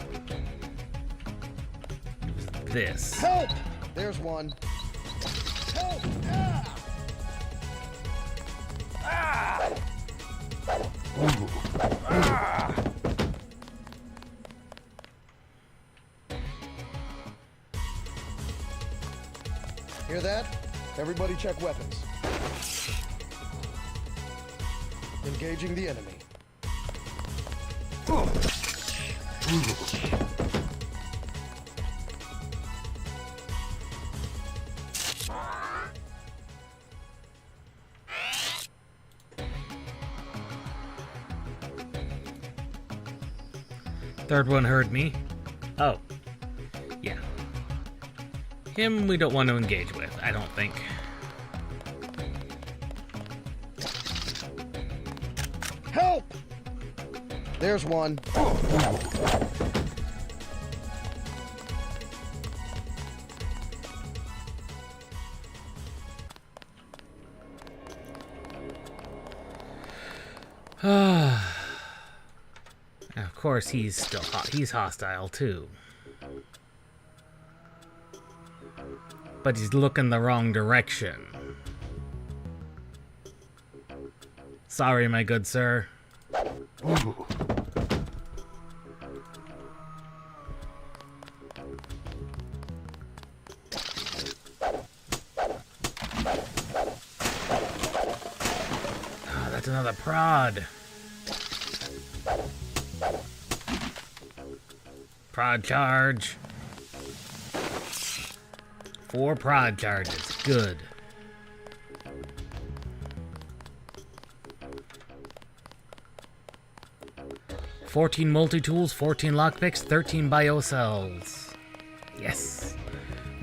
use this. Help! There's one. Help! Ah! Ah! Hear that? Everybody check weapons. Engaging the enemy. Third one heard me. Oh. Yeah. Him we don't want to engage with, I don't think. Help! There's one. Of course, he's still he's hostile too. But he's looking the wrong direction. Sorry, my good sir. Ooh. Oh, that's another prod. Prod charge. 4 prod charges. Good. "14 multi-tools, 14 lockpicks, 13 biocells." Yes.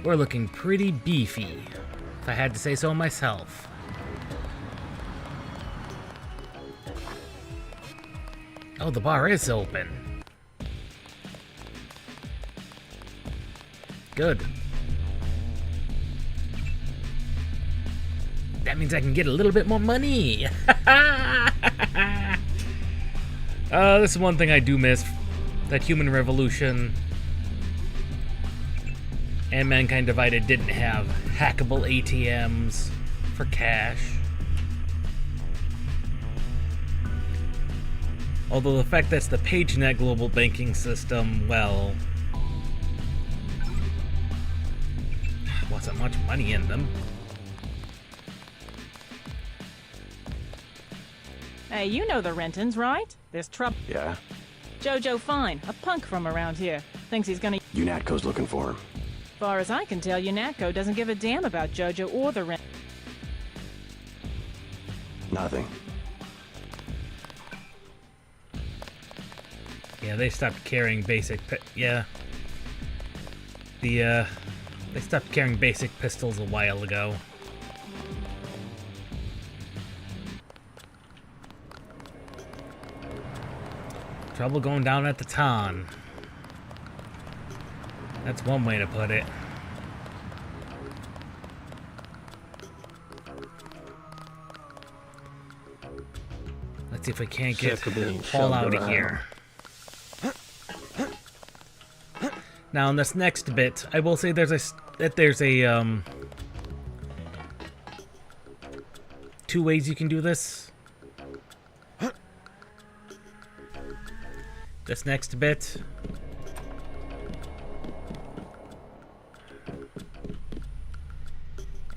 We're looking pretty beefy, if I had to say so myself. Oh, the bar is open. Good. That means I can get a little bit more money. This is one thing I do miss. That Human Revolution and Mankind Divided didn't have hackable ATMs for cash. Although the fact that's the PageNet global banking system, well, wasn't much money in them. Hey, you know the Rentons, right? There's trouble. Yeah? Jojo Fine, a punk from around here, thinks he's gonna... UNATCO's looking for him. Far as I can tell, UNATCO doesn't give a damn about Jojo or the Rent... Nothing. Yeah, they stopped carrying basic they stopped carrying basic pistols a while ago. Trouble going down at the Ton. That's one way to put it. Let's see if we can't get Paul out of here. Now, in this next bit, I will say there's a 2 ways you can do this. This next bit.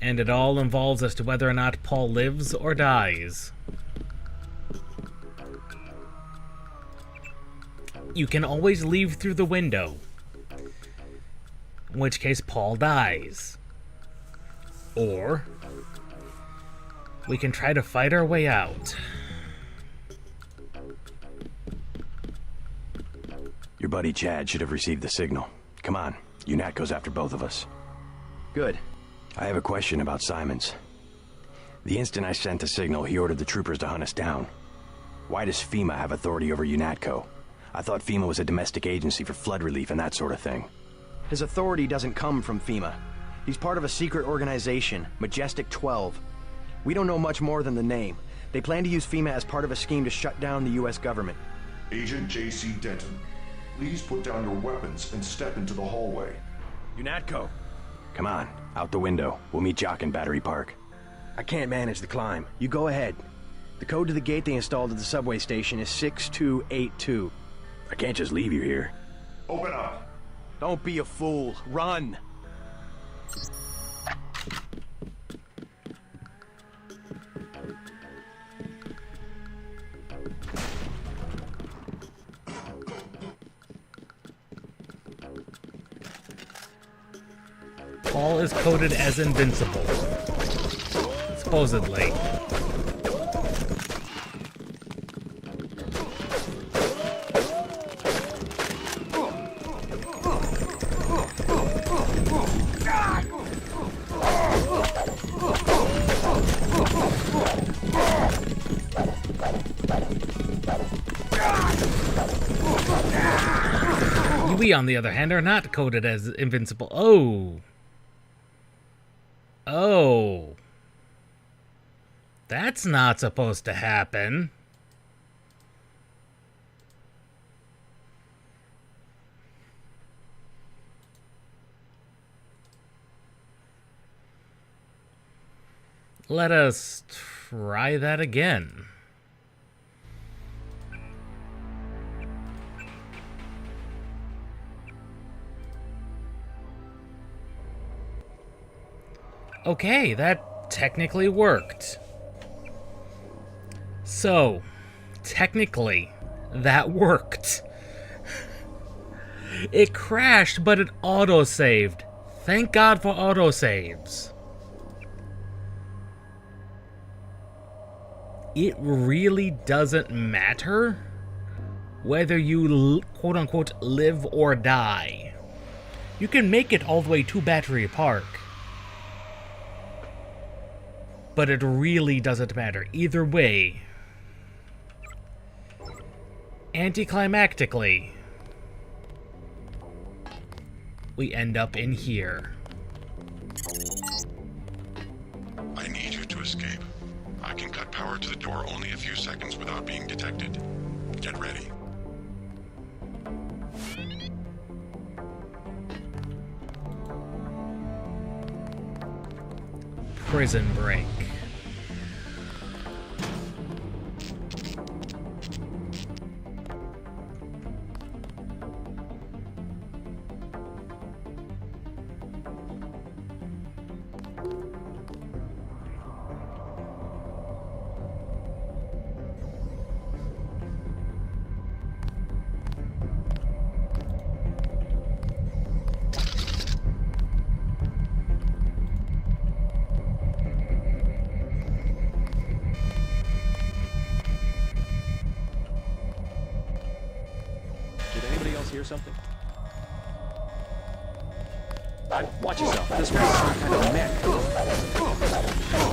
And it all involves as to whether or not Paul lives or dies. You can always leave through the window, in which case Paul dies. Or we can try to fight our way out. Your buddy Chad should have received the signal. Come on, UNATCO's after both of us. Good. I have a question about Simons. The instant I sent the signal, he ordered the troopers to hunt us down. Why does FEMA have authority over UNATCO? I thought FEMA was a domestic agency for flood relief and that sort of thing. His authority doesn't come from FEMA. He's part of a secret organization, Majestic 12. We don't know much more than the name. They plan to use FEMA as part of a scheme to shut down the US government. Agent J.C. Denton, please put down your weapons and step into the hallway. UNATCO! Come on, out the window. We'll meet Jock in Battery Park. I can't manage the climb. You go ahead. The code to the gate they installed at the subway station is 6282. I can't just leave you here. Open up! Don't be a fool. Run! Paul is coded as invincible. Supposedly. We, on the other hand, are not coded as invincible. Oh. Oh. That's not supposed to happen. Let us try that again. Okay, that technically worked. So, technically, that worked. It crashed, but it autosaved. Thank God for autosaves. It really doesn't matter whether you quote-unquote live or die. You can make it all the way to Battery Park. But it really doesn't matter. Either way, anticlimactically, we end up in here. I need you to escape. I can cut power to the door only a few seconds without being detected. Get ready. Prison Break. Did anybody else hear something? Watch yourself. This guy's some kind of mech.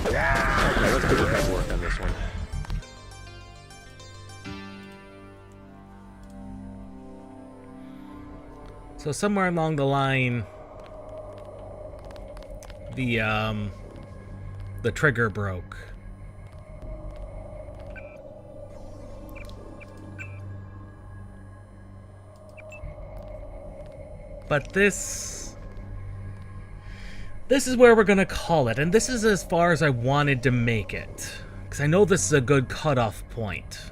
Okay, let's do the prep work on this one. So somewhere along the line, the trigger broke. But this is where we're gonna call it, and this is as far as I wanted to make it, because I know this is a good cutoff point.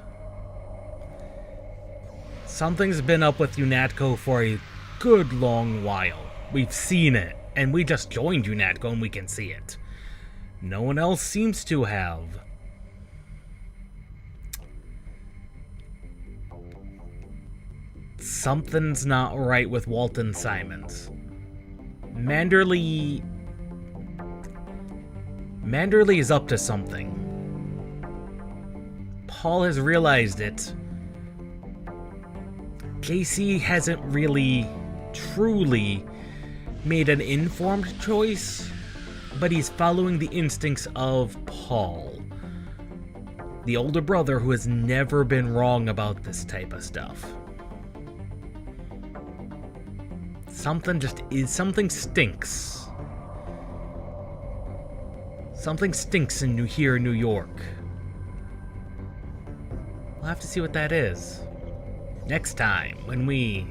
Something's been up with UNATCO for a good long while. We've seen it, and we just joined UNATCO and we can see it. No one else seems to have. Something's not right with Walton Simons. Manderley is up to something. Paul has realized it. JC hasn't really, truly made an informed choice, but he's following the instincts of Paul, the older brother who has never been wrong about this type of stuff. Something stinks. Something stinks here in New York. We'll have to see what that is next time when we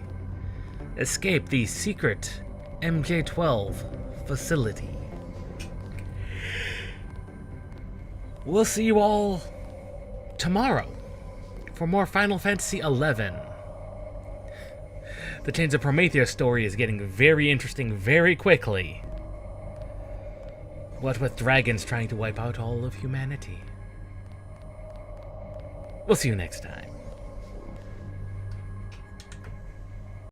escape the secret MJ-12 facility. We'll see you all tomorrow for more Final Fantasy XI. The Chains of Prometheus story is getting very interesting very quickly. What with dragons trying to wipe out all of humanity. We'll see you next time.